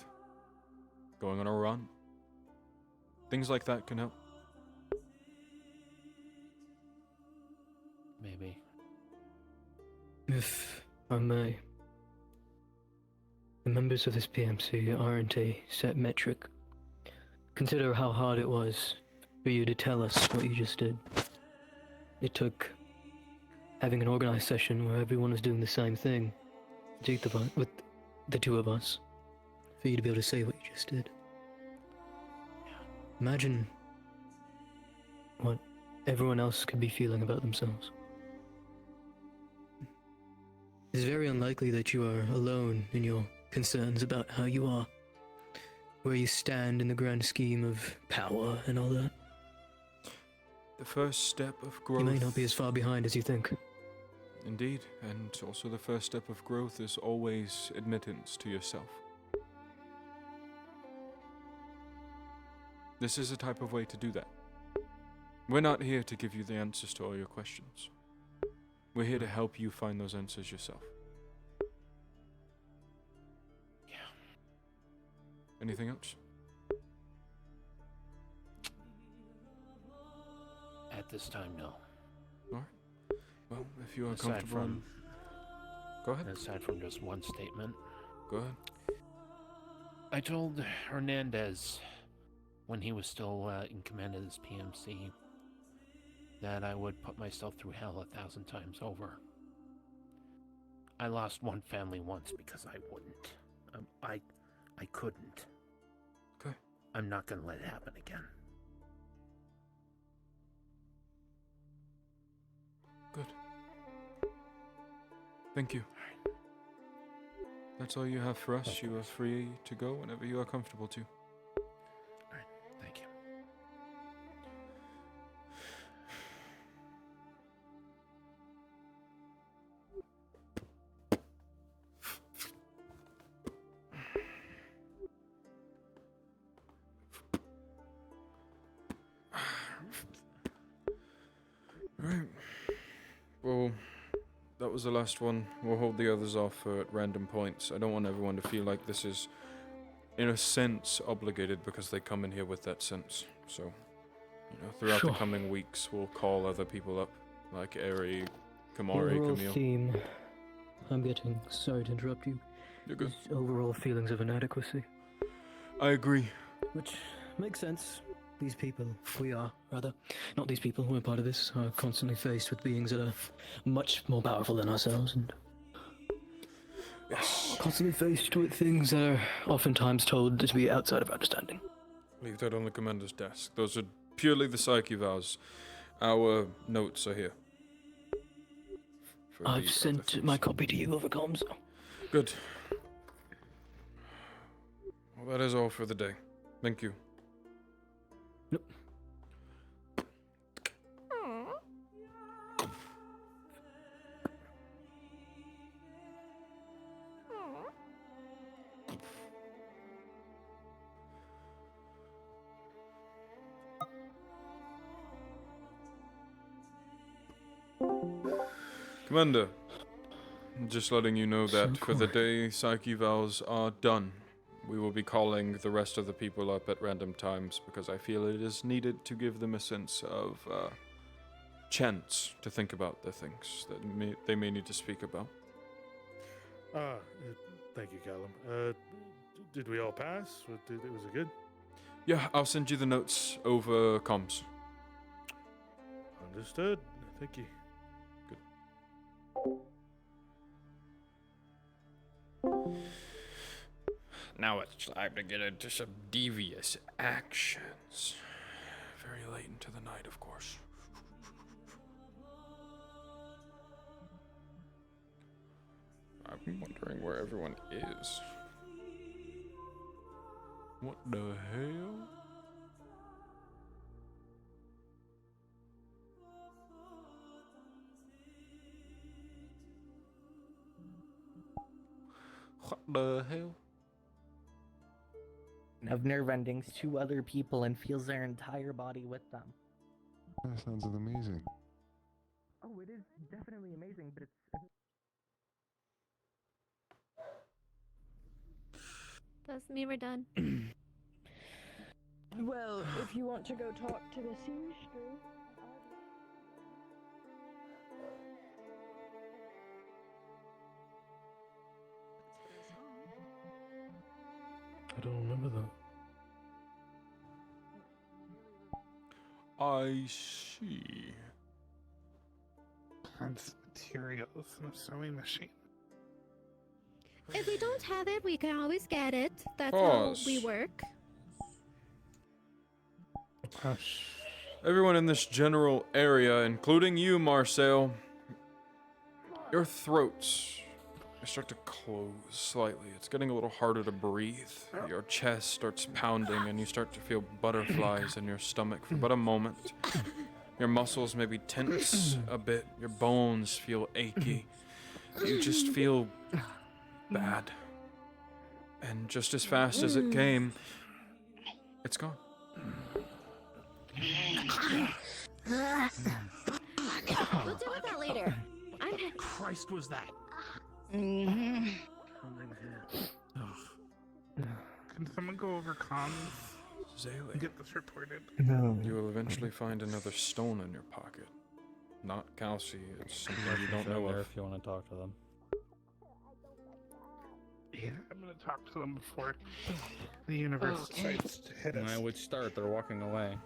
Going on a run. Things like that can help. Maybe. If I may, the members of this PMC aren't a set metric. Consider how hard it was for you to tell us what you just did. It took having an organized session where everyone was doing the same thing, with the 2 of us, for you to be able to say what you just did. Imagine what everyone else could be feeling about themselves. It's very unlikely that you are alone in your concerns about how you are, where you stand in the grand scheme of power and all that. The first step of growth... You may not be as far behind as you think. Indeed, and also the first step of growth is always admittance to yourself. This is a type of way to do that. We're not here to give you the answers to all your questions. We're here to help you find those answers yourself. Yeah. Anything else? At this time, no. Alright. Well, if you are Aside comfortable... from... Go ahead. Aside from just one statement. Go ahead. I told Hernandez, when he was still in command of this PMC, that I would put myself through hell 1,000 times over. I lost one family once because I wouldn't. I couldn't. Okay. I'm not gonna let it happen again. Good. Thank you. that's all you have for us. You are free to go whenever you are comfortable to. Alright, thank you. Right. Well, that was the last one. We'll hold the others off at random points. I don't want everyone to feel like this is, in a sense, obligated because they come in here with that sense. So, throughout the coming weeks, we'll call other people up, like Eri, The Kamari, overall Camille. theme, I'm getting, sorry to interrupt you, You're good. is overall feelings of inadequacy. I agree. Which makes sense. These people, we are, rather, not these people, we're part of this, are constantly faced with beings that are much more powerful than ourselves, and constantly faced with things that are oftentimes told to be outside of our understanding. Leave that on the commander's desk. Those are purely the psyche vows. Our notes are here. For I've the sent other things. my copy to you over comms. Good. Well, that is all for the day. Thank you. Commander, just letting you know that for the day psyche vows are done. We will be calling the rest of the people up at random times because I feel it is needed to give them a sense of chance to think about the things that they may need to speak about. Thank you, Callum. Did we all pass? Was it good? Yeah, I'll send you the notes over comms. Understood. Thank you. Now it's time to get into some devious actions. Very late into the night, of course. I'm wondering where everyone is. What the hell? What the hell? Of nerve endings to other people and feels their entire body with them. That sounds amazing. Oh, it is definitely amazing, but it's... Doesn't mean we're done. Well, if you want to go talk to the sister. I don't remember that. I see. That's materials in a sewing machine. If we don't have it, we can always get it. That's Pause. how we work. Everyone in this general area, including you, Marcel, your throats start to close slightly. It's getting a little harder to breathe. Your chest starts pounding and you start to feel butterflies in your stomach for but a moment. Your muscles maybe tense a bit. Your bones feel achy. You just feel bad. And just as fast as it came, it's gone. We'll deal with that later. What Christ was that? Can someone go over comms? Zaylee. And get this reported. You will eventually find another stone in your pocket. Not Kelsey, it's something you don't know of. If you want to talk to them. Yeah, I'm gonna talk to them before the universe decides to hit us. I would start, they're walking away.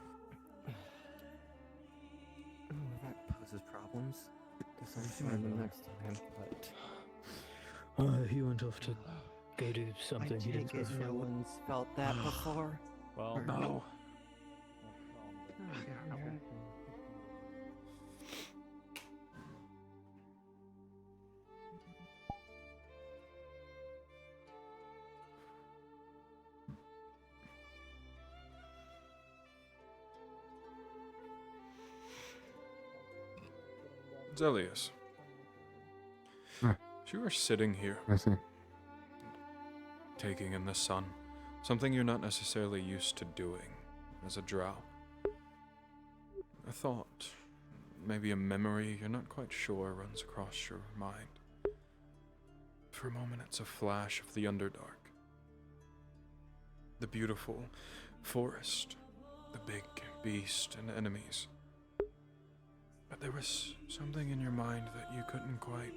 That poses problems. Guess I'll find them next time, but... He went off to go do something he didn't specify. No one's felt that before. Well, No. Zelius. Ah. As you are sitting here, I see. taking in the sun, something you're not necessarily used to doing as a drow. A thought, maybe a memory you're not quite sure runs across your mind. For a moment, it's a flash of the Underdark. The beautiful forest, the big beast and enemies. But there was something in your mind that you couldn't quite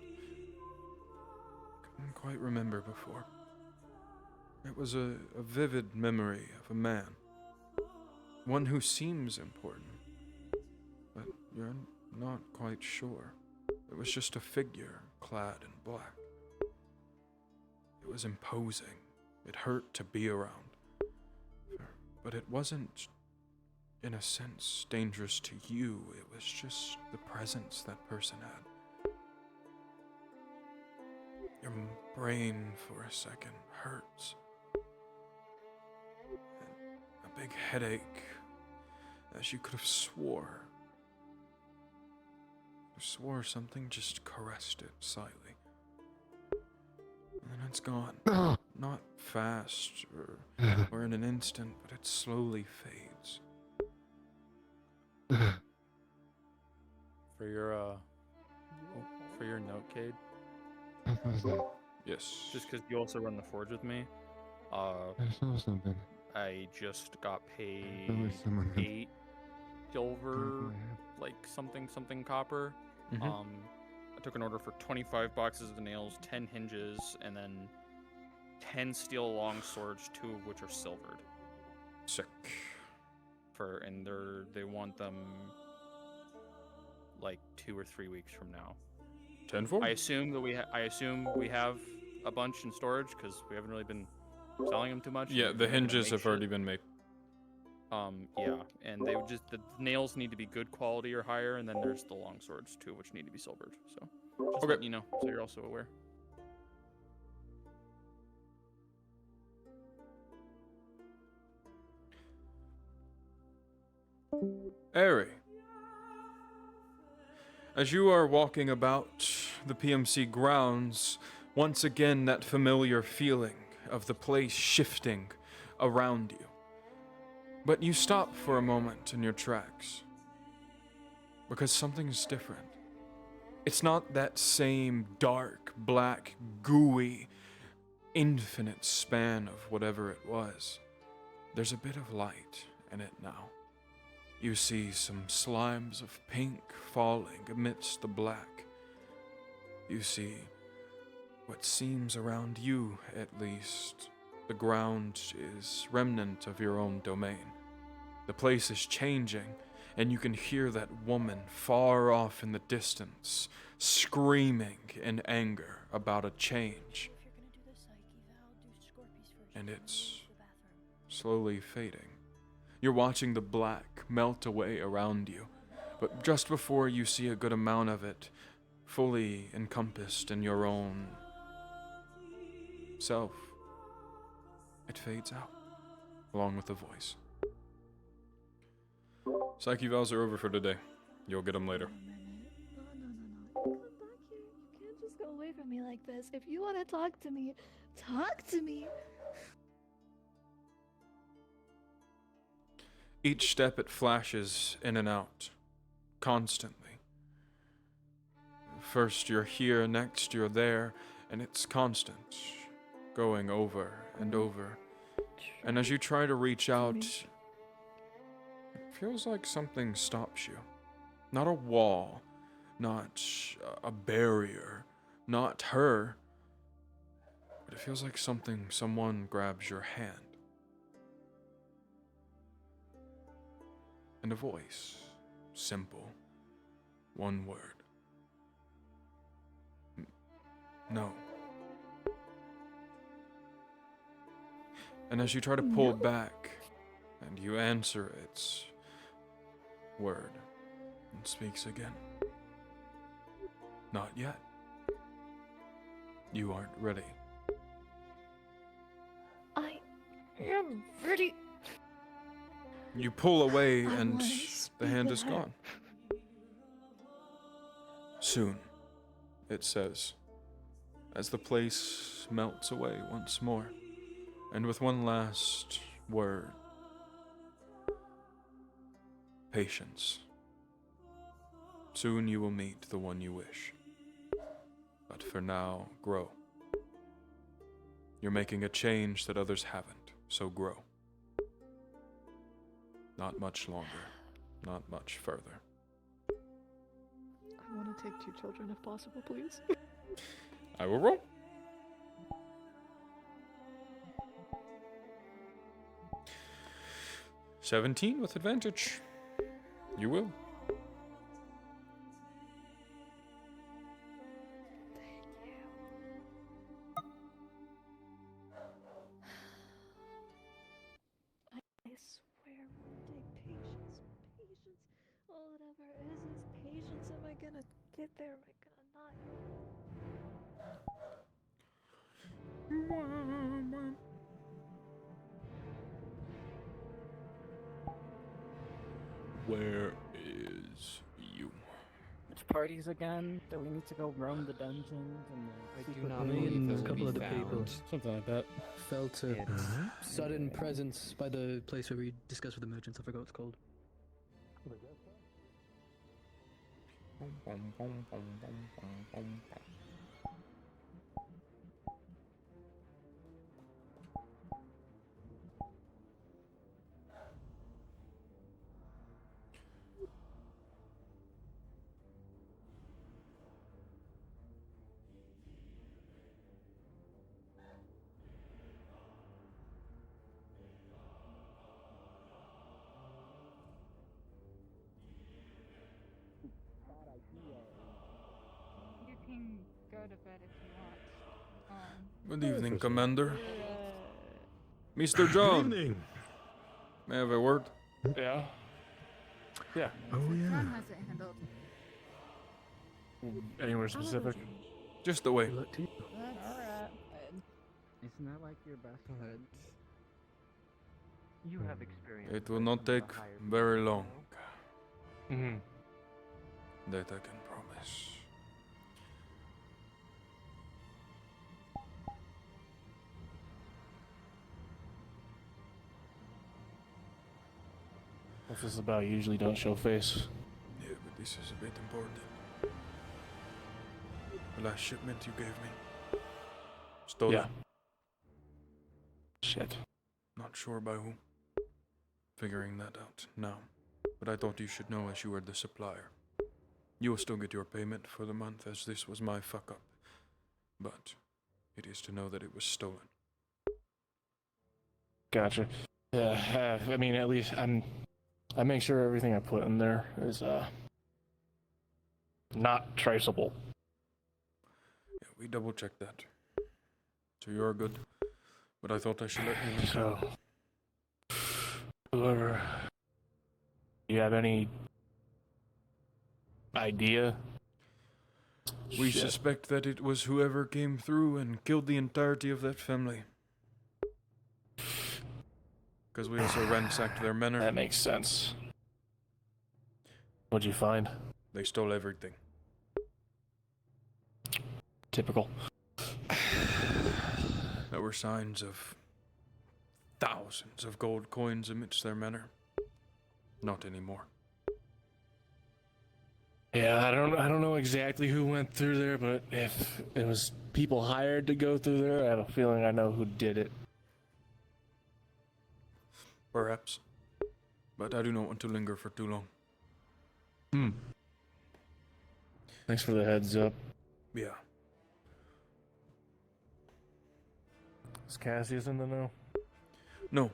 remember before. It was a vivid memory of a man. One who seems important, but you're not quite sure. It was just a figure clad in black. It was imposing. It hurt to be around. But it wasn't, in a sense, dangerous to you. It was just the presence that person had. Your brain, for a second, hurts. A big headache, as you could have swore. You swore something just caressed it slightly. And then it's gone. Not fast or in an instant, but it slowly fades. For your note, Cade. Yes. Just because you also run the forge with me. I saw something. I just got paid There was someone who- 8 silver, like something copper. Mhm. I took an order for 25 boxes of nails, 10 hinges, and then 10 steel long swords, 2 of which are silvered. Sick. And they want them like 2 or 3 weeks from now. 10-4? I assume we have a bunch in storage because we haven't really been selling them too much. Yeah, the hinges have already been made. Yeah, and the nails need to be good quality or higher, and then there's the long swords too, which need to be silvered. So, just Okay. letting you know, so you're also aware. Airy. As you are walking about the PMC grounds, once again that familiar feeling of the place shifting around you. But you stop for a moment in your tracks. Because something's different. It's not that same dark, black, gooey, infinite span of whatever it was. There's a bit of light in it now. You see some slimes of pink falling amidst the black. You see what seems around you, at least. The ground is remnant of your own domain. The place is changing, and you can hear that woman far off in the distance, screaming in anger about a change. And it's slowly fading. You're watching the black melt away around you, but just before you see a good amount of it fully encompassed in your own self, it fades out, along with the voice. Psyche evals are over for today. You'll get them later. No. Come back here. You can't just go away from me like this. If you want to talk to me, talk to me. Each step it flashes in and out, constantly. First you're here, next you're there, and it's constant, going over and over. And as you try to reach out, it feels like something stops you. Not a wall, not a barrier, not her, but it feels like someone grabs your hand. And a voice, simple, one word. No. And as you try to pull back, and you answer its word, it speaks again. Not yet. You aren't ready. I am ready. You pull away, I and wanna the speak hand of is her. gone. Soon, it says, as the place melts away once more, and with one last word, patience. Soon you will meet the one you wish. But for now, grow. You're making a change that others haven't, so grow. Not much longer, not much further. I want to take 2 children if possible, please. I will roll. "17 with advantage. You will. I swear we'll take patience. Oh, whatever it is patience. Am I gonna get there? Am I gonna not? Where is you? Which parties again? Do we need to go roam the dungeons and the secret not rooms? believe there will couple be of the people found. Something like that. Felt a sudden presence by the place where we discussed with the merchants. I forgot what it's called. You can go to bed if you want. Good evening, Commander. Mr. John. Good evening. May I have a word? Yeah. Yeah. Oh, yeah. John has it handled. Anywhere specific? Just the way. Alright. Isn't that like your best friend? You have experience. It will not take very long. Mm-hmm. That I can promise. What's this about? You usually don't show face. Yeah, but this is a bit important. The last shipment you gave me. Stolen. Yeah. Shit. Not sure by who. Figuring that out now. But I thought you should know as you were the supplier. You will still get your payment for the month as this was my fuck up. But it is to know that it was stolen. Gotcha. Yeah, I mean, at least I make sure everything I put in there is not traceable. Yeah, we double checked that. So you're good. But I thought I should let you know. So, whoever, you have any idea? We Shit. suspect that it was whoever came through and killed the entirety of that family. Because we also ransacked their manor. That makes sense. What'd you find? They stole everything. Typical. There were signs of thousands of gold coins amidst their manor. Not anymore. Yeah, I don't know exactly who went through there, but if it was people hired to go through there, I have a feeling I know who did it. Perhaps. But I do not want to linger for too long. Thanks for the heads up. Yeah. Is Cassius in the know? No.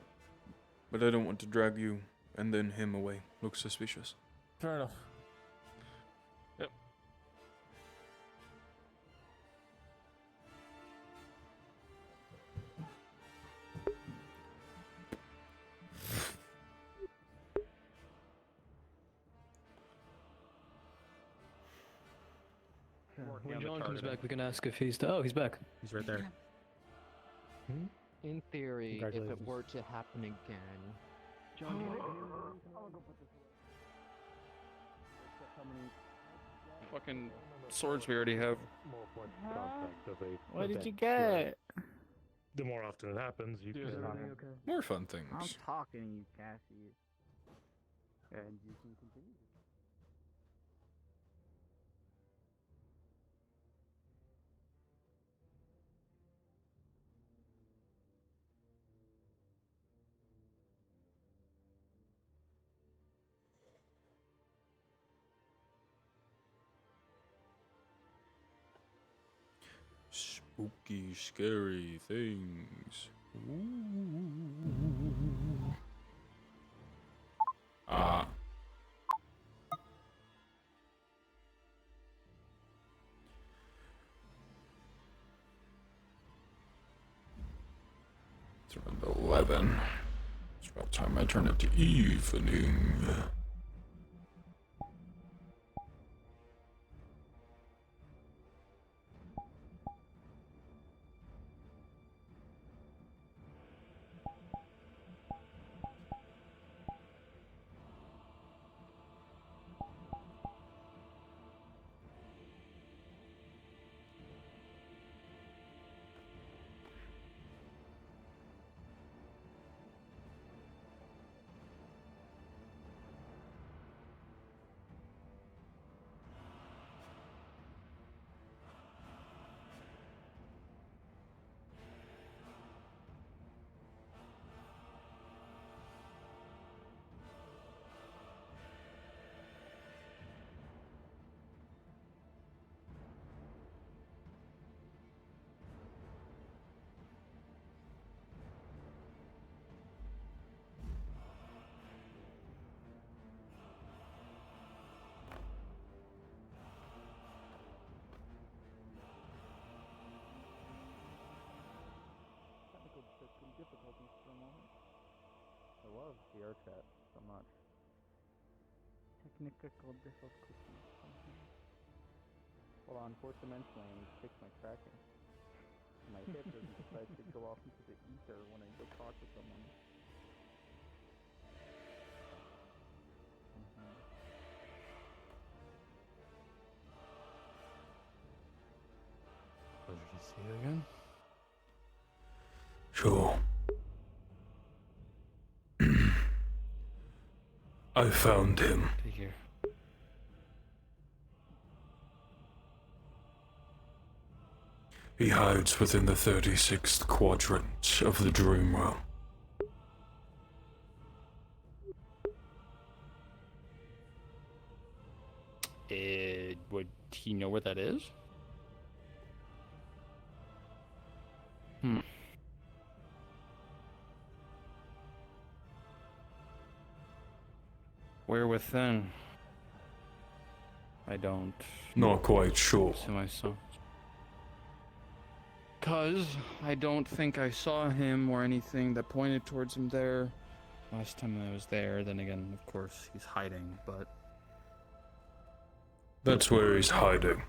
But I don't want to drag you and then him away. Looks suspicious. Fair enough. Yep. When John comes back, we can ask if he's. Oh, he's back. He's right there. In theory, if it Congratulations. were to happen again, John, Fucking swords we already have. More point of contact of a What did you event where get? The more often it happens, you Is can. everything okay? More fun I'm things. talking to you, Cassie. And you can continue. Spooky, scary things. Ooh. Ah. It's around 11. It's about time I turn it to evening. Technical system difficulties for a moment. I love VR chat so much. Technical difficulties. Hold on, fourth dimensionally, I need to fix my tracking. My hip doesn't decide to go off into the ether when I go talk to someone. Pleasure to see you again. Sure. I found him. Take care. He hides within the 36th quadrant of the dream realm. Would he know where that is? Where within? I don't. Not quite sure. To myself. Cause I don't think I saw him or anything that pointed towards him there. Last time I was there, then again, of course, he's hiding, but... That's where he's hiding.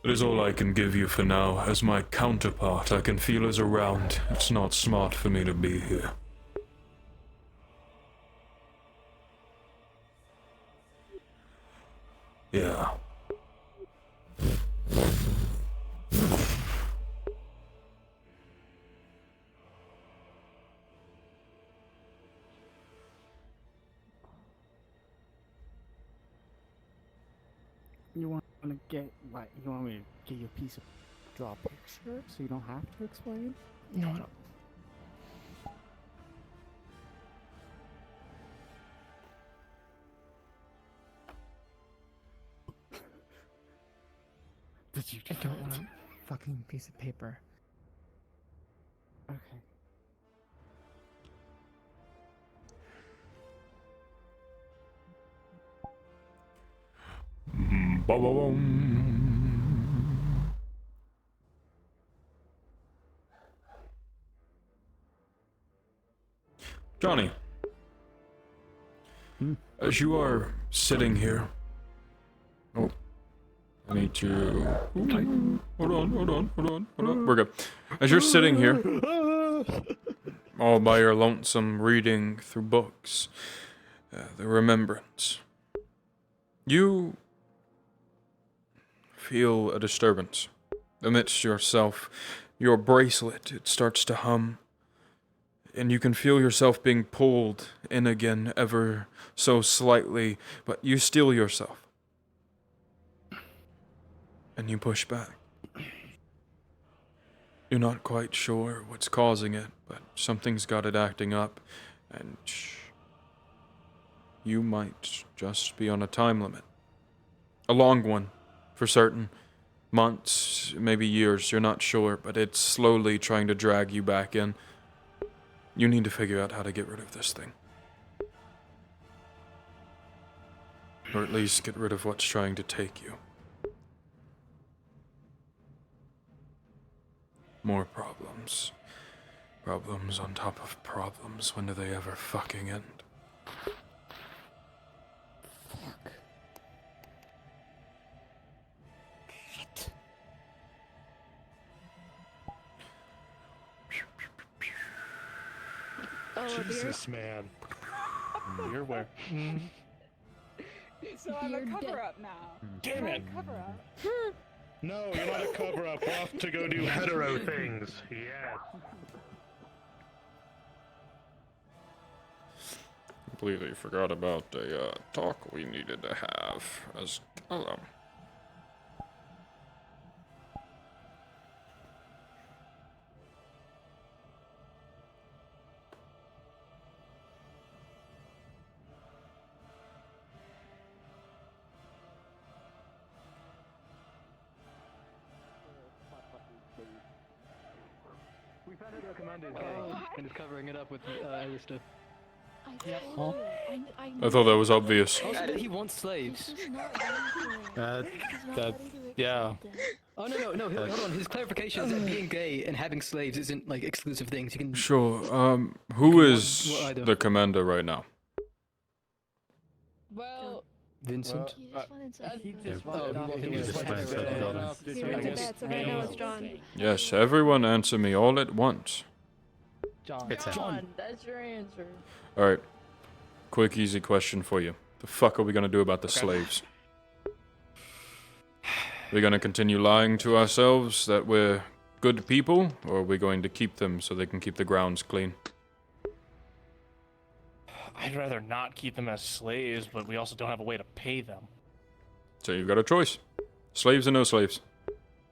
That is all I can give you for now. As my counterpart, I can feel us around. It's not smart for me to be here. Yeah. You want to get what? You want me to get you a piece of draw a picture so you don't have to explain? No, I don't. Did you? I don't want a fucking piece of paper. Okay. Johnny, as you are sitting here, oh, I need to. Hold on. We're good. As you're sitting here, all by your lonesome, reading through books, the remembrance, you feel a disturbance. Amidst yourself, your bracelet, it starts to hum, and you can feel yourself being pulled in again ever so slightly, but you steel yourself. And you push back. You're not quite sure what's causing it, but something's got it acting up, and you might just be on a time limit. A long one, for certain. Months, maybe years, you're not sure, but it's slowly trying to drag you back in. You need to figure out how to get rid of this thing. Or at least get rid of what's trying to take you. More problems. Problems on top of problems. When do they ever fucking end? Fuck. Shit. Oh, Jesus, man. You're where? So I'm a Beard cover-up now. Damn I'm it. a cover-up. No, you're not a cover-up. We're off to go do hetero things. Yes. Completely forgot about a talk we needed to have as Callum. We found out our commander is gay and is covering it up with other stuff. I thought that was obvious. Also, that he wants slaves. Yeah. Oh no! Hold on. His clarification is that being gay and having slaves isn't like exclusive things. You can. Sure. Who is Well, either. the commander right now? Well, Vincent. He just So right now it's John. Yes, everyone answer me all at once. John. John. That's your answer. Alright. Quick, easy question for you. The fuck are we gonna do about the slaves? We gonna continue lying to ourselves that we're good people, or are we going to keep them so they can keep the grounds clean? I'd rather not keep them as slaves, but we also don't have a way to pay them. So you've got a choice. Slaves or no slaves.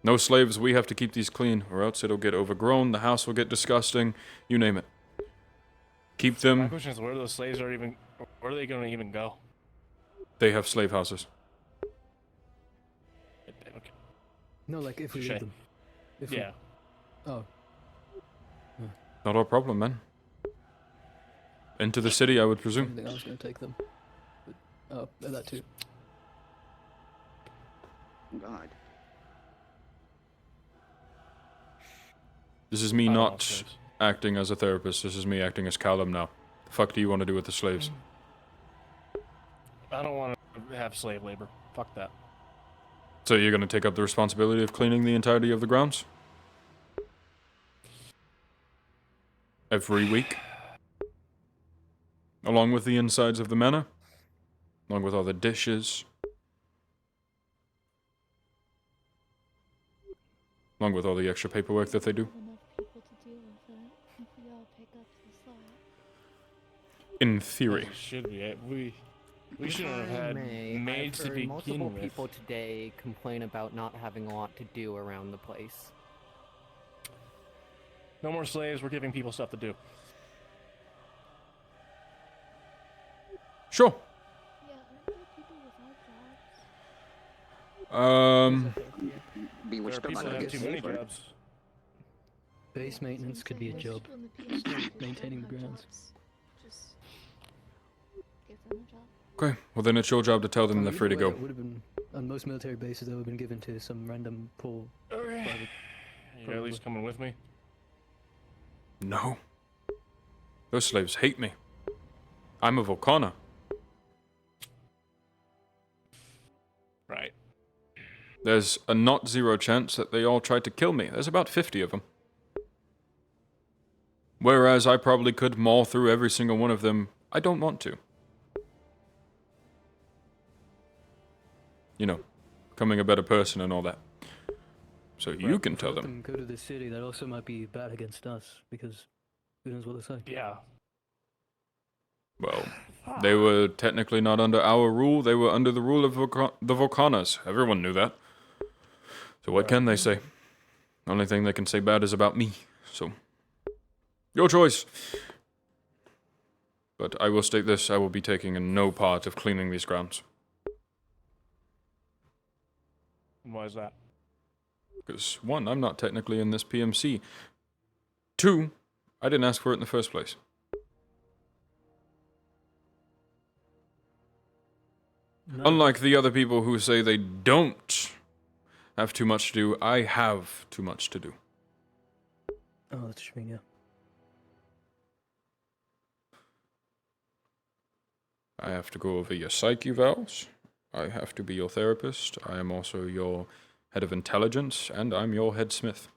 No slaves, we have to keep these clean, or else it'll get overgrown, the house will get disgusting, you name it. Keep My them. question is, where are those slaves where are they going to even go? They have slave houses. Okay. No, like if we Touche. leave them. If we- Yeah. Oh. Not our problem, man. Into the city, I would I presume. didn't think I was gonna take them. But, oh, that too. God. This is me I don't want not slaves. acting as a therapist, this is me acting as Callum now. The fuck do you want to do with the slaves? I don't want to have slave labor. Fuck that. So you're gonna take up the responsibility of cleaning the entirety of the grounds? Every week? Along with the insides of the manor? Along with all the dishes? Along with all the extra paperwork that they do? Enough people to deal with it if we all pick up the slack. In theory. Should we shouldn't have had maids to I've heard multiple begin with. people today complain about not having a lot to do around the place. No more slaves, we're giving people stuff to do. Sure. Yeah, aren't there people without jobs? We There are people that have too many jobs. Base maintenance could be a job. Maintaining the grounds. Just give them a job. Okay, well then it's your job to tell them they're free to go. It would have been on most military bases. That would have been given to some random poor. private- You at least coming with me? No. Those slaves hate me. I'm a Volcana. Right. There's a not zero chance that they all tried to kill me. There's about 50 of them. Whereas I probably could maul through every single one of them. I don't want to. You know, becoming a better person and all that. So you can tell Let them. go to the city. That also might be bad against us because who knows what they say. Yeah. Well, they were technically not under our rule. They were under the rule of the Volcanas. Everyone knew that. So what can they say? Only thing they can say bad is about me. So, your choice. But I will state this, I will be taking in no part of cleaning these grounds. Why is that? Because, one, I'm not technically in this PMC. Two, I didn't ask for it in the first place. No. Unlike the other people who say they don't have too much to do, I have too much to do. Oh, that's what you mean, yeah. I have to go over your psych evals. I have to be your therapist. I am also your head of intelligence, and I'm your head smith.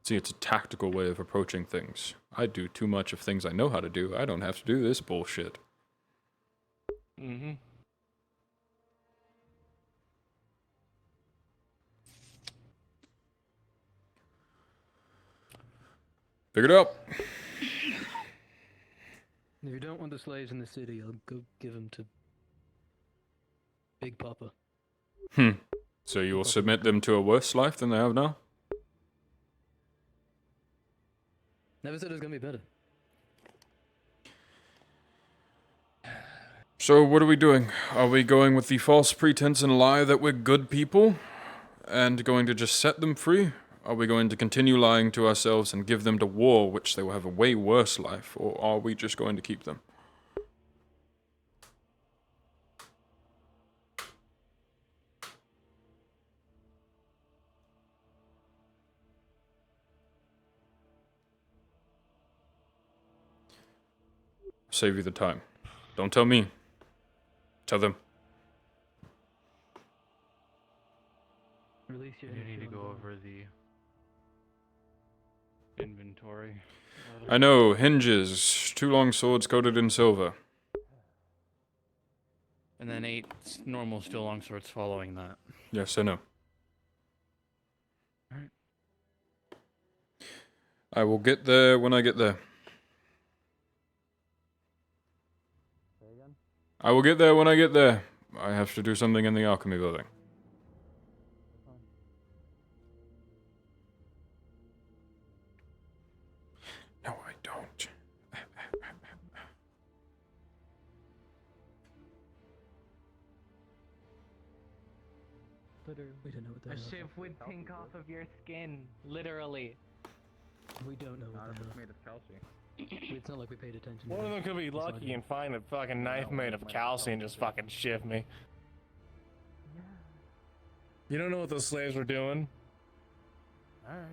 See, it's a tactical way of approaching things. I do too much of things I know how to do. I don't have to do this bullshit. Mm-hmm. Figured it out. If you don't want the slaves in the city, I'll go give them to Big Papa. So you will submit them to a worse life than they have now? Never said it was gonna be better. So what are we doing? Are we going with the false pretense and lie that we're good people and going to just set them free? Are we going to continue lying to ourselves and give them to war, which they will have a way worse life, or are we just going to keep them? Save you the time. Don't tell me. Tell them. Release your You need to go over the inventory. I know, hinges, 2 long swords coated in silver. And then 8 normal steel longswords following that. Yes, I know. Alright. I will get there when I get there. I will get there when I get there. I have to do something in the alchemy building. No, I don't. We don't know what A they are. shiv would pink off of your skin, literally. We don't know what they are. made of calcium. It's not like we paid attention. One of them could be lucky and find a fucking knife made of calcium and just fucking shiv me. You don't know what those slaves were doing? Alright.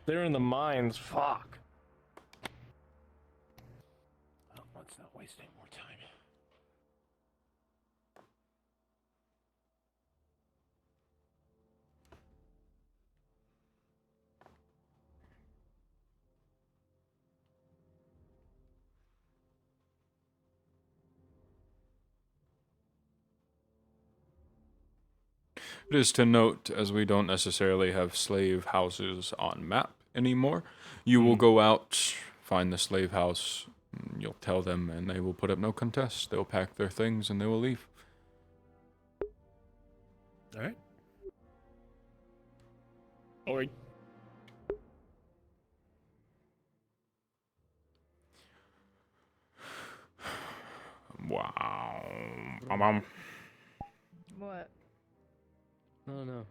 They were in the mines. Fuck. Well, let's not waste any more time. It is to note, as we don't necessarily have slave houses on map anymore, you will go out, find the slave house, you'll tell them, and they will put up no contest. They'll pack their things and they will leave. Alright. Alright. Wow. What? No,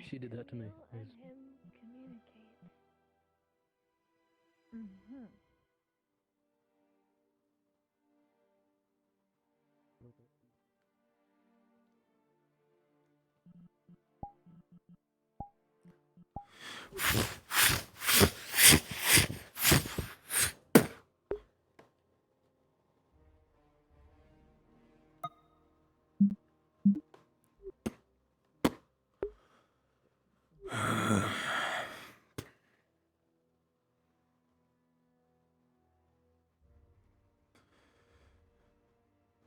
she did that to me. Let him communicate. Mm-hmm.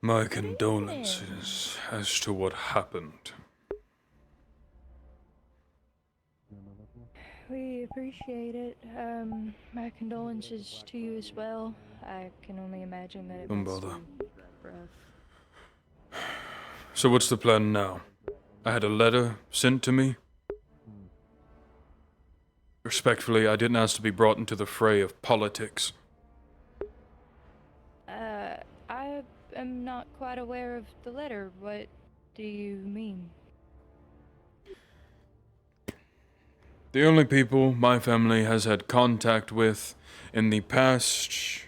My condolences as to what happened. We appreciate it. My condolences to you as well. I can only imagine that it Don't must bother. be rough. So what's the plan now? I had a letter sent to me. Respectfully, I didn't ask to be brought into the fray of politics. I am not quite aware of the letter. What do you mean? The only people my family has had contact with in the past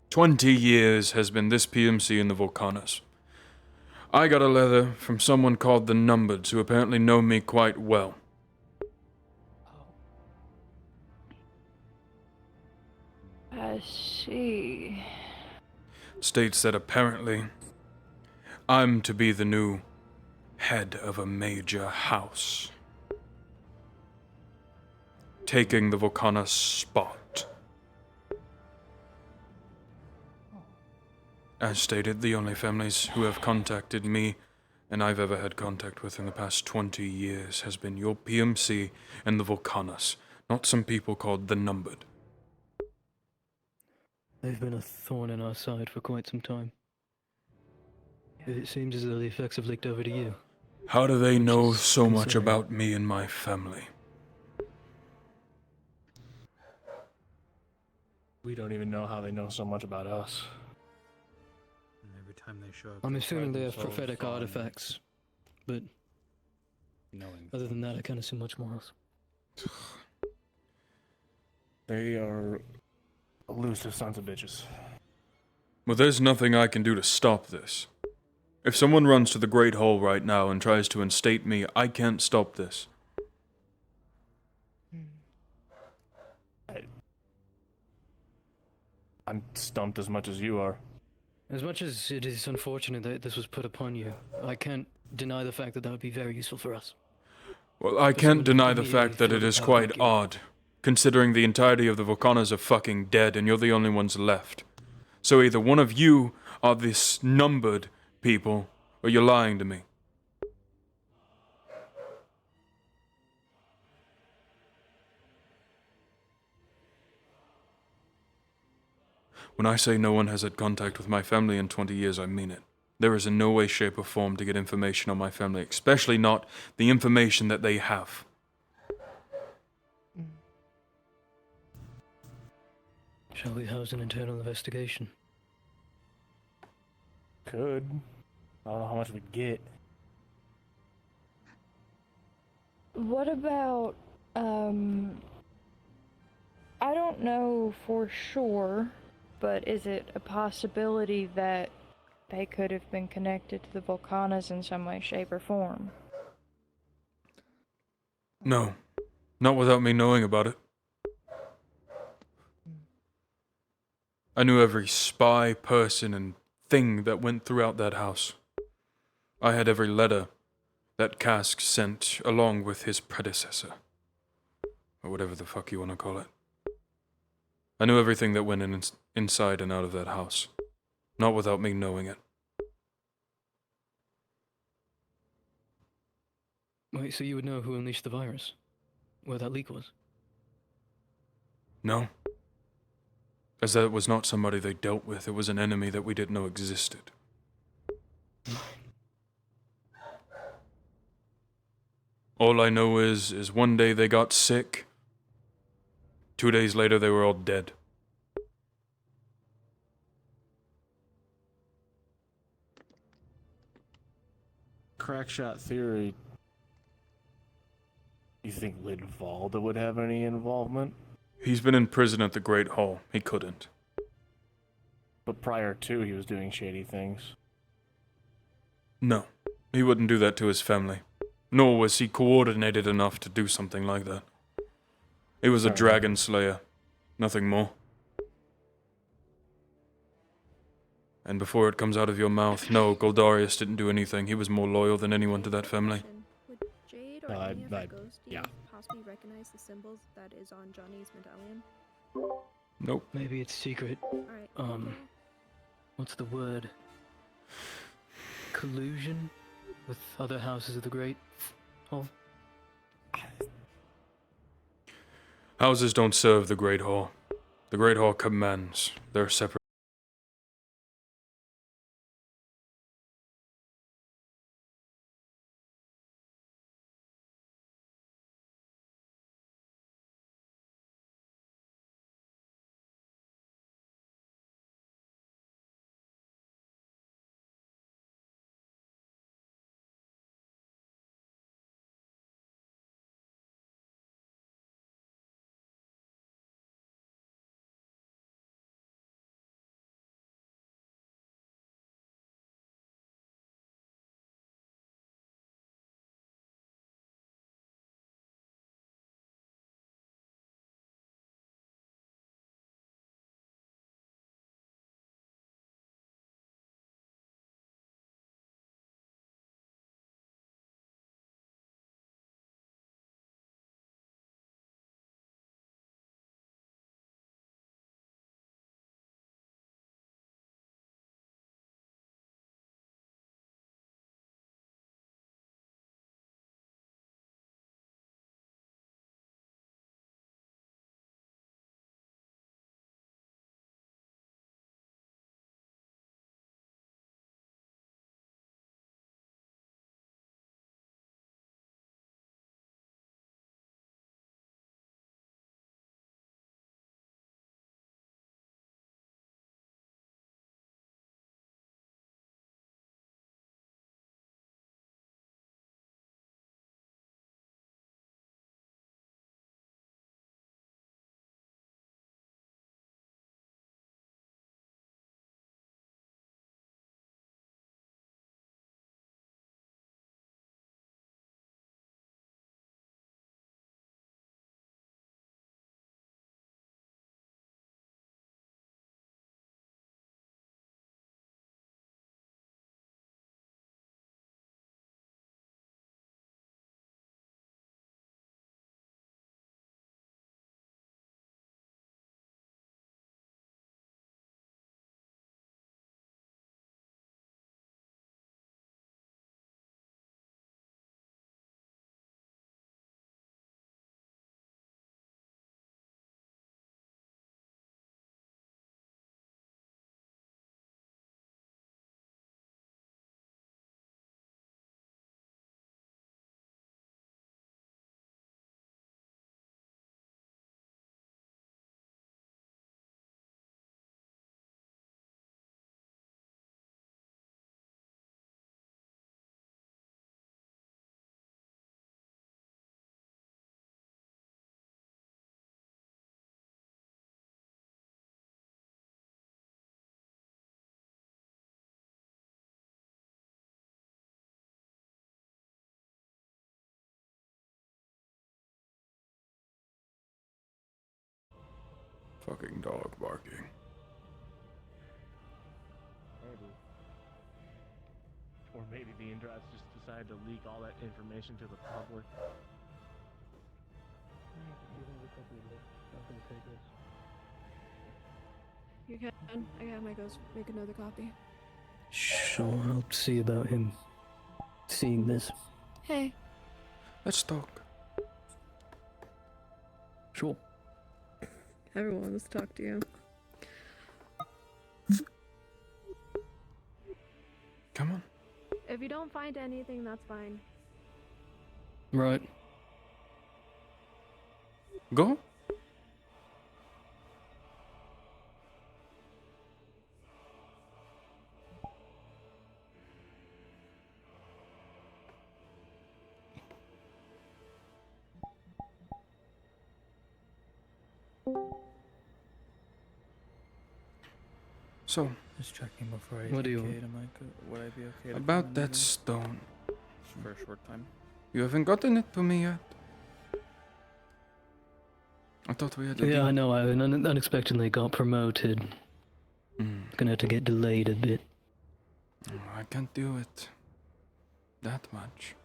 20 years has been this PMC and the Volcanas. I got a letter from someone called the Numbereds, who apparently know me quite well. I see. States that apparently I'm to be the new head of a major house, taking the Volcana's spot. As stated, the only families who have contacted me and I've ever had contact with in the past 20 years has been your PMC and the Volcanas, not some people called the Numbered. They've been a thorn in our side for quite some time. It seems as though the effects have leaked over to you. How do they know is so much concerning. about me and my family? We don't even know how they know so much about us. Every time they show up, I'm they assuming pride they have themselves prophetic on artifacts, but knowing. other than that, I can't assume much more else. They are elusive sons of bitches. Well, there's nothing I can do to stop this. If someone runs to the Great Hall right now and tries to instate me, I can't stop this. I'm stumped as much as you are. As much as it is unfortunate that this was put upon you, I can't deny the fact that that would be very useful for us. Well, I can't deny the fact that it is quite odd, considering the entirety of the Volcanas are fucking dead and you're the only ones left. So either one of you are this Numbered people, or you're lying to me. When I say no one has had contact with my family in 20 years, I mean it. There is in no way, shape, or form to get information on my family, especially not the information that they have. Shall we house an internal investigation? Could. I don't know how much we get. What about, I don't know for sure, but is it a possibility that they could have been connected to the Volcanas in some way, shape, or form? No. Not without me knowing about it. I knew every spy, person, and thing that went throughout that house. I had every letter that Cask sent along with his predecessor. Or whatever the fuck you want to call it. I knew everything that went inside and out of that house. Not without me knowing it. Wait, so you would know who unleashed the virus? Where that leak was? No. As that was not somebody they dealt with, it was an enemy that we didn't know existed. All I know is one day they got sick. 2 days later they were all dead. Crackshot theory. You think Lidvalda would have any involvement? He's been in prison at the Great Hall. He couldn't. But prior to, he was doing shady things. No, he wouldn't do that to his family. Nor was he coordinated enough to do something like that. He was a dragon slayer. Nothing more. And before it comes out of your mouth, no, Goldarius didn't do anything. He was more loyal than anyone to that family. Would Jade or any of the ghosties possibly recognize the symbols that is on Johnny's medallion? Nope. Maybe it's secret. Alright. What's the word? collusion with other houses of the Great Hall? Houses don't serve the Great Hall. The Great Hall commands. They're separate. Fucking dog barking. Maybe. Or maybe the Indrats just decided to leak all that information to the public. You can. I can make another copy. Sure, I'll see about him seeing this. Hey. Let's talk. Sure. Everyone wants to talk to you. Come on. If you don't find anything, that's fine. Right. Go. So, Just checking before I What do you take want? it. Would I be okay to about come in that again? stone. For a short time. You haven't gotten it to me yet. I thought we had a Yeah, deal. I know. I unexpectedly got promoted. Gonna have to get delayed a bit. I can't do it that much.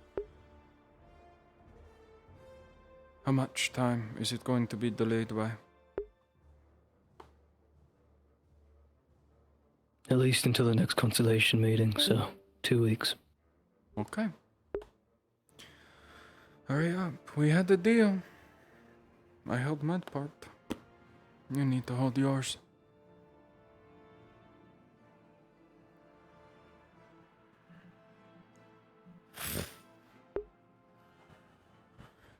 How much time is it going to be delayed by? At least until the next constellation meeting, so 2 weeks. Okay. Hurry up. We had the deal. I held my part. You need to hold yours.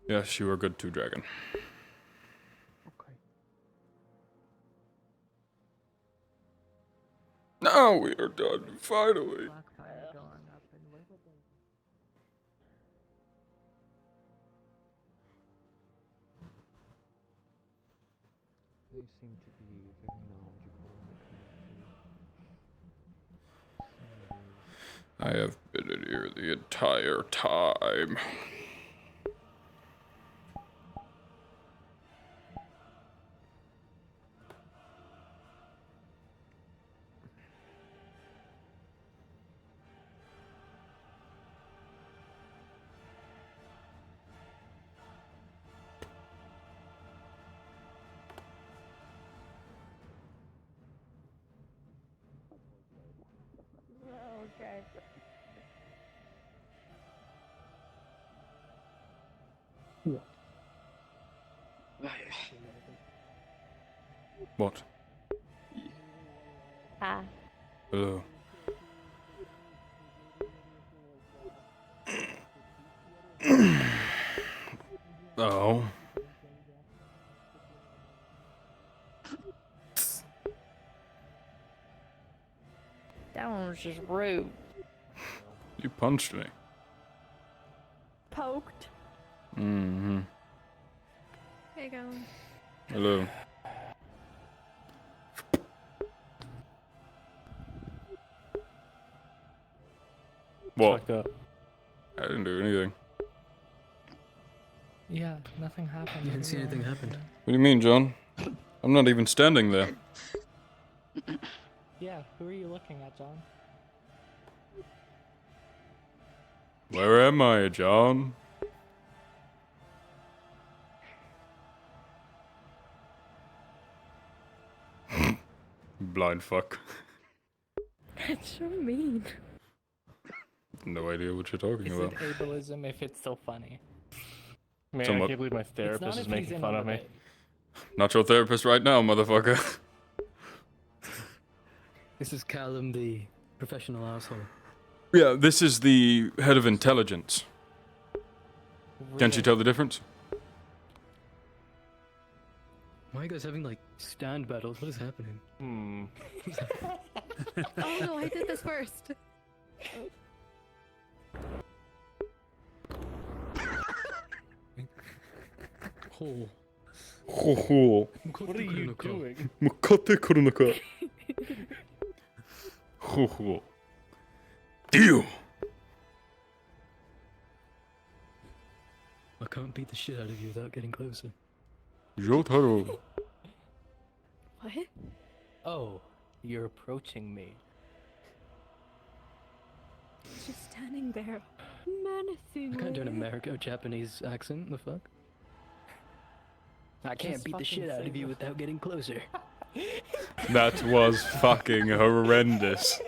Yes, you are good too, Dragon. Okay. Now we are done, finally. They seem to be very knowledgeable in the community. I have been in here the entire time. Okay. What? Ah. Hello. Oh. That one was just rude. You punched me. Poked. Mm-hmm. Hey, Callum. Hello. What? Fucked up. I didn't do anything. Yeah, nothing happened. You didn't see anything happen. What do you mean, John? I'm not even standing there. Yeah, who are you looking at, John? Where am I, John? Blind fuck. That's so mean. No idea what you're talking Is about. it ableism if it's so funny? Man, Somewhat. I can't believe my It's therapist not is if he's making in fun on of the me. bit. Not your therapist right now, motherfucker. This is Callum, the professional asshole. Yeah, this is the head of intelligence. Can't you Really? tell the difference? Why are you guys having, like, stand battles? What is happening? Hmm. Oh no, I did this first. Oh. Ho ho. What are you doing? Mukate kurunaka. Ho ho. Deal. I can't beat the shit out of you without getting closer. Jotaro. What? Oh, you're approaching me. Just standing there, I menacingly. can't do an Americo-Japanese accent, the fuck? I can't Just beat the fucking shit out say of you that. without getting closer. That was fucking horrendous.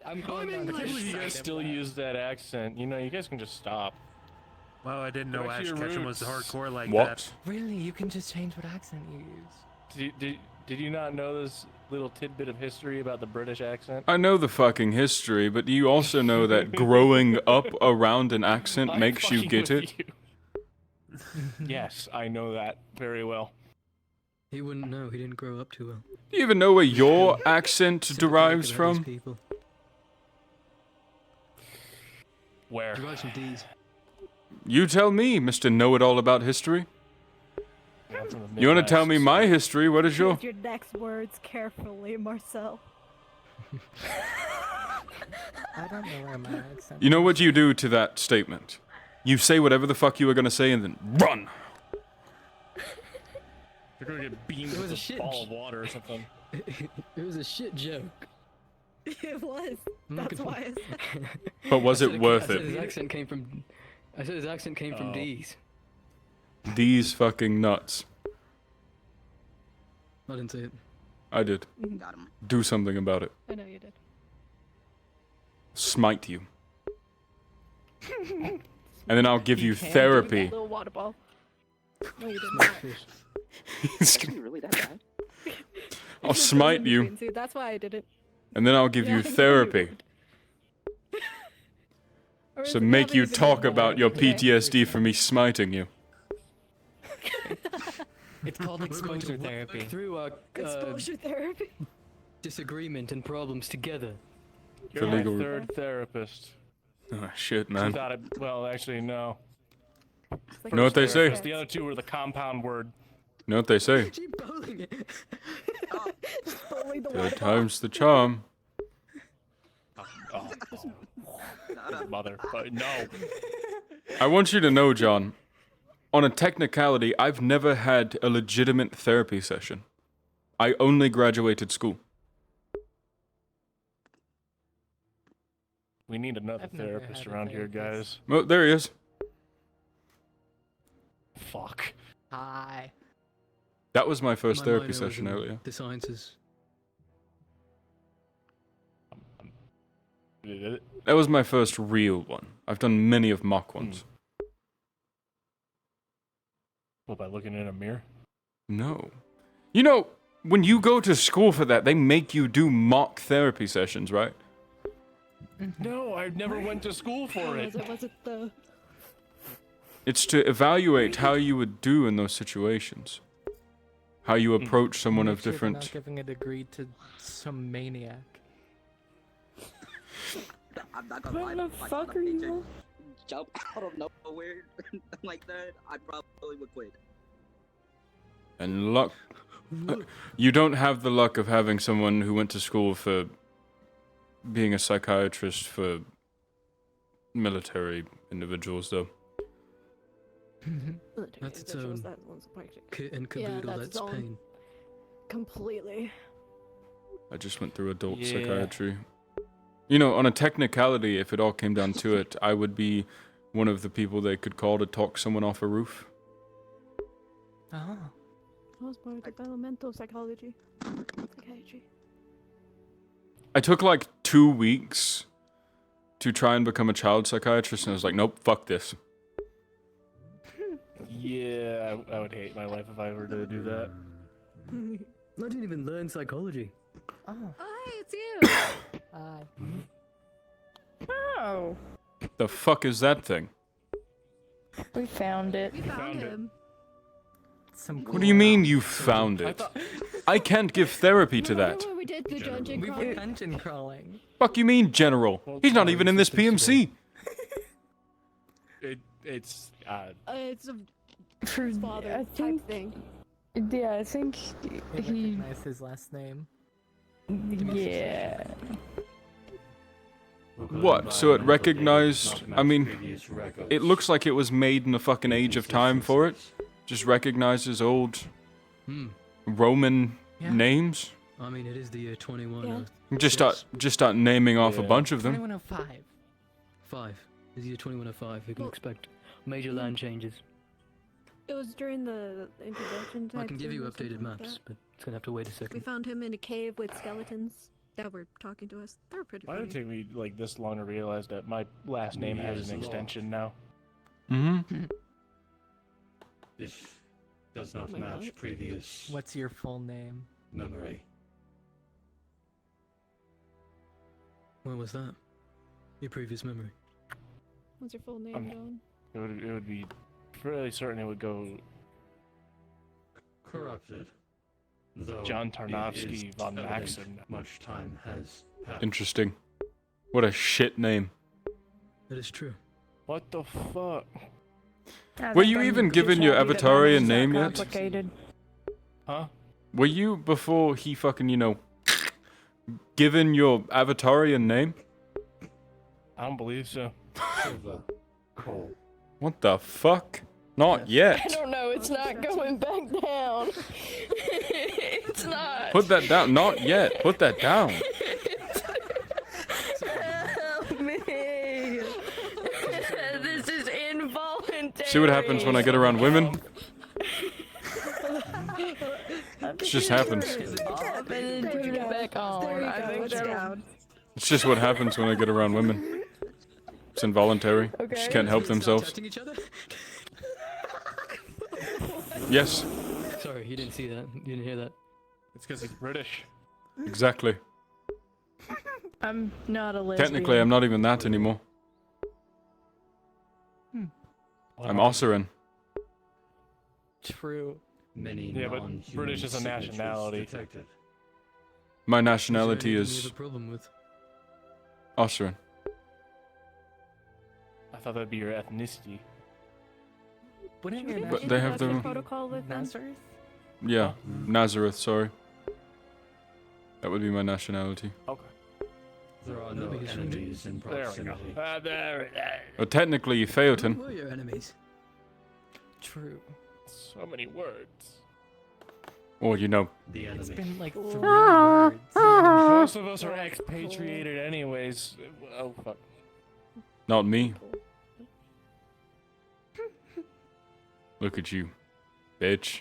I'm going on I can't this believe you side guys of still that. use that accent. You know, you guys can just stop. Wow, I didn't Go know back to Ash your Ketchum was roots. hardcore like What? that. Really, you can just change what accent you use. Did you not know this little tidbit of history about the British accent? I know the fucking history, but do you also know that growing up around an accent I'm makes you fucking get with it? you. Yes, I know that very well. He wouldn't know, he didn't grow up too well. Do you even know where your accent Sympathetic derives about these from? people. Where? Derives from D's. You tell me, Mr. Know-it-all about history. Yeah, I'm from the You want to tell me Midwest, my so- history? What is your... Choose your next words carefully, Marcel. I don't know where my accent You know comes what you from. do to that statement? You say whatever the fuck you were gonna say and then run! You're gonna get beamed It was with a a shit ball j- of water or something. It was a shit joke. It was. I'm not That's gonna- why I said. But was I said it worth I said it? his accent came from... I said his accent came from Oh. D's. These fucking nuts. I didn't say it. I did. Got him. Do something about it. I know you did. Smite you. And then I'll give you therapy. Little water ball. No, you didn't. He's Is he really that bad? I'll smite you, See, that's why I did it. and then I'll give Yeah, I you knew you therapy. Or is So it make you Gabby's talk again? about your Okay. PTSD for me smiting you. It's called exposure therapy. Through Exposure therapy. disagreement and problems together. For You're my legal- third therapist. Oh shit, man. Without it, well, actually, no. You know what they say? Therapist. The other two were the compound word. You know what they say? Keep bullying it. Just bully the Third water time's the charm. Mother, but no. I want you to know, John, on a technicality, I've never had a legitimate therapy session. I only graduated school. We need another I've never therapist had a around here, therapist. guys. Well, there he is. Fuck. Hi. That was my first My therapy minor was session in earlier. The sciences. That was my first real one. I've done many of mock ones. What, by looking in a mirror? No. You know, when you go to school for that, they make you do mock therapy sessions, right? No, I never went to school for it. Was it the... It's to evaluate how you would do in those situations. How you approach someone Make of sure they're not different... giving a degree to some maniac. I'm not gonna lie. What the like, fuck on are a you paycheck, on? Jump out of nowhere like that, I probably would quit. And luck... You don't have the luck of having someone who went to school for being a psychiatrist for military individuals, though. That's its own kit and Yeah, caboodle, that's that's its own. pain. Completely. I just went through adult Yeah. psychiatry. You know, on a technicality, if it all came down to it, I would be one of the people they could call to talk someone off a roof. Oh. I was part of developmental psychology. Psychiatry. I took like 2 weeks to try and become a child psychiatrist, and I was like, nope, fuck this. Yeah, I would hate my life if I were to do that. I didn't even learn psychology. Oh. Hi, it's you. Hi. Oh. The fuck is that thing? We found it. We found him. Some What do you mean you found it? I can't give therapy to that. We did the dungeon We crawl. were dungeon crawling. Fuck you mean, General? He's not even in this PMC. It's It's a For his father I type think, thing. Yeah, I think We he. recognize his last name. Yeah. What? So it recognized... I mean, it looks like it was made in a fucking age of time for it. Just recognizes old Roman Yeah. names. I mean, it is the year 21. Yeah. Just start naming off a bunch of them. 2105. 5. It's the year 2105. You can expect major land changes. It was during the introduction type I can give thing you or something updated like maps, that. but it's gonna have to wait a We second. found him in a cave with skeletons that were talking to us. They were pretty Why did it funny. take me like this long to realize that my last name has an extension now? Mm-hmm. This does Oh not my match God. previous What's your full name? memory. When was that? Your previous memory. What's your full name, Um, John? It would be fairly certain it would go Corrupted. Though John it Tarnowski is von evident Maxim. Much time has passed. Interesting. What a shit name. That is true. What the fuck? Were you even given your Avatarian name yet? Complicated. Huh? Were you, before he fucking, given your Avatarian name? I don't believe so. Silver Cole. What the fuck? Not I yet. don't know. It's not going back down. It's not. Put that down. Not yet. Put that down. Help me. This is involuntary. See what happens when I get around women? It just happens. It happens Oh, There you I go, think it's down. It's just what happens when I get around women. It's involuntary. Just can't help themselves. Touching each other? Yes, Sorry, you didn't see that. You didn't hear that. It's because he's British. exactly. I'm not a lesbian. Technically, I'm not even that anymore. I'm Osseran. True. Many Yeah, but non-human British is a signatures nationality. detected. My nationality You is have a problem with? Osseran. I thought that'd be your ethnicity. Wouldn't your But they have What's your their protocol with them? Nazareth? yeah, Nazareth. Sorry, that would be my nationality. Okay. There are no enemies in There we proximity. go. There. Well, technically, Phaeton. Who are your enemies? True. So many words. Or you know, The It's enemy. been like 3 Ah, words. Most of us are expatriated anyways. Oh, fuck. not me. Look at you, bitch.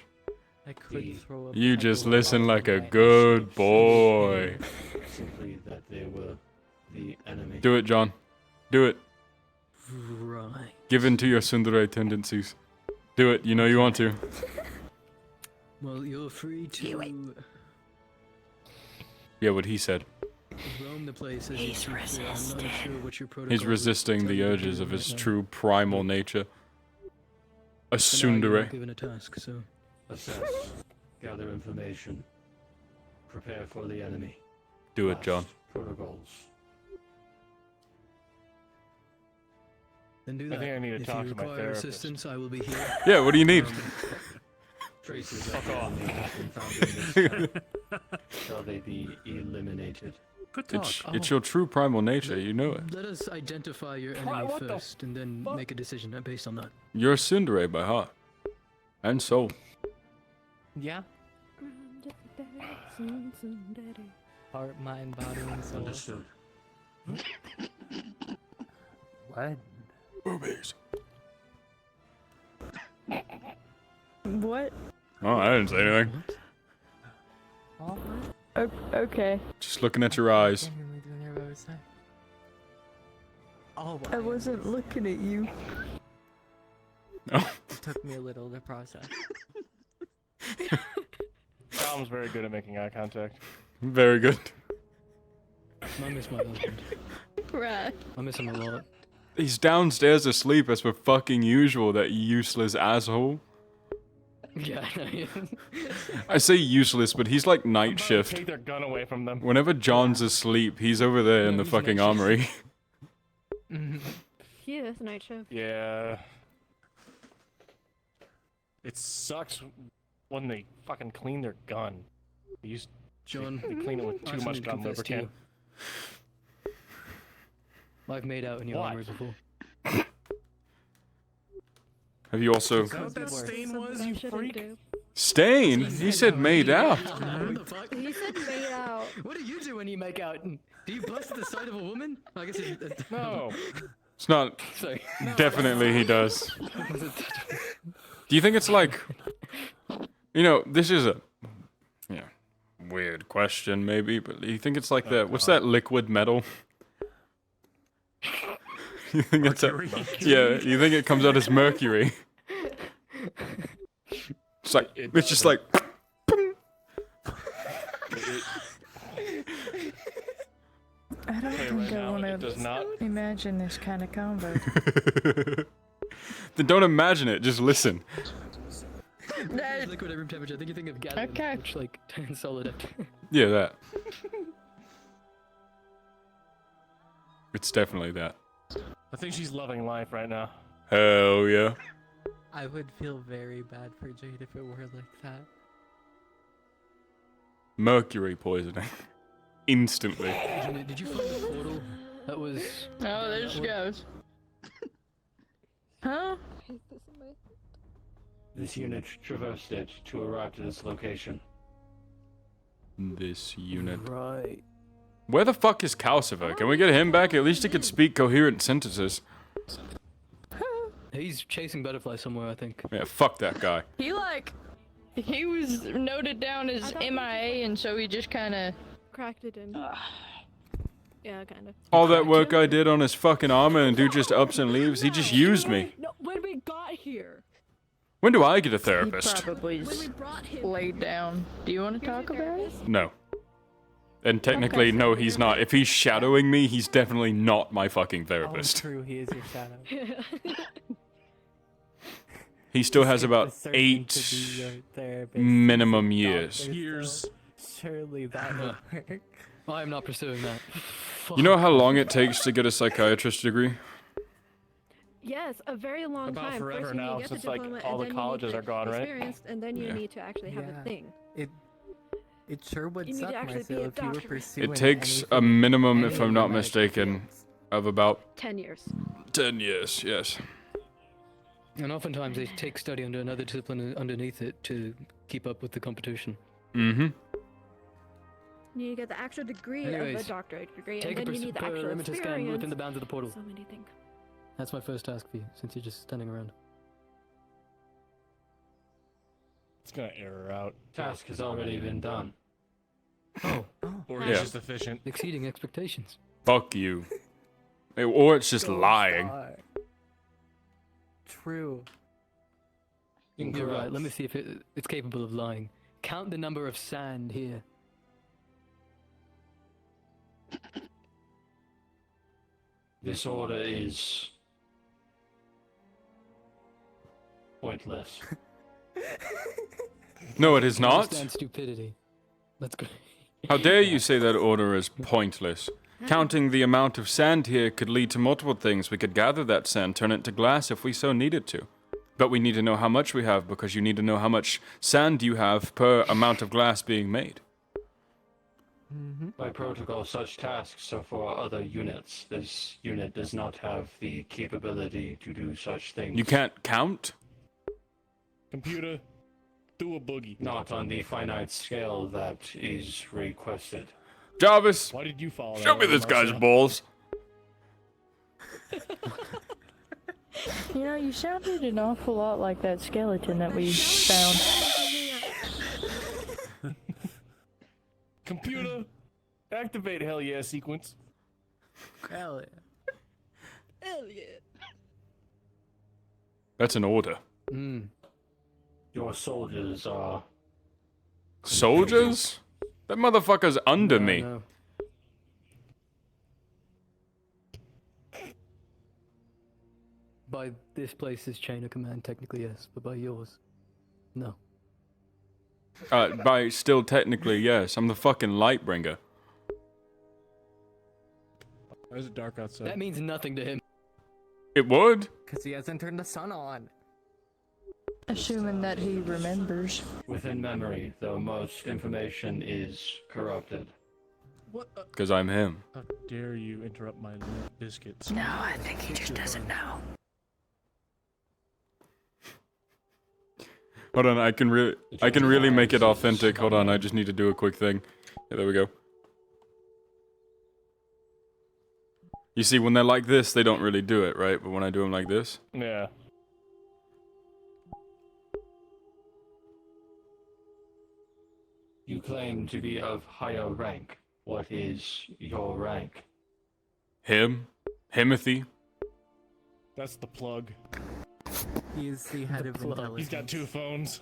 I could throw up. You just listen like a good boy. Simply that they were the enemy. Do it, John. Do it. Right. Give in to your tsundere tendencies. Do it. You know you want to. Well, you're free to Yeah, what he said. roam the place as you see fit. I'm not sure what your protocol He's would resisting tell the you to urges do of right his now. true primal nature. A For now, you're tsundere. not given a task, so Assess. Gather information. Prepare for the enemy. Do it, John. Protocols. then do I that. think I need to If talk you to my require therapist. assistance, I will be here. Yeah, what do you need? Traces Fuck of the off. enemy have been found in this site. Shall they be eliminated? Good talk. It's your true primal nature, you know it. Let us identify your Pri- enemy what the first, and then make a decision based on that. You're a tsundere by heart. And soul. Yeah. Heart, mind, body, and soul. Understood. What? Boobies. what? Oh, I didn't say anything. Okay. Just looking at your eyes. Oh, I wasn't looking at you. Oh. It took me a little to process. Callum's very good at making eye contact. Very good. I miss my husband. Right. I miss him a lot. He's downstairs asleep as per fucking usual, that useless asshole. Yeah. I say useless, but he's like night shift. Take their gun away from them. Whenever John's asleep, he's over there in the he's fucking night shift. armory. He is night shift. Yeah. It sucks when they fucking clean their gun. They use John, they clean it with I too just much need to gun confess to lubricant. you. I've made out in your What? armor before. Have you also... Is that what that stain was, you freak? Stain? He said made out. What the fuck? He said made out. What do you do when you make out? Do you bust at the sight of a woman? I guess it's... No. It's not... Sorry. Definitely he does. Do you think it's like... You know, this is a... Yeah, weird question maybe, but do you think it's like the... What's that liquid metal? You think it's a... Yeah, you think it comes out as mercury? It's like... It's just like... I don't Hey, think right I now, want it does not. to imagine this kind of combo. Then don't imagine it, just listen. Liquid at room temperature. I think you think of gasoline, Okay. which like turns solid up. Yeah, that. It's definitely that. I think she's loving life right now. Hell yeah. I would feel very bad for Jade if it were like that. Mercury poisoning. Instantly. Did you find the portal? That was... Oh, there she goes. Huh? This unit traversed it to arrive to this location. This unit. Right. Where the fuck is Calcifer? Can we get him back? At least he could speak coherent sentences. He's chasing butterflies somewhere, I think. Yeah, fuck that guy. He was noted down as MIA, and so he just kind of cracked it in. Yeah, kind of. All that work I did on his fucking armor and dude just ups and leaves. He just used me. No, when we got here. When do I get a He therapist? probably laid down. Do you want to talk about it? No. And technically, no, he's not. If he's shadowing me, he's definitely not my fucking therapist. True, he is your shadow. He still has about Searching to be 8 your therapist. minimum years. Years. Surely that would work. I am not pursuing that. You know how long it takes to get a psychiatrist degree? Yes, a very long About time. forever First you need now, to get since, the like, diploma, all and the then colleges you need are gone, right? experience, and then you Yeah. need to actually have a thing. It sure would You need to suck, actually be Marcel, a if you were doctor. pursuing It takes a minimum, if I'm not mistaken, of about 10 years. 10 years, yes. And oftentimes they take study under another discipline underneath it to keep up with the competition. Mm-hmm. You need to get the actual degree of Anyways, a doctorate degree, take and a then you need the actual perimeter scan experience. within the bounds of the portal. So many things. That's my first task for you, since you're just standing around. It's gonna error out. Task has already been done. Oh. Or Yeah. he's just efficient. Exceeding expectations. Fuck you. Or it's just lying. True. You're right. Let me see if it's capable of lying. Count the number of sand here. This order is pointless. No, it is not. Understand stupidity. Let's go. How dare you say that order is pointless? Counting the amount of sand here could lead to multiple things. We could gather that sand, turn it to glass if we so needed to. But we need to know how much we have, because you need to know how much sand you have per amount of glass being made. By protocol, such tasks are for other units. This unit does not have the capability to do such things. You can't count? Computer, do a boogie. Not on the finite scale that is requested. Jarvis, Why did you follow show that me order, this guy's Marcel? balls. You know, you sounded an awful lot like that skeleton that we found. Computer, activate hell yeah sequence. Hell yeah. Hell yeah. That's an order. Your soldiers are... Soldiers? That motherfucker's under me. No. By this place's chain of command, technically yes, but by yours, no. By still technically, yes. I'm the fucking Lightbringer. Why is it dark outside? That means nothing to him. It would? Because he hasn't turned the sun on. Assuming that he remembers. Within memory, though most information is corrupted. What? Because I'm him. How dare you interrupt my biscuits? No, I think he just doesn't know. Hold on, I can really make it authentic. Hold on, I just need to do a quick thing. Yeah, there we go. You see, when they're like this, they don't really do it, right? But when I do them like this... Yeah. You claim to be of higher rank. What is your rank? Him? Himothy? That's the plug. He is the head of intelligence. He's got 2 phones.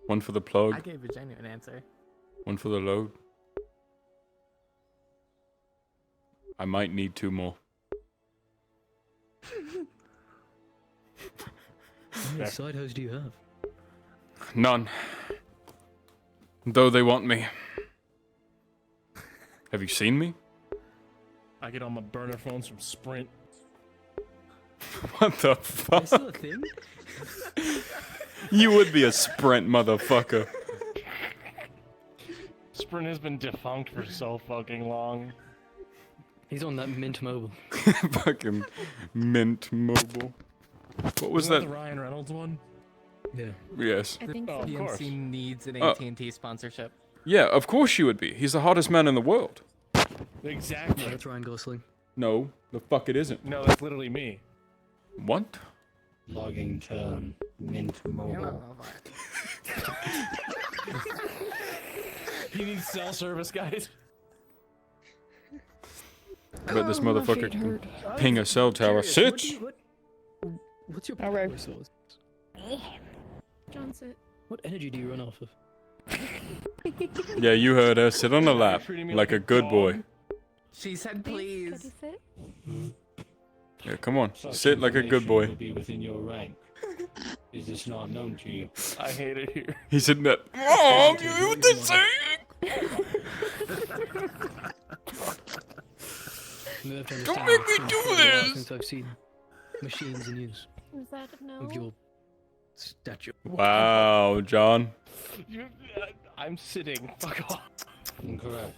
One for the plug, I gave a genuine answer. one for the load. I might need 2 more. How many side hoes do you have? None. Though they want me. Have you seen me? I get all my burner phones from Sprint. What the fuck? Is that a thing? You would be a Sprint motherfucker. Sprint has been defunct for so fucking long. He's on that Mint Mobile. Fucking Mint Mobile. What was Isn't that? the Ryan Reynolds one? Yeah. Yes. I think the so. Of course. PMC needs an Oh. AT&T sponsorship. Yeah, of course you would be. He's the hottest man in the world. Exactly. That's Ryan Gosling. No, the fuck it isn't. No, that's literally me. What? Logging term Mint Mobile. He needs cell service, guys. But this Oh, my motherfucker feet can hurt. ping a cell tower. Sit! What's your Alright. power source? John, sit. What energy do you run off of? Yeah, you heard her. Sit on the lap Treating me like a good boy. She said please. Yeah, come on. Such Sit like a good information boy. will be within your rank. Is this not known to you? I hate it here. He's sitting there. Mom, you hear what they're saying? Don't make me do this! Since I've seen machines in use Is that a no? of your statue. Wow, John. I'm sitting. Fuck off. Incorrect.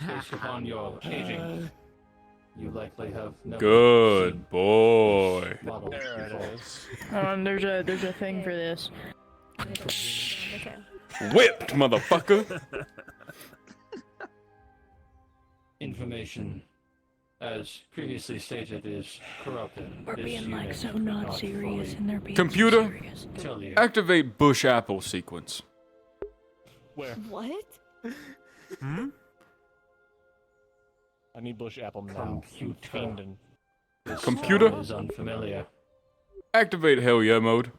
Based upon your aging, you likely have never Good seen boy. models There before. it is. There's a thing for this. Okay. Whipped, motherfucker. Information, as previously stated, is corrupted. We're This being like unit so could not not serious fully and they're being Computer, so serious. tell you. activate bush apple sequence. Where? What? Hmm? I need bush apple now. Computer. Fiendin'. This Computer? term is unfamiliar. Activate hell yeah mode.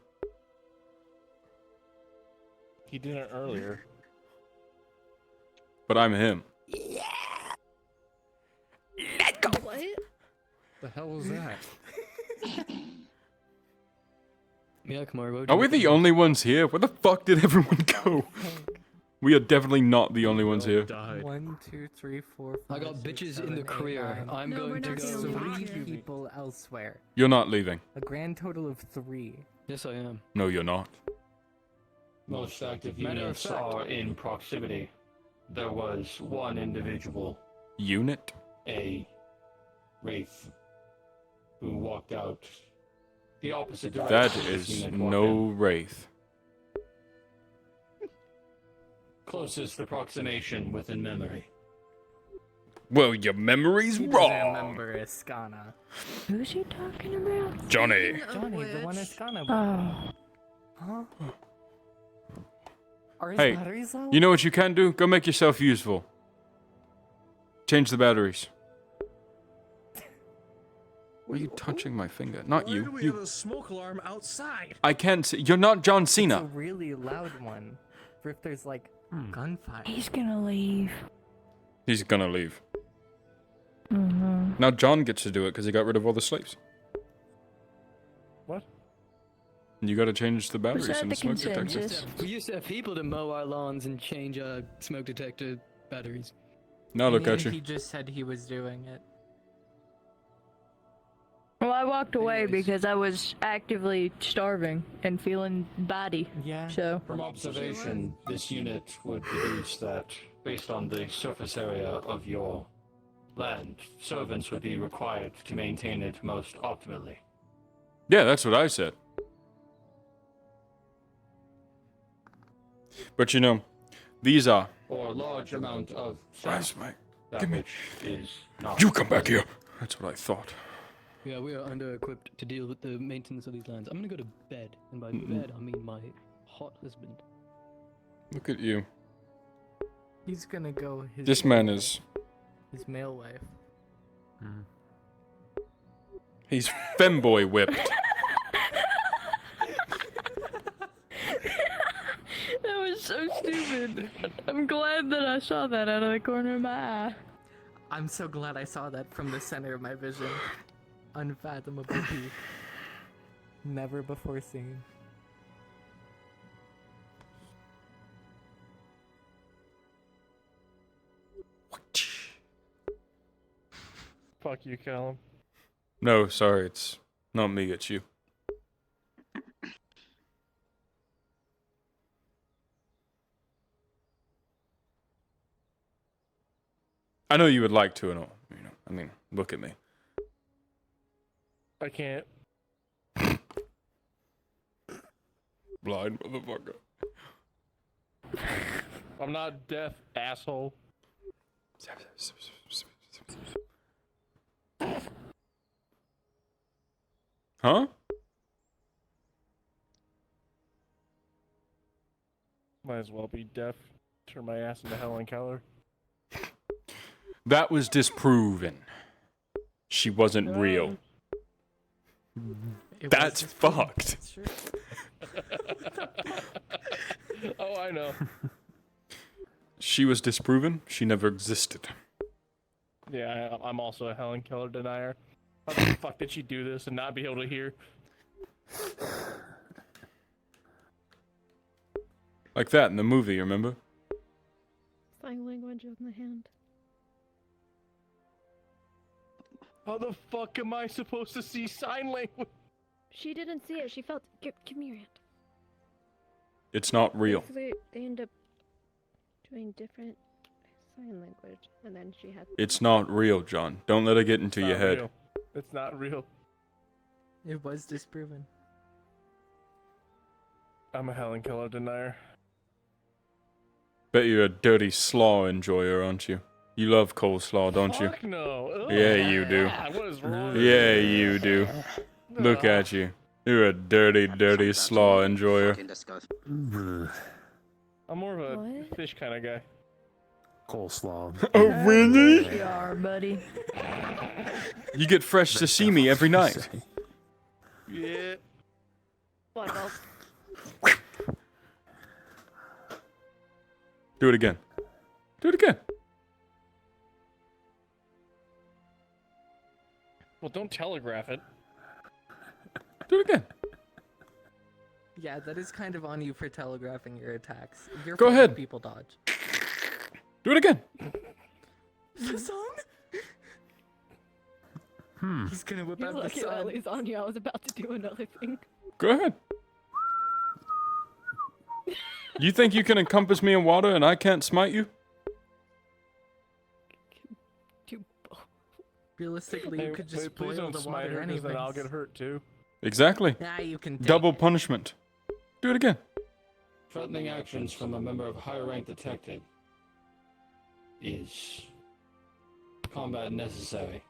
He did it earlier. But I'm him. What? The hell was that? Yeah, Kamari, Are we the only ones here? Where the fuck did everyone go? We are definitely not the only ones here. 1, 2, 3, 4, 5, I got 6, bitches 7, in the 8, career. 9. I'm No, we're going to not the go. only ones Three here. people elsewhere. You're not leaving. A grand total of 3. Yes, I am. No, you're not. Most active Matter of units fact. are in proximity. There was one individual, Unit? a wraith, who walked out the opposite direction. That this is unit walked no in. wraith. Closest approximation within memory. Well, your memory's He doesn't wrong. remember Iskana. Who's he talking about? Johnny. Johnny, the one Iskana. Oh. Huh? Are his Hey, batteries low? you know what you can do? Go make yourself useful. Change the batteries. Why are you touching my finger? Not Why do you. we You. have a smoke alarm outside? I can't see. You're not John It's a Cena. really loud one. For if there's like gunfire. He's gonna leave. He's gonna leave. Mm-hmm. Now John gets to do it because he got rid of all the slaves. What? You gotta change the Was batteries that in the the smoke detector. consensus? We used to have people to mow our lawns and change smoke detector batteries. Now look And at He you. just said he was doing it. Well, I walked away Anyways. because I was actively starving and feeling body. Yeah. So From observation, this unit would deduce that, based on the surface area of your land, servants would be required to maintain it most optimally. Yeah, that's what I said. But you know, these are. Or a large amount of Where's staff, my? that Give me. which is not. You come back here. That's what I thought. Yeah, we are under-equipped to deal with the maintenance of these lands. I'm gonna go to bed, and by bed I mean my hot husband. Look at you. He's gonna go his This man is. his male wife. He's femboy whipped. that was so stupid. I'm glad that I saw that out of the corner of my eye. I'm so glad I saw that from the center of my vision. Unfathomable peak. Never before seen. Fuck you, Callum. No, sorry, it's not me, it's you. I know you would like to and all, you know. I mean, look at me. I can't. Blind motherfucker. I'm not deaf, asshole. Huh? Might as well be deaf. Turn my ass into Helen Keller. That was disproven. She wasn't real. That's fucked. Oh, I know. She was disproven. She never existed. Yeah, I'm also a Helen Keller denier. How the fuck did she do this and not be able to hear? Like that in the movie, remember? Sign language on the hand. How the fuck am I supposed to see sign language? She didn't see it. She felt. Give me your hand. It's not real. Basically, they end up doing different sign language, and then she had. It's not real, John. Don't let it get into your head. Real. It's not real. It was disproven. I'm a Helen Keller denier. Bet you're a dirty slaw enjoyer, aren't you? You love coleslaw, don't you? Fuck no. Ugh. Yeah, you do. What is wrong? Yeah, you do. Look at you. You're a dirty, dirty slaw enjoyer. I'm more of a fish kind of guy. Coleslaw. Oh, really? You are, buddy. You get fresh sashimi every night. Yeah. What else? Do it again. Do it again. Well, don't telegraph it. Do it again. Yeah, that is kind of on you for telegraphing your attacks. You're Go fine ahead. if people dodge. Do it again. Son? He's gonna whip You're out the lucky sun. Ellie's on you. I was about to do another thing. Go ahead. You think you can encompass me in water and I can't smite you? Realistically, you could just please boil don't the smite water her, 'cause anyways. then I'll get hurt too. Exactly. Yeah, you can take Double punishment. Do it again. Threatening actions from a member of higher rank detected is combat necessary.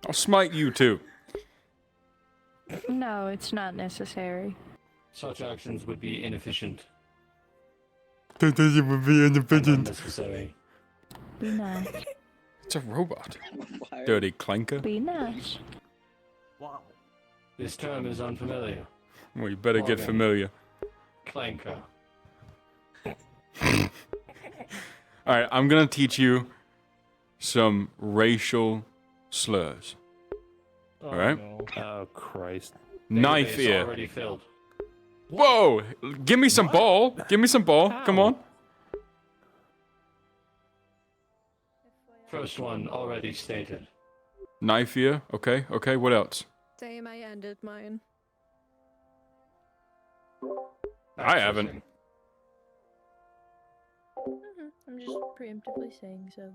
I'll smite you too. No, it's not necessary. Such actions would be inefficient. That would be Unnecessary. Be nice. It's a robot. Dirty clanker. Be nice. Wow. This term is unfamiliar. Well, you better get Organ. familiar. Clanker. Alright, I'm gonna teach you some racial slurs. Alright? No. Oh, Christ. Knife Database ear. already filled. Whoa! Give me some ball. Give me some ball. Come on. First one already stated. Knife ear. Okay, okay, what else? Same, I ended mine. I haven't. I'm just preemptively saying so.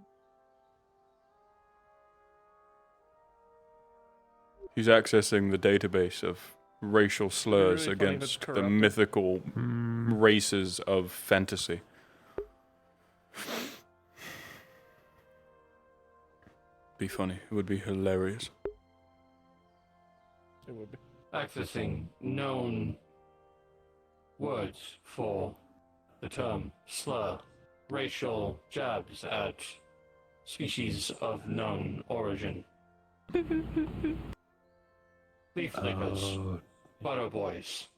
He's accessing the database of racial slurs really funny if it's against the corrupted. mythical races of fantasy. Be funny. It would be hilarious. It would be. Accessing known words for the term slur. Racial jabs at species of known origin. Leaf lickers. Butter boys.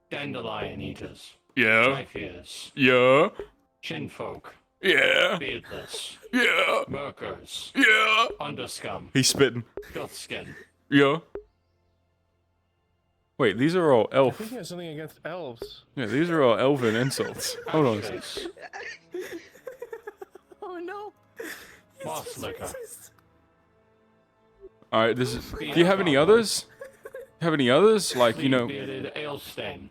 Dandelion eaters. Yeah. Knife ears. Yeah. Chin folk. Yeah. Beardless. Yeah. Murkers. Yeah. Underscum. He's spitting. Filth skin. Yeah. Wait, these are all I elf. think he has something against elves. Yeah, these are all elven insults. Hold on a second. Ashface. Oh no! Moss liquor. Alright, this is. Do you have any others? Have any others? Like, you know. Bearded ale stain.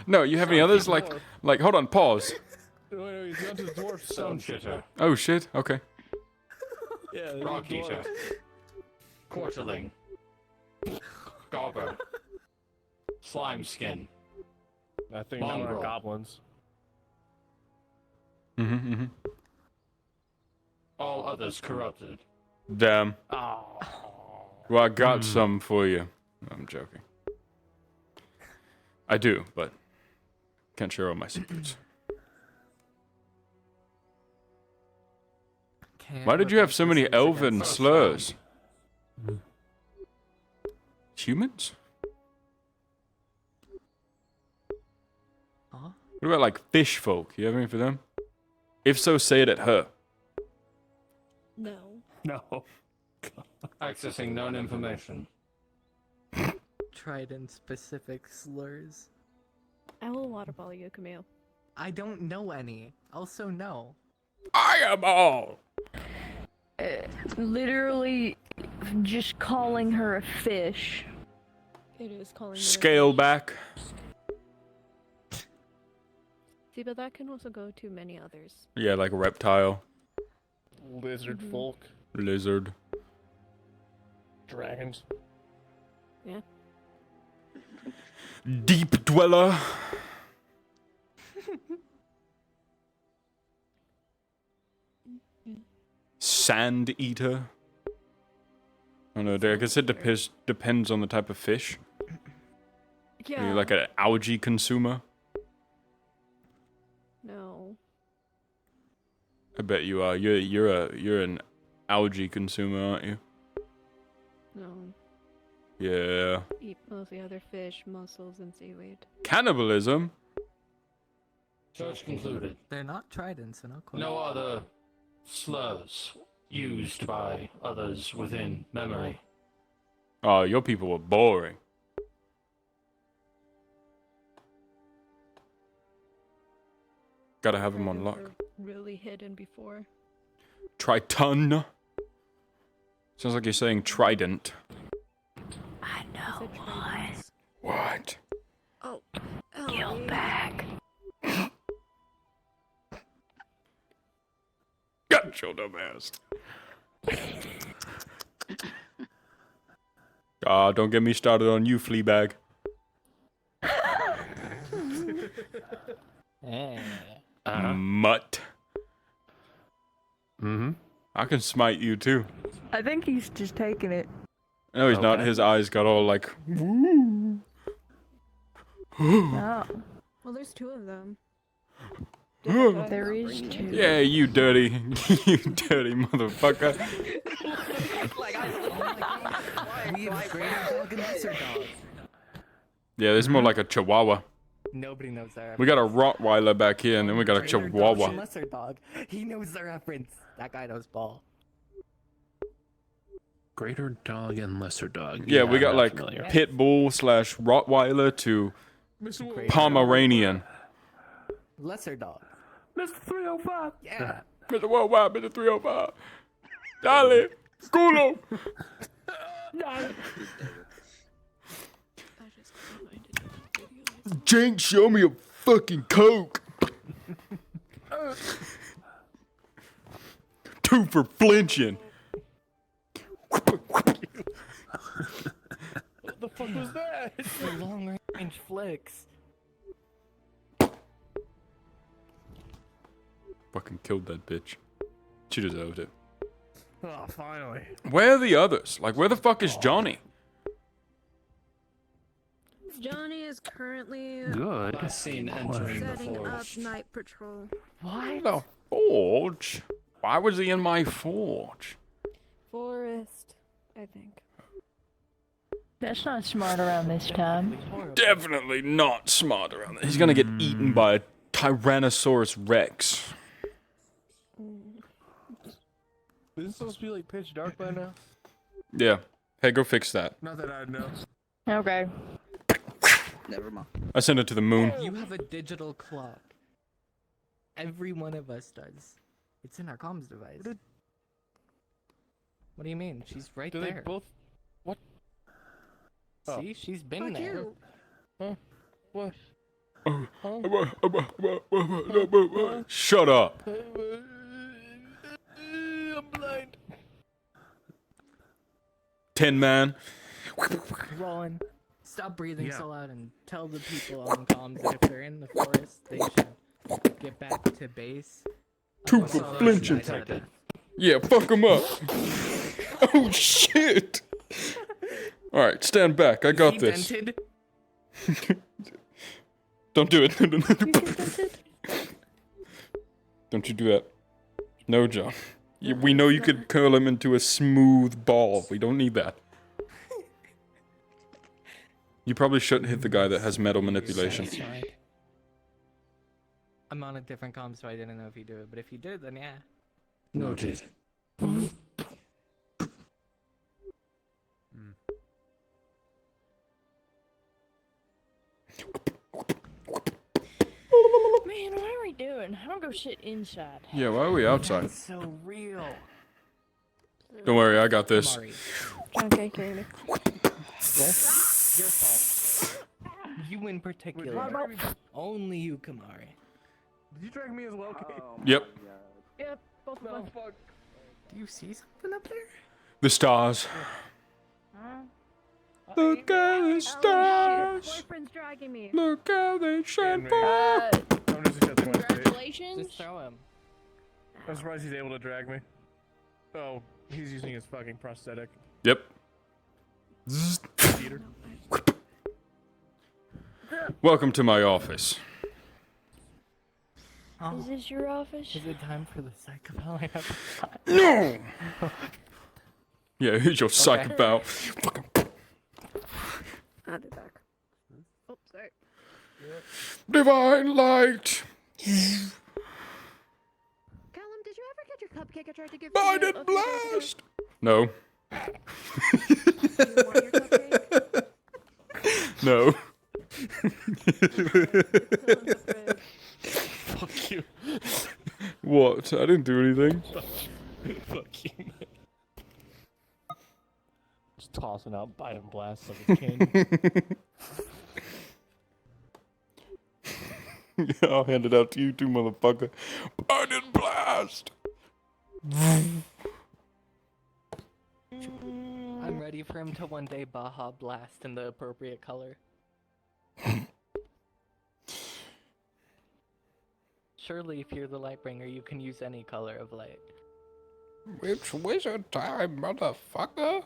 No, you have any others? Like, hold on, pause. No, he's gone to the dwarf Stone shitter. Oh shit, okay. Yeah, the Rock dwarf. eater. Quarterling. Gobber. Slime skin. I think now we're Mongrel. goblins. Mm-hmm. All others corrupted. Damn. Oh. Well, I got some for you. I'm joking. I do, but can't share all my secrets. Why did you have so many elven slurs? Humans? Huh? What about like fish folk? You have any for them? If so, say it at her. No. No. Accessing known information. Trident specific slurs. I will waterball you, Camille. I don't know any. Also, no. I am all. Literally, just calling her a fish. It is calling you a Scale fish. back. See, but that can also go to many others. Yeah, like a reptile. Lizard folk. Lizard. Dragons. Yeah. Deep dweller. Sand eater. I don't know, I guess it depends on the type of fish. Yeah. Are you like an algae consumer? No. I bet you are. You're an algae consumer, aren't you? No. Yeah. Eat mostly other fish, mussels, and seaweed. Cannibalism? Search concluded. They're not tridents, so not quite. No other slurs used by others within memory. Oh, your people were boring. Gotta have them on lock. Really hidden before. Triton. Sounds like you're saying trident. I know one. What? Oh. Kill back. Got your dumb ass. Don't get me started on you, Fleabag. Mutt. Mm-hmm. I can smite you too. I think he's just taking it. No, he's not. His eyes got all like. Woo. No. Well, there's two of them. There is two. Yeah, you dirty, you dirty motherfucker. We have greater dog and lesser dog. Yeah, this is more like a chihuahua. Nobody knows that. We got a Rottweiler back here, and then we got a Greater dog and chihuahua. lesser dog. He knows the reference. That guy knows ball. Greater dog and lesser dog. Yeah, we got I'm like familiar. pit bull / Rottweiler to Pomeranian. Lesser dog. Mr. 305. Yeah. Mr. Worldwide, Mr. 305. Dale, culo. Jink, show me a fucking Coke. 2 for flinching. What the fuck was that? The long range flicks. Fucking killed that bitch. She deserved it. Oh, finally. Where are the others? Like, where the fuck is Johnny? Johnny is currently Good. Last seen entering the setting up forest. night patrol. What? The forge? Why was he in my forge? Forest, I think. That's not smart around this time. Definitely not smart around that. He's gonna get eaten by a Tyrannosaurus Rex. Is it supposed to be like pitch dark by now? Yeah. Hey, go fix that. Not that I'd know. Okay. Never mind. I sent it to the moon. You have a digital clock. Every one of us does. It's in our comms device. What do you mean? She's right Do there. they both? What? See, she's been Fuck there. you. Huh? What? Shut up. I'm blind. Tin Man. Roland, stop breathing Yeah. so loud and tell the people on comms that if they're in the forest, they should get back to base. 2 for flinching. Yeah, fuck him up. Oh shit. Alright, stand back. I got this. Dented? Don't do it. Don't you do that. No, John. We know you could curl him into a smooth ball. We don't need that. You probably shouldn't hit the guy that has metal manipulation. Satisfied. I'm on a different comm, so I didn't know if you do it. But if you did, then yeah. Noted. Man, what are we doing? I don't go shit inside. Yeah, why are we outside? That's so real. Don't worry, I got this. Okay, Katie. Your fault. You in particular. Only you, Kamari. Did you drag me as well, Kate? Yep. Yep, both of us. Do you see something up there? The stars. Look at the stars. Boyfriend's dragging me. Look how they shine bright. I'm just accepting my fate. Congratulations. Just throw him. I'm surprised he's able to drag me. Oh, he's using his fucking prosthetic. Yep. Peter. Welcome to my office. Is this your office? Is it time for the psychopath? No! Yeah, here's your psychopath. I'll be back. Oh, sorry. Divine light. Callum, did you ever get your cupcake I tried to give you? Biden blast. No. No. Fuck you. What? I didn't do anything. Fuck you, man. Just tossing out Biden blasts of his candy. Yeah, I'll hand it out to you too, motherfucker. Biden blast. I'm ready for him to one day Baja Blast in the appropriate color. Surely, if you're the Lightbringer, you can use any color of light. It's wizard time, motherfucker.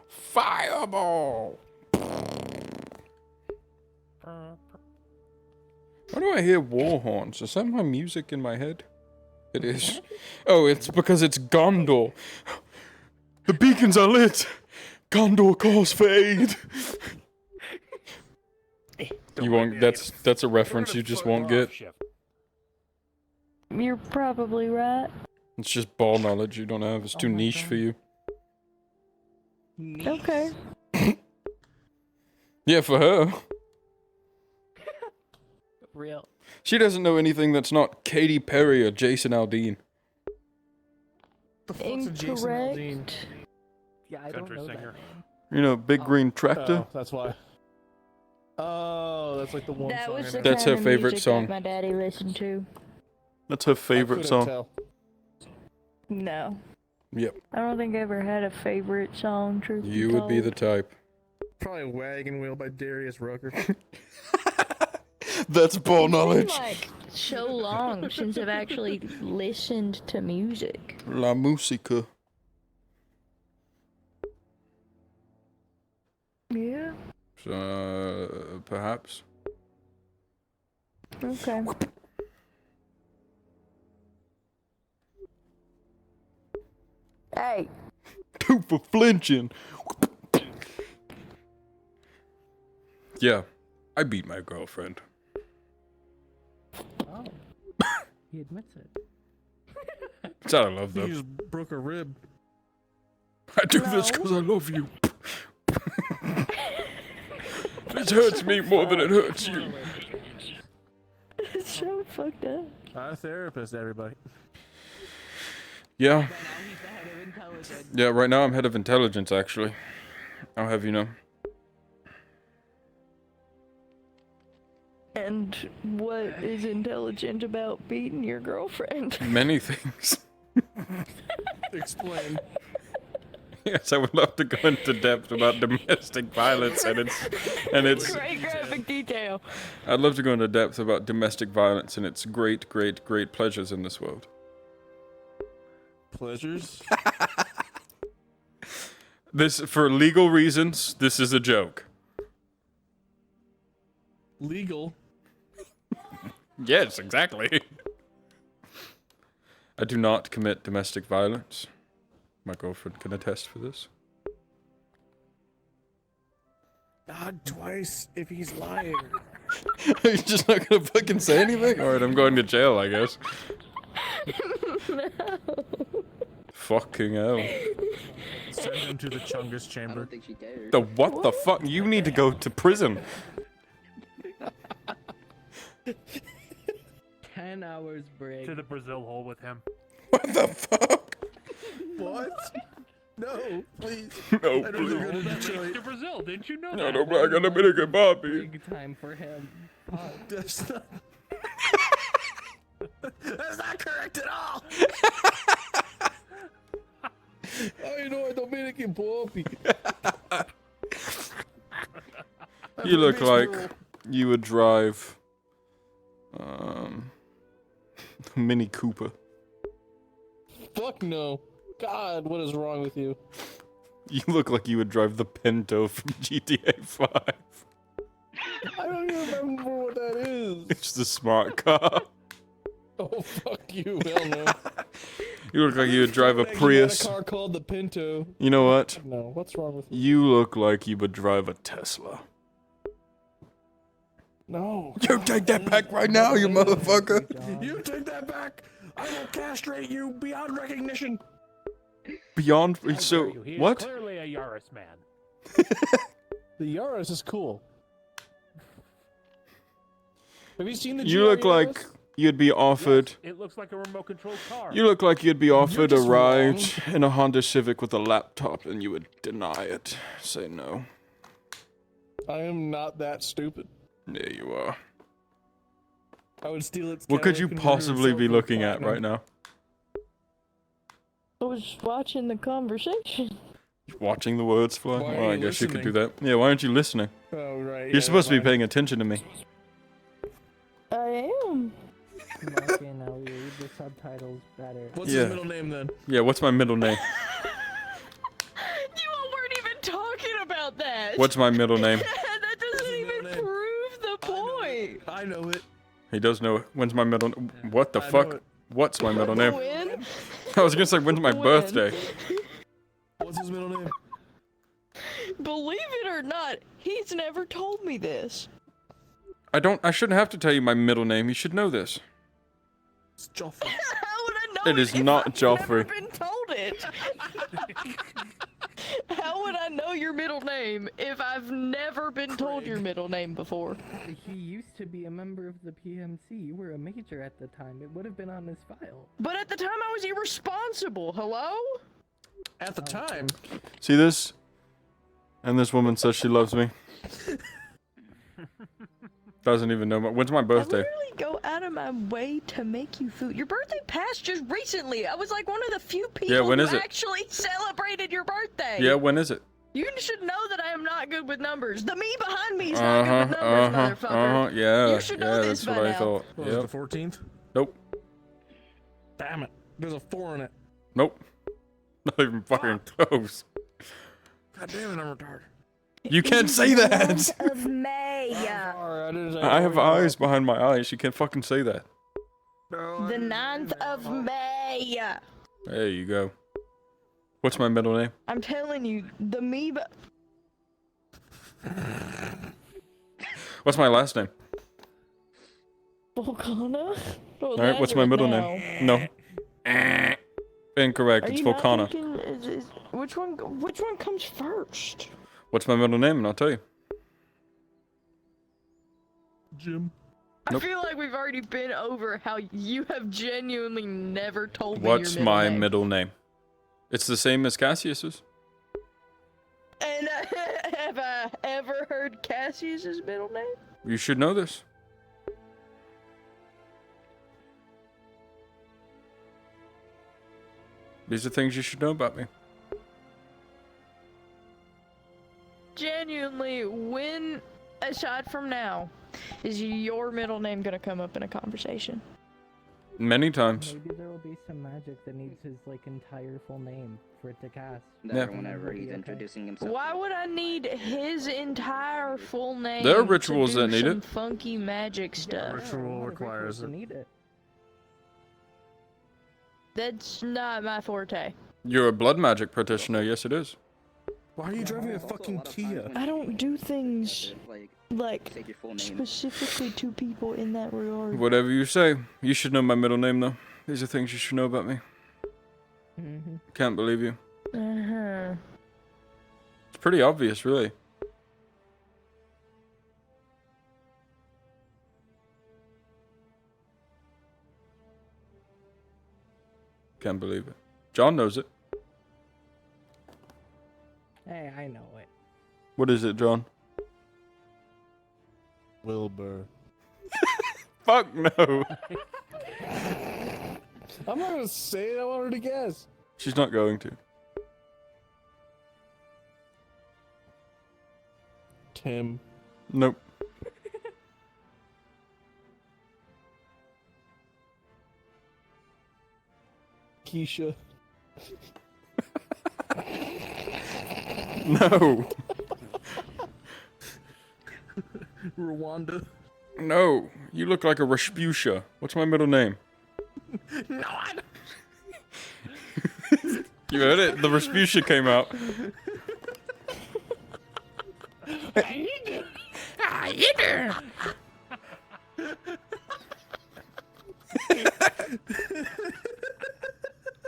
Fireball. Why do I hear war horns? Is that my music in my head? It is. Oh, it's because it's Gondor. The beacons are lit. Gondor calls for aid. You won't. That's a reference you just won't get. You're probably right. It's just ball knowledge you don't have. It's too niche for you. Okay. Yeah, for her. Real. She doesn't know anything that's not Katy Perry or Jason Aldean. The fuck's a Jason Aldean? Yeah, I don't know that name. You know, Big Green Tractor? Oh, that's why. Oh, that's like the one That song. was the That's kind her of favorite music song. that my daddy listened to. That's her favorite song. Tell. No. Yep. I don't think I ever had a favorite song, truth be You would be the told. type. Probably Wagon Wheel by Darius Rucker. That's ball It's knowledge. been like so long since I've actually listened to music. La música. Yeah. Perhaps. Okay. Hey. Two for flinching. Yeah, I beat my girlfriend. Oh. He admits it. It's out of love, though. You just broke a rib. I do this because I love you. This hurts me more than it hurts you. It's so fucked up. I'm a therapist, everybody. Yeah. Yeah, right now I'm head of intelligence, actually. I'll have you know. And what is intelligent about beating your girlfriend? Many things. Explain. Yes, I would love to go into depth about domestic violence and its Great graphic detail. I'd love to go into depth about domestic violence and its great pleasures in this world. Pleasures? This, for legal reasons, this is a joke. Legal? Yes, exactly. I do not commit domestic violence. My girlfriend can attest for this. Not twice if he's lying. Are you just not gonna fucking say anything? Alright, I'm going to jail, I guess. No. Fucking hell. Send him to the Chungus chamber. I don't think she cares. The what the fuck? You need to go to prison. 10 hours break. To the Brazil hole with him. What the fuck? What? No, please. No, I don't please. go to That Detroit. leads to Brazil, didn't you know No, that? no, black and Dominican Bobby. Big time for him. That's not... That's not correct at all! I know a Dominican Poppy. You look like you would drive Mini Cooper. Fuck no. God, what is wrong with you? You look like you would drive the Pinto from GTA 5. I don't even remember what that is. It's the smart car. Oh, fuck you. Hell no. You look like you would drive a I Prius. got a car called the Pinto. You know what? No, what's wrong with you? You look like you would drive a Tesla. No. You take that back right now, you motherfucker. You take that back. I will castrate you beyond recognition. Beyond so He is what? clearly a Yaris man. The Yaris is cool. Have you seen the You GR look like Yaris? you'd be offered. It looks like a remote controlled car. You look like you'd be offered a just ride wrong. in a Honda Civic with a laptop, and you would deny it. Say no. I am not that stupid. Yeah, you are. I would steal its. What could you catalytic converter possibly itself be for looking at platinum. right now? I was watching the conversation. Watching the words fly? Why are Well, I you guess you could do listening? that. Yeah, why aren't you listening? Oh right. You're supposed to be paying attention to me. I am. Mark and I'll read the subtitles better. What's Yeah. his middle name then? Yeah, what's my middle name? You all weren't even talking about that. What's my middle name? That doesn't even prove the point. I know it. He does know it. When's my middle? What the I know fuck? it. What's my middle name? When? I was gonna say when's my birthday. What's his middle name? Believe it or not, he's never told me this. I shouldn't have to tell you my middle name. You should know this. It's Joffrey. How would I know It is if not I've Joffrey. Never been told it. How would I know your middle name if I've never been told your middle name before? He used to be a member of the PMC. You were a major at the time. It would have been on his file. But at the time I was irresponsible. Hello? At the time. See this? And this woman says she loves me. Doesn't even know when's my I birthday. literally go out of my way to make you food. Your birthday passed just recently. I was like one of the few people when who is it? actually celebrated your birthday. Yeah, when is it? You should know that I am not good with numbers. The me behind me is not good with numbers, motherfucker. Yeah, You should know yeah, this that's by what I now. thought. What was it, Yep. the 14th? Nope. Damn it. There's a 4 in it. Nope. Not even fucking close. God damn it, I'm retarded. You can't say that. Of May. I have eyes behind my eyes. You can't fucking say that. The 9th of May. There you go. What's my middle name? I'm telling you, the me. What's my last name? Volcana? All right. What's my middle name? No. Incorrect. It's Volcana. Which one comes first? What's my middle name? And I'll tell you. Jim. Nope. I feel like we've already been over how you have genuinely never told me What's your my name. middle name? It's the same as Cassius's. And have I ever heard Cassius's middle name? You should know this. These are things you should know about me. Genuinely, when, aside from now, is your middle name gonna come up in a conversation? Many times. Maybe there will be some magic that needs his entire full name for it to cast. Never whenever he's introducing himself. Why would I need his entire full name? There are rituals to do that need some it. funky magic stuff. Ritual requires it. Need it. That's not my forte. You're a blood magic practitioner, yes it is. Why are you driving a fucking Kia? I don't do things like Say your full name. specifically to people in that regard. Whatever you say. You should know my middle name, though. These are things you should know about me. Can't believe you. Uh-huh. It's pretty obvious, really. Can't believe it. John knows it. Hey, I know it. What is it, John? Wilbur. Fuck no. I'm not gonna say it, I want her to guess. She's not going to. Tim. Nope. Keisha. No. Rwanda. No. You look like a Rasputia. What's my middle name? No, I don't. You heard it? The Rasputia came out. How you doing? How you doing?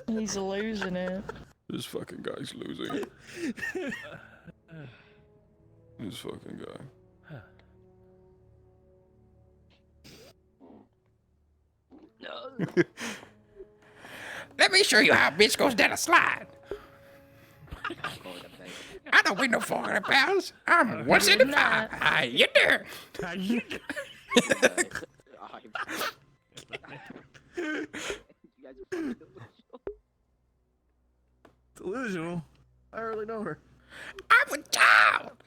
He's losing it. This fucking guy's losing it. This fucking guy. Let me show you how a bitch goes down a slide. I don't weigh no 400 pounds. I'm 175. How you doing? How you Delusional. I hardly know her. I'm a child.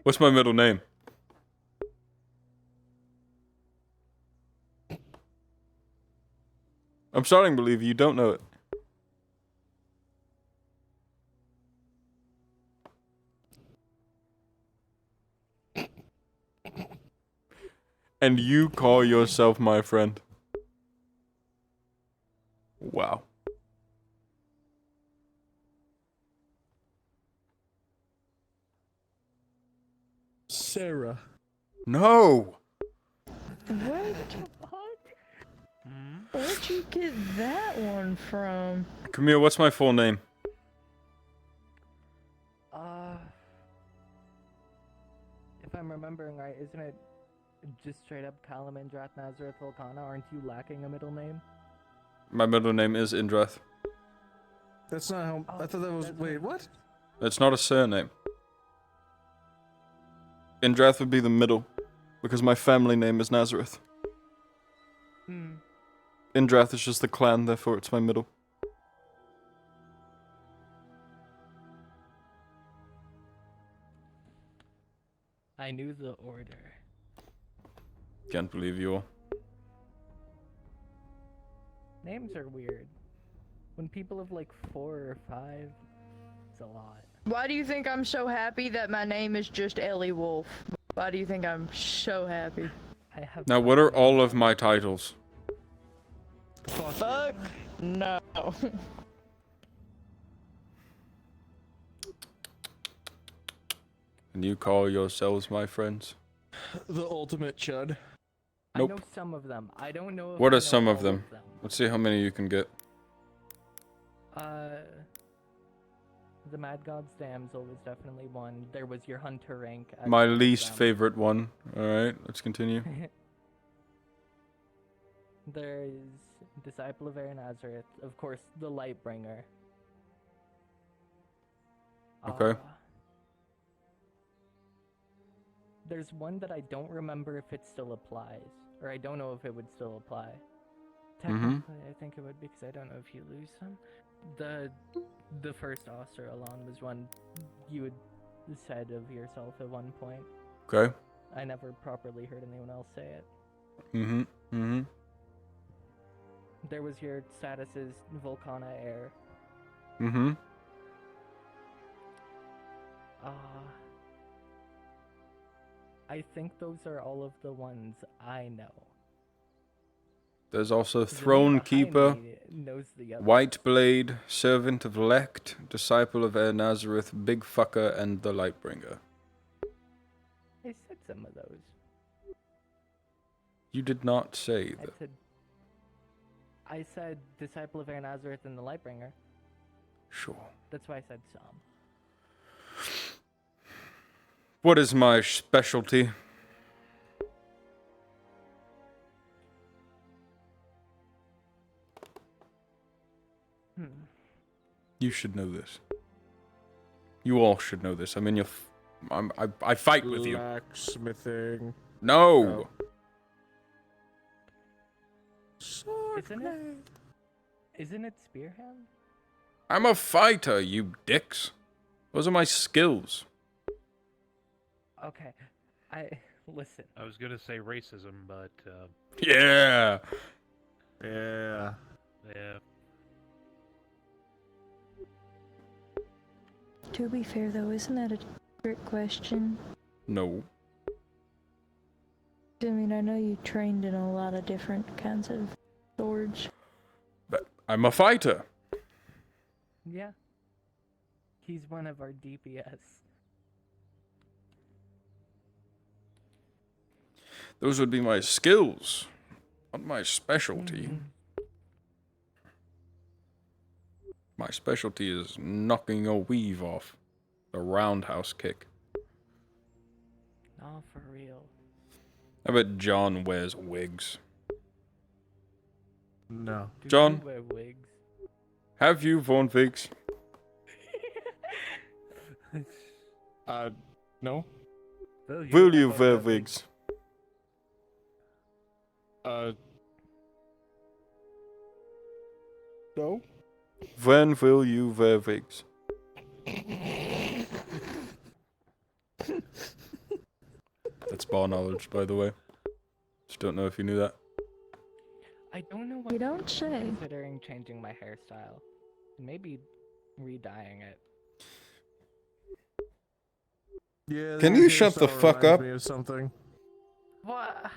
What's my middle name? I'm starting to believe you don't know it. And you call yourself my friend. Wow. Sarah. No. What the fuck? Where'd you get that one from? Camille, what's my full name? If I'm remembering right, isn't it just straight up Callum Indrath Nazareth Volcana? Aren't you lacking a middle name? My middle name is Indrath. That's not how. I thought that was. Wait, what? It's not a surname. Indrath would be the middle, because my family name is Nazareth. Indrath is just the clan, therefore it's my middle. I knew the order. Can't believe you all. Names are weird. When people have like 4 or 5, it's a lot. Why do you think I'm so happy that my name is just Ellie Wolf? Why do you think I'm so happy? I have. Now, what are all of my titles? Fuck no. And you call yourselves my friends? The ultimate chud. Nope. I know some of them. I don't know if What I are know some of all them? Let's see how many you can get. The Mad God's Damsel was definitely one. There was your Hunter rank. as My one of least them. favorite one. Alright, let's continue. There's Disciple of Air Nazareth, of course, the Lightbringer. Okay. There's one that I don't remember if it still applies, or I don't know if it would still apply. Technically, I think it would because I don't know if you lose them. The first Oster Alon was one you had said of yourself at one point. Okay. I never properly heard anyone else say it. There was your statuses Volcana Air. I think those are all of the ones I know. There's also The Throne man behind Keeper, me knows the other. White Blade, Servant of Lect, Disciple of Air Nazareth, Big Fucker, and the Lightbringer. I said some of those. You did not say that. I said Disciple of Air Nazareth and the Lightbringer. Sure. That's why I said some. What is my specialty? You should know this. You all should know this. I'm in your. I fight with you. Blacksmithing. No. Isn't it Spearhand? I'm a fighter, you dicks. Those are my skills. Okay, listen. I was gonna say racism, but Yeah. Yeah. yeah. To be fair, though, isn't that a trick question? No. I mean, I know you trained in a lot of different kinds of swords. But I'm a fighter. Yeah. He's one of our DPS. Those would be my skills, not my specialty. My specialty is knocking a weave off. A roundhouse kick. Oh, for real. I bet John wears wigs. No. Do John? you wear wigs? Have you worn wigs? No. Will you wear wigs? No. When will you wear wigs? That's bar knowledge, by the way. Just don't know if you knew that. I don't know what You don't say. I'm considering changing my hairstyle. Maybe re-dyeing it. Yeah. Can you shut the fuck up? Me of something. What?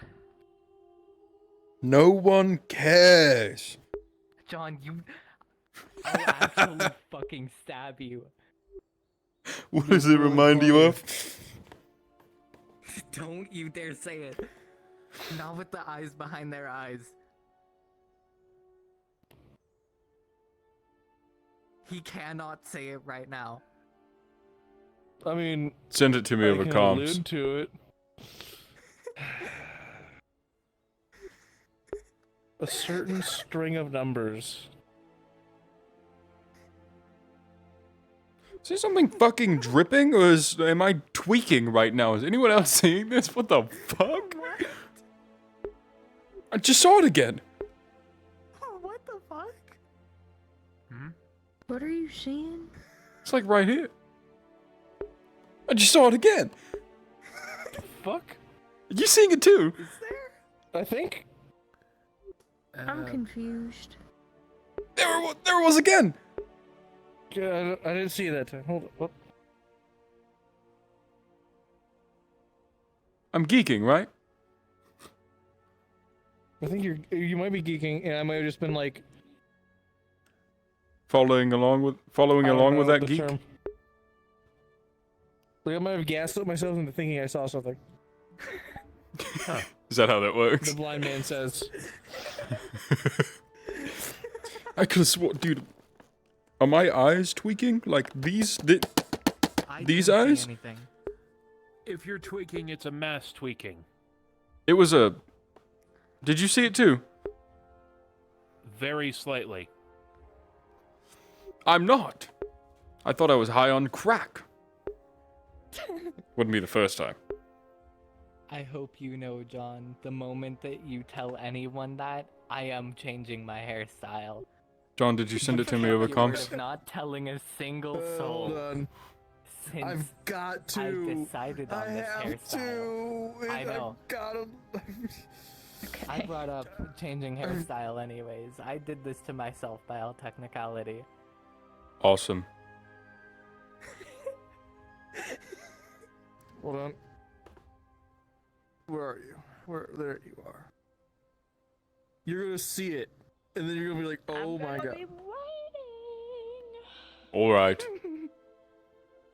No one cares. John, I'll actually fucking stab you. What does it remind you of? Don't you dare say it. Not with the eyes behind their eyes. He cannot say it right now. I mean, Send it to me I over can comms. allude to it. A certain string of numbers. Is there something fucking dripping, or am I tweaking right now? Is anyone else seeing this? What the fuck? I just saw it again. What the fuck? What are you seeing? It's like right here. I just saw it again. Fuck? Are you seeing it too? Is there? I think. I'm confused. There it was again. Yeah, I didn't see that time. Hold on. What? I'm geeking, right? I think you might be geeking, and I might have just been like Following along with that geek. Term. Like I might have gaslit myself into thinking I saw something. Is that how that works? The blind man says. I could have sworn, dude. Are my eyes tweaking? Like these? These eyes? If you're tweaking, it's a mass tweaking. It was a. Did you see it too? Very slightly. I'm not. I thought I was high on crack. Wouldn't be the first time. I hope you know, John, the moment that you tell anyone that, I am changing my hairstyle. John, did you send it to me over comms? Of not telling a single soul. Hold on. Since I've got to. I decided on this hairstyle. I know. I've got to. I brought up changing hairstyle anyways. I did this to myself by all technicality. Awesome. Hold on. Where are you? There you are. You're gonna see it, and then you're gonna be like, "Oh my god!" All right.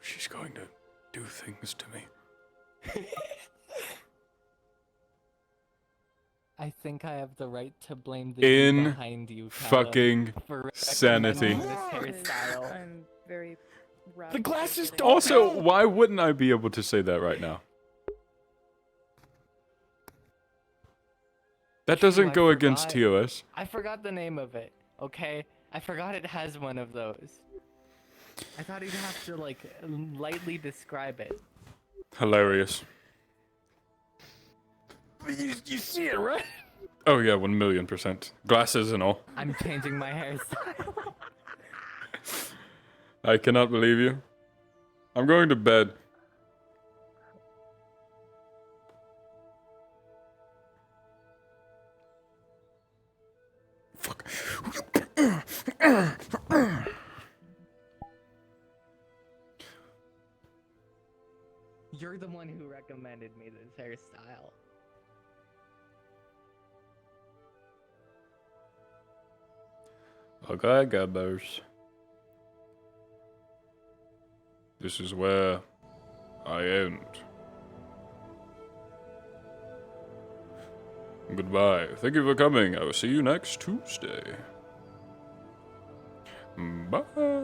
She's going to do things to me. I think I have the right to blame the dude In behind you, Callum, fucking for sanity. recommending this hairstyle. I'm very. The glasses don't. Also, why wouldn't I be able to say that right now? That doesn't go against TOS. I forgot the name of it. Okay, I forgot it has one of those. I thought he'd have to like lightly describe it. Hilarious. You see it, right? Oh yeah, 1,000,000%. Glasses and all. I'm changing my hairstyle. I cannot believe you. I'm going to bed. Fuck. You're the one who recommended me this hairstyle. Okay, gabbers. This is where I end. Goodbye. Thank you for coming. I will see you next Tuesday. Bye.